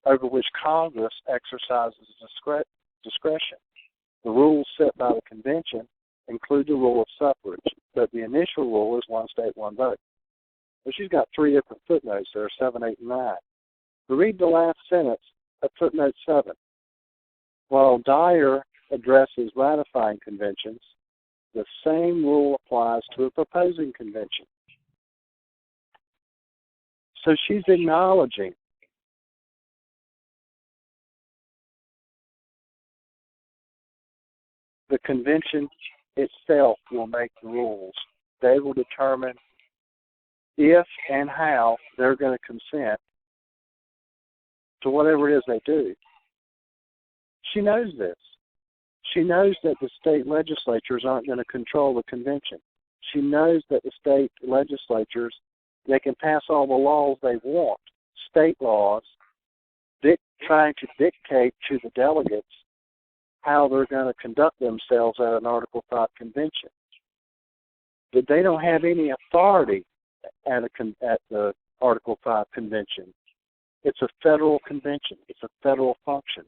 over which Congress exercises discretion. The rules set by the convention include the rule of suffrage, but the initial rule is one state, one vote. So she's got 3 different footnotes there, 7, 8, and 9. But read the last sentence of footnote 7. While Dyer addresses ratifying conventions, the same rule applies to a proposing convention. So she's acknowledging the convention itself will make the rules. They will determine if and how they're going to consent to whatever it is they do. She knows this. She knows that the state legislatures aren't going to control the convention. She knows that the state legislatures, they can pass all the laws they want, state laws, trying to dictate to the delegates how they're going to conduct themselves at an Article 5 convention. But they don't have any authority at the Article 5 convention. It's a federal convention. It's a federal function.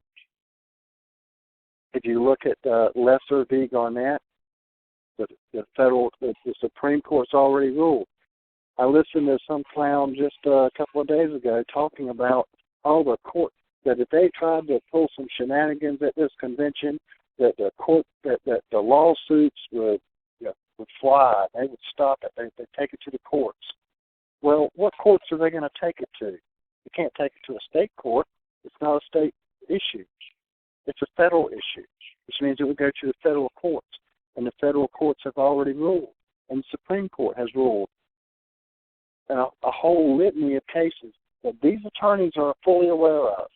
If you look at Lesser v. Garnett, the Supreme Court's already ruled. I listened to some clown just a couple of days ago talking about all the court, that if they tried to pull some shenanigans at this convention, that the lawsuits would fly. They would stop it. They'd take it to the courts. Well, what courts are they going to take it to? You can't take it to a state court. It's not a state issue. It's a federal issue, which means it would go to the federal courts. And the federal courts have already ruled. And the Supreme Court has ruled. And a whole litany of cases that these attorneys are fully aware of,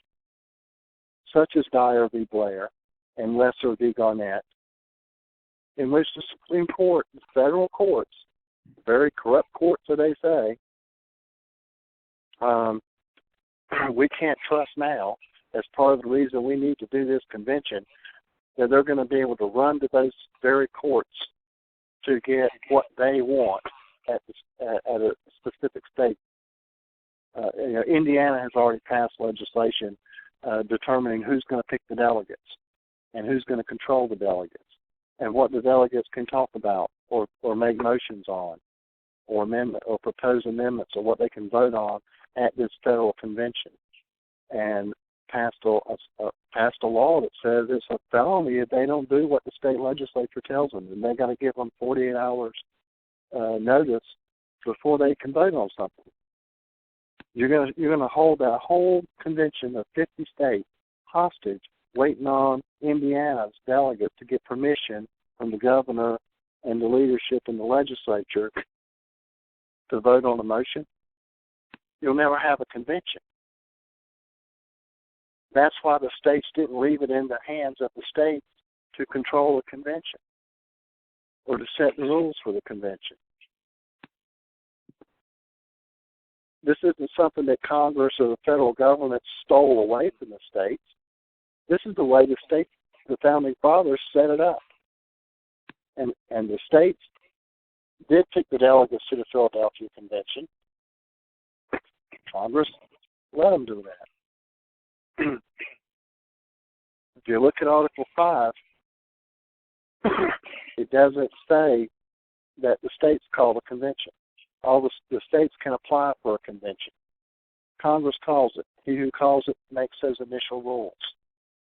such as Dyer v. Blair and Lesser v. Garnett, in which the Supreme Court, the federal courts, very corrupt courts, so they say, we can't trust now, as part of the reason we need to do this convention, that they're going to be able to run to those very courts to get what they want at a specific state. Indiana has already passed legislation determining who's going to pick the delegates and who's going to control the delegates and what the delegates can talk about or make motions on or propose amendments or what they can vote on at this federal convention. And passed a law that says it's a felony if they don't do what the state legislature tells them, and they got to give them 48 hours notice before they can vote on something. You're going to hold that whole convention of 50 states hostage waiting on Indiana's delegates to get permission from the governor and the leadership in the legislature to vote on a motion, you'll never have a convention. That's why the states didn't leave it in the hands of the states to control the convention or to set the rules for the convention. This isn't something that Congress or the federal government stole away from the states. This is the way the founding fathers set it up. And the states did pick the delegates to the Philadelphia Convention. Congress let them do that. If you look at Article 5, it doesn't say that the states call the convention. All the states can apply for a convention. Congress calls it. He who calls it makes those initial rules.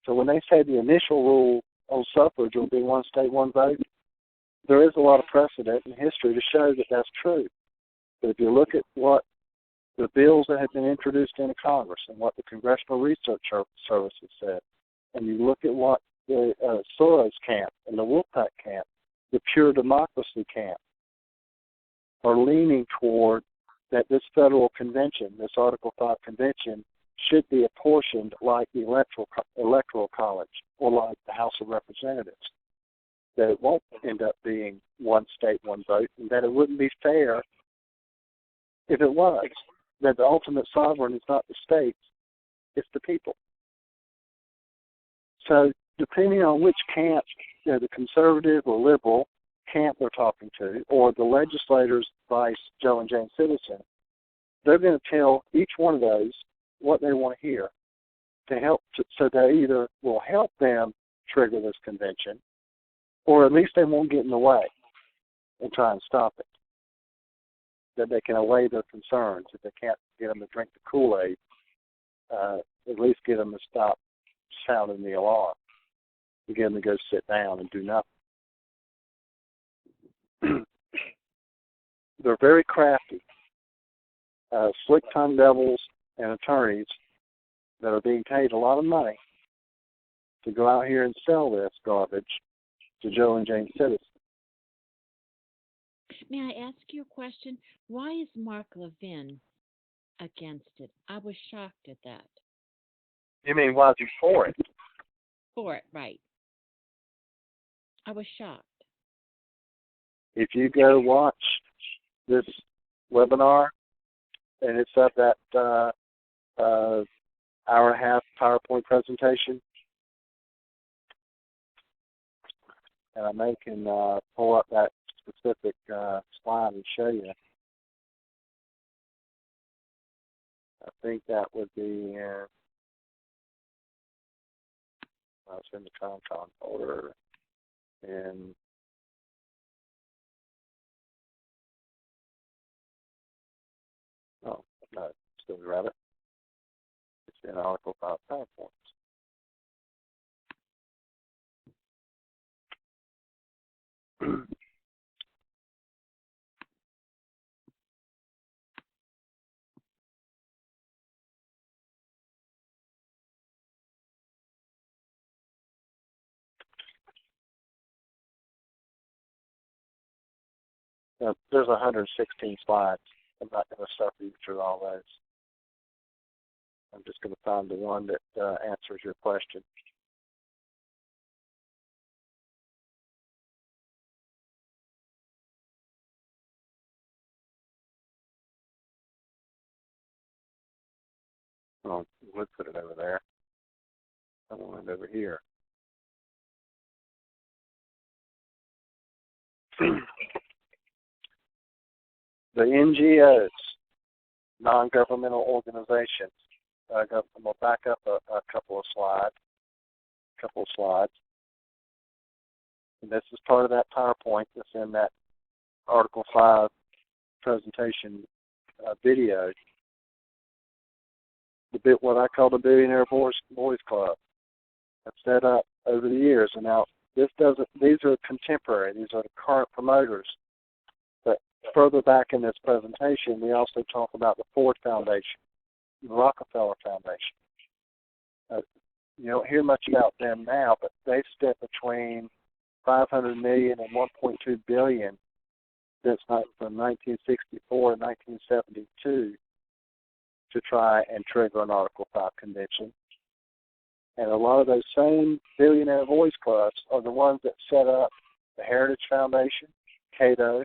So when they say the initial rule on suffrage will be one state, one vote, there is a lot of precedent in history to show that that's true. But if you look at what the bills that have been introduced into Congress and what the Congressional Research Service has said, and you look at what the Soros camp and the Wolfpack camp, the pure democracy camp, are leaning toward that this federal convention, this Article 5 convention, should be apportioned like the electoral college or like the House of Representatives. That it won't end up being one state, one vote, and that it wouldn't be fair if it was. That the ultimate sovereign is not the states, it's the people. So depending on which camp, the conservative or liberal camp they're talking to, or the legislators, Vice, Joe, and Jane Citizen, they're going to tell each one of those what they want to hear to help, so they either will help them trigger this convention, or at least they won't get in the way and try and stop it. That they can allay their concerns. If they can't get them to drink the Kool-Aid, at least get them to stop sounding the alarm and get them to go sit down and do nothing. They're very crafty, slick-tongued devils and attorneys that are being paid a lot of money to go out here and sell this garbage to Joe and Jane Citizen. May I ask you a question? Why is Mark Levin against it? I was shocked at that. You mean why is he for it? For it, right. I was shocked. If you go watch this webinar, and it's up that hour and a half PowerPoint presentation, and I may can pull up that specific slide and show you. I think that would be it's in the ComCon folder, and oh no, still grab it. It's in Article 5 PowerPoints. There's 116 slides. I'm not going to suffer you through all those. I'm just going to find the one that answers your question. Oh, we'll put it over there. I want it over here. The NGOs, non-governmental organizations. I'm going to back up a couple of slides. And this is part of that PowerPoint that's in that Article 5 presentation video. What I call the Billionaire Boys Club. I've set up over the years, and now these are contemporary. These are the current promoters. But further back in this presentation, we also talk about the Ford Foundation, the Rockefeller Foundation. You don't hear much about them now, but they've spent between $500 million and $1.2 billion since from 1964 and 1972 to try and trigger an Article 5 convention. And a lot of those same billionaire voice clubs are the ones that set up the Heritage Foundation, Cato,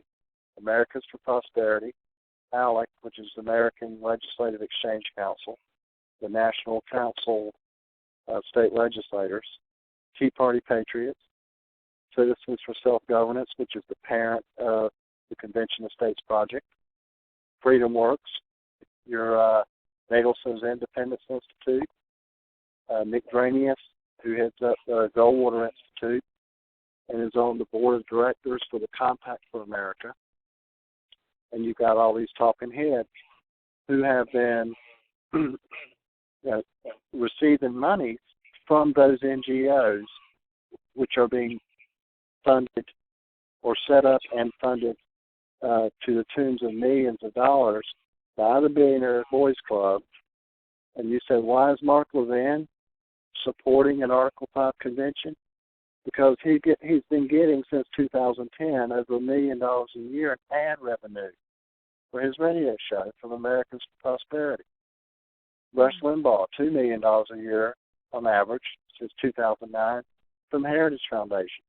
Americans for Prosperity, ALEC, which is the American Legislative Exchange Council, the National Council of State Legislators, Tea Party Patriots, Citizens for Self-Governance, which is the parent of the Convention of States Project, Freedom Works, your Natelson's Independence Institute, Nick Dranius, who heads up the Goldwater Institute and is on the board of directors for the Compact for America. And you've got all these talking heads who have been receiving money from those NGOs, which are being funded or set up and funded to the tunes of millions of dollars by the Billionaire Boys Club. And you say, why is Mark Levin supporting an Article 5 convention? Because he's been getting since 2010 over $1 million a year in ad revenue for his radio show from Americans for Prosperity. Rush Limbaugh, $2 million a year on average since 2009 from Heritage Foundation.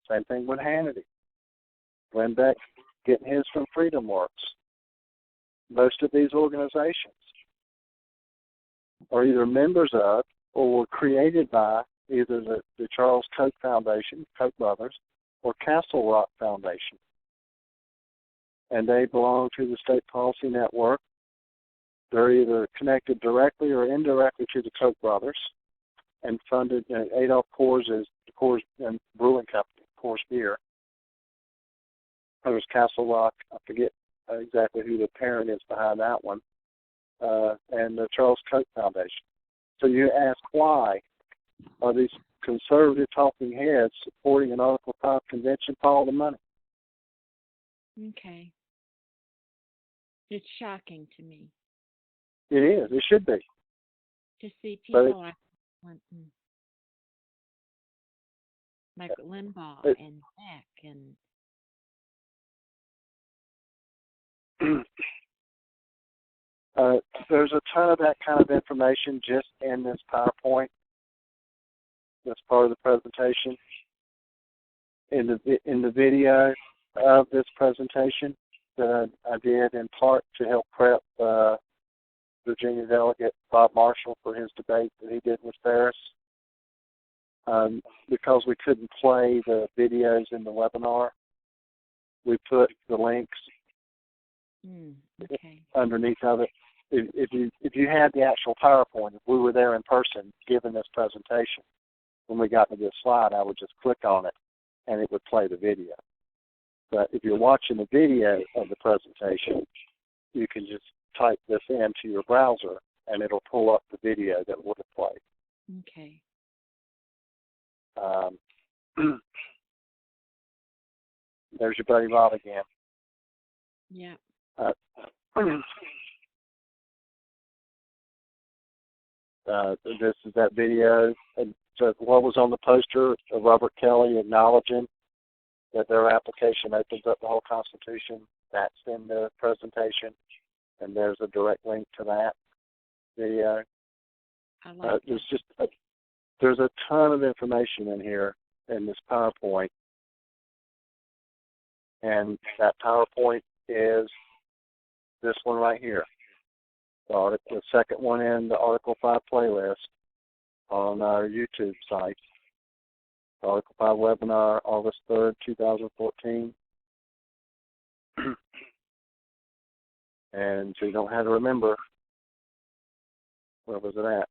Same thing with Hannity. Glenn Beck getting his from Freedom Works. Most of these organizations are either members of or were created by either the Charles Koch Foundation, Koch brothers, or Castle Rock Foundation. And they belong to the State Policy Network. They're either connected directly or indirectly to the Koch brothers and funded. Adolf Coors is the Coors and Brewing Company, Coors Beer. There's Castle Rock. I forget exactly who the parent is behind that one. And the Charles Koch Foundation. So you ask, why are these conservative talking heads supporting an Article 5 convention for all the money? Okay. It's shocking to me. It is. It should be. To see people like Limbaugh and Beck and there's a ton of that kind of information just in this PowerPoint. That's part of the presentation. In the video of this presentation that I did in part to help prep Virginia delegate Bob Marshall for his debate that he did with Ferris. Because we couldn't play the videos in the webinar, we put the links underneath of it. If you had the actual PowerPoint, if we were there in person giving this presentation, when we got to this slide, I would just click on it and it would play the video. But if you're watching the video of the presentation, you can just type this into your browser and it'll pull up the video that would have played. Okay. There's your buddy Rob again. Yeah. This is that video. And so what was on the poster of Robert Kelly acknowledging that their application opens up the whole Constitution? That's in the presentation, and there's a direct link to that video. I like there's a ton of information in here in this PowerPoint, and that PowerPoint is this one right here. The second one in the Article 5 playlist on our YouTube site. The Article 5 webinar, August 3rd, 2014. And so you don't have to remember, where was it at?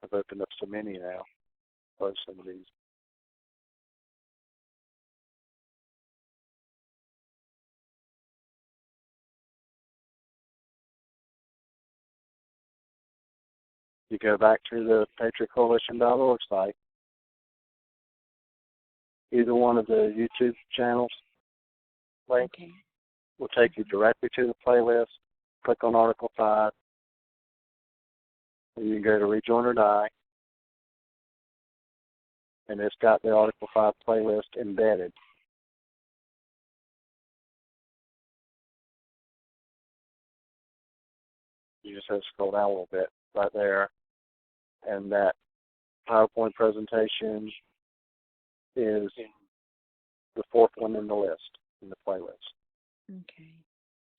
I've opened up so many now. Close some of these. You go back to the PatriotCoalition.org site. Either one of the YouTube channels links will take you directly to the playlist. Click on Article 5. And you can go to Rejoin or Die. and it's got the Article 5 playlist embedded. You just have to scroll down a little bit right there, and that PowerPoint presentation is the fourth one in the list, in the playlist. Okay.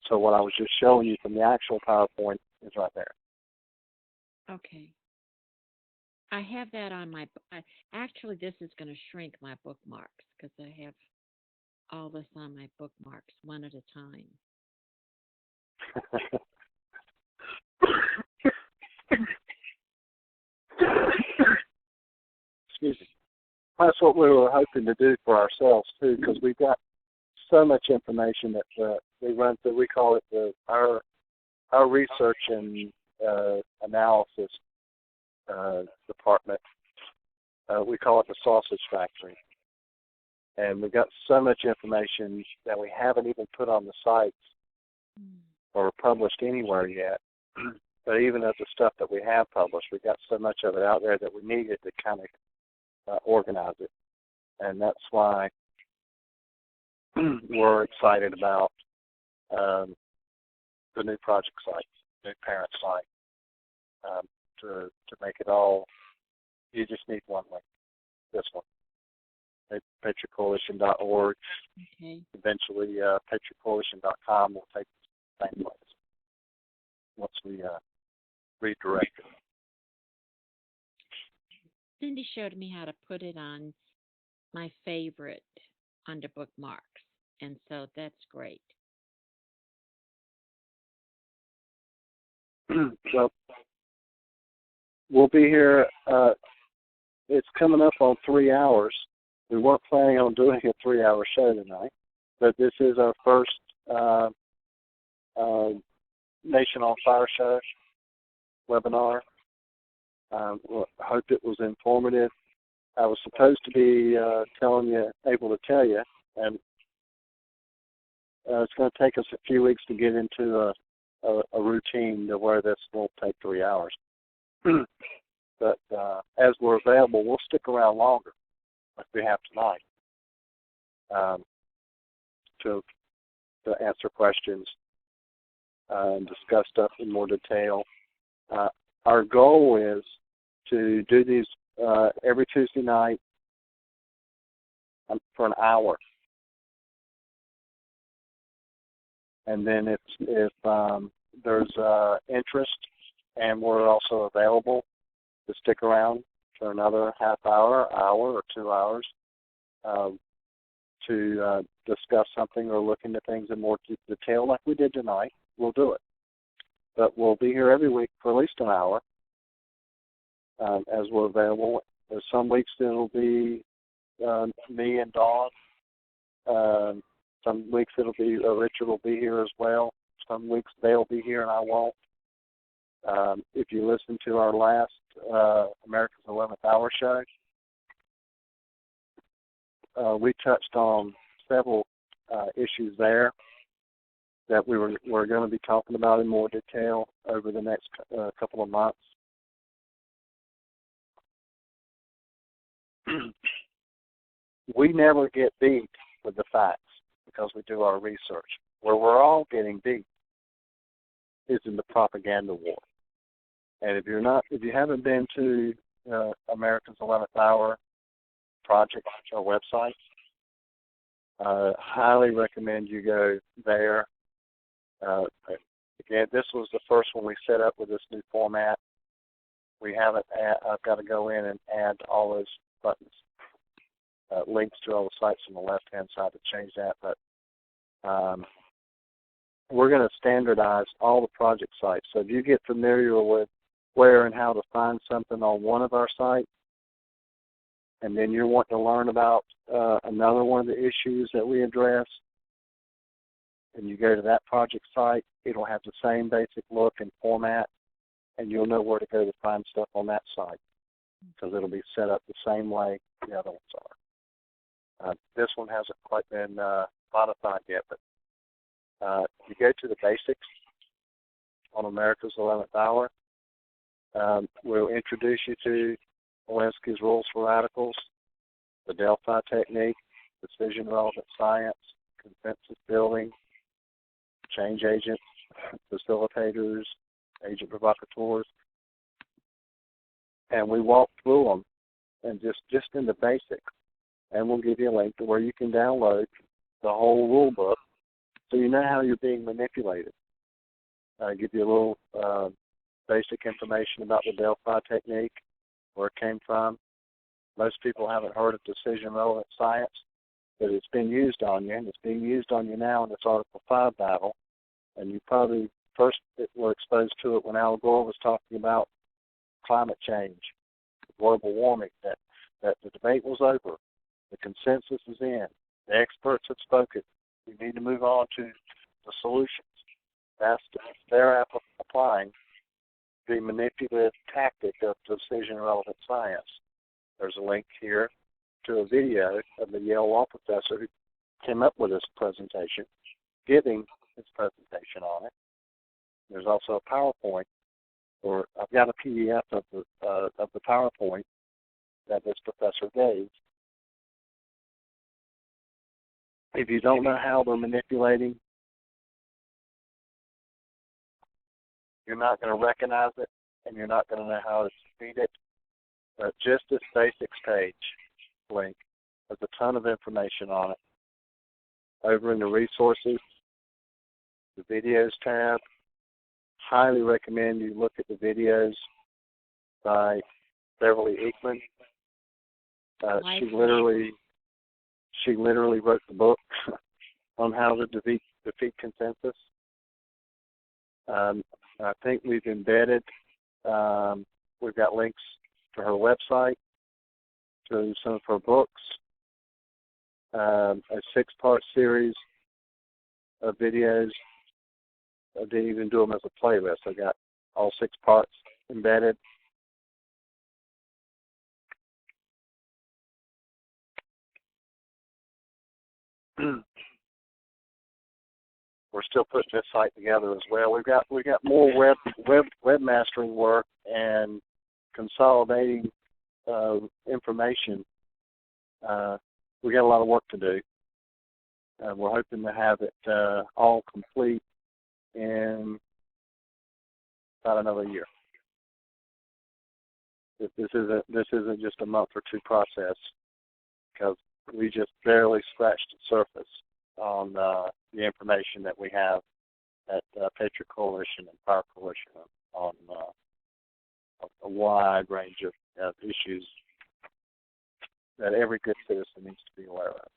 So what I was just showing you from the actual PowerPoint is right there. Okay. I have that on my. Actually, this is going to shrink my bookmarks because I have all this on my bookmarks one at a time. Excuse me. That's what we were hoping to do for ourselves too, because we've got so much information that we run through. We call it our research and analysis department. We call it the sausage factory, and we've got so much information that we haven't even put on the sites or published anywhere yet. But even of the stuff that we have published, we've got so much of it out there that we needed to kind of organize it. And that's why we're excited about the new project site, new parent site, to make it all. You just need one link, this one, at PatriotCoalition.org. Okay. Eventually, PatriotCoalition.com will take the same place once we redirect it. Cindy showed me how to put it on my favorite under bookmarks, and so that's great. Well, we'll be here. It's coming up on 3 hours. We weren't planning on doing a 3-hour show tonight, but this is our first Nation on Fire show webinar. Hope it was informative. I was supposed to be able to tell you, and it's going to take us a few weeks to get into a routine to where this won't take 3 hours. But as we're available, we'll stick around longer, like we have tonight, to answer questions and discuss stuff in more detail. Our goal is to do these every Tuesday night for an hour. And then if there's interest and we're also available to stick around for another half hour, or 2 hours to discuss something or look into things in more detail like we did tonight, we'll do it. But we'll be here every week for at least an hour as we're available. There's some weeks it'll be me and Dawn. Some weeks it'll be Richard will be here as well. Some weeks they'll be here and I won't. If you listen to our last America's 11th Hour show, we touched on several issues there that we're going to be talking about in more detail over the next couple of months. We never get beat with the facts because we do our research. Where we're all getting beat is in the propaganda war. And if you haven't been to America's 11th Hour project or website, highly recommend you go there. Again, this was the first one we set up with this new format. I've got to go in and add all those buttons, links to all the sites on the left-hand side to change that. But we're going to standardize all the project sites. So if you get familiar with where and how to find something on one of our sites, and then you're wanting to learn about another one of the issues that we address, and you go to that project site, it'll have the same basic look and format, and you'll know where to go to find stuff on that site because it'll be set up the same way the other ones are. This one hasn't quite been modified yet, but you go to the basics on America's 11th Hour. We'll introduce you to Walensky's Rules for Radicals, the Delphi technique, decision relevant science, consensus building, change agents, facilitators, agent provocateurs, and we walk through them and just in the basics. And we'll give you a link to where you can download the whole rule book so you know how you're being manipulated. Give you a little basic information about the Delphi technique, where it came from. Most people haven't heard of decision-relevant science, but it's been used on you, and it's being used on you now in this Article 5 battle. And you probably first were exposed to it when Al Gore was talking about climate change, global warming, that the debate was over. The consensus is in. The experts have spoken. We need to move on to the solutions. They're applying the manipulative tactic of decision-relevant science. There's a link here to a video of the Yale law professor who came up with this presentation, giving his presentation on it. There's also a PowerPoint, or I've got a PDF of the PowerPoint that this professor gave. If you don't know how they're manipulating, you're not going to recognize it, and you're not going to know how to defeat it. But just this basics page link has a ton of information on it. Over in the resources, the videos tab, highly recommend you look at the videos by Beverly Eekman. She literally wrote the book on how to defeat consensus. I think we've embedded, we've got links to her website, to some of her books, a 6-part series of videos. I didn't even do them as a playlist. I got all 6 parts embedded. We're still putting this site together as well. We've got more webmastering work and consolidating information. We got a lot of work to do. We're hoping to have it all complete in about another year. This isn't just a month or two process, because we just barely scratched the surface on the information that we have at Patriot Coalition and Power Coalition on a wide range of issues that every good citizen needs to be aware of.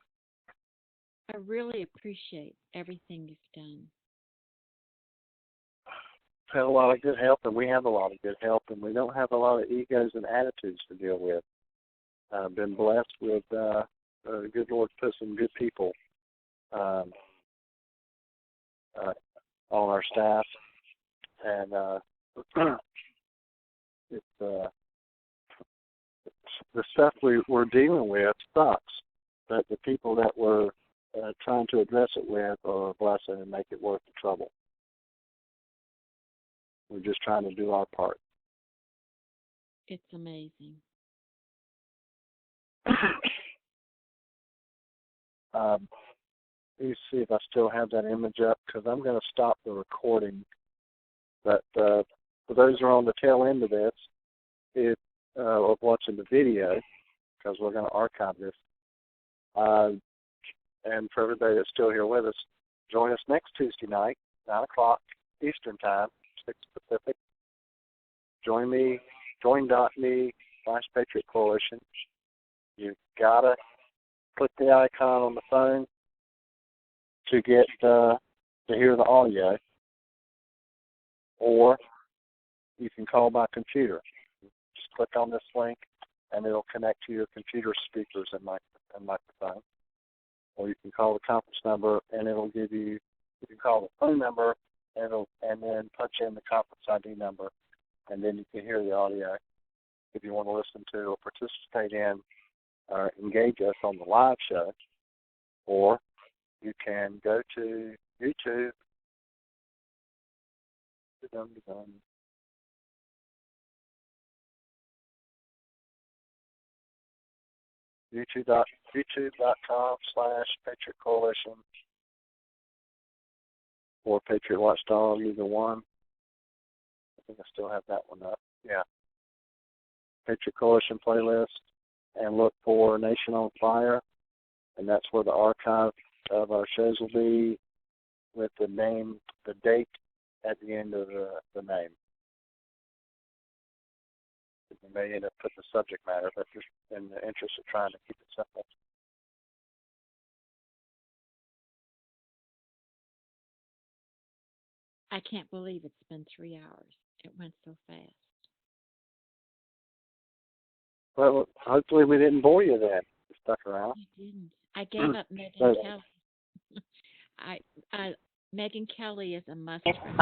I really appreciate everything you've done. We've had a lot of good help, and we have a lot of good help, and we don't have a lot of egos and attitudes to deal with. I've been blessed with the good Lord put some good people on our staff, and it's the stuff we're dealing with sucks, but the people that we're trying to address it with are a blessing and make it worth the trouble. We're just trying to do our part. It's amazing. Let me see if I still have that image up, because I'm going to stop the recording. But for those who are on the tail end of this, of watching the video, because we're going to archive this, and for everybody that's still here with us, join us next Tuesday night, 9 o'clock Eastern Time, 6 Pacific. Join.me/Patriot Coalition. You've got to click the icon on the phone to get to hear the audio, or you can call by computer. Just click on this link, and it'll connect to your computer speakers and microphone. Or you can call the conference number, and it'll give you. You can call the phone number, and then punch in the conference ID number, and then you can hear the audio. If you want to listen to or participate in or engage us on the live show, or you can go to YouTube. YouTube.com/Patriot Coalition or Patriot Watchdog, either one. I think I still have that one up. Yeah. Patriot Coalition playlist, and look for Nation on Fire, and that's where the archive of our shows will be with the name, the date at the end of the name. You may end up putting the subject matter, but just in the interest of trying to keep it simple. I can't believe it's been 3 hours. It went so fast. Well, hopefully we didn't bore you then. You stuck around. You didn't. I gave up Megan Kelly. Megan Kelly is a must for me.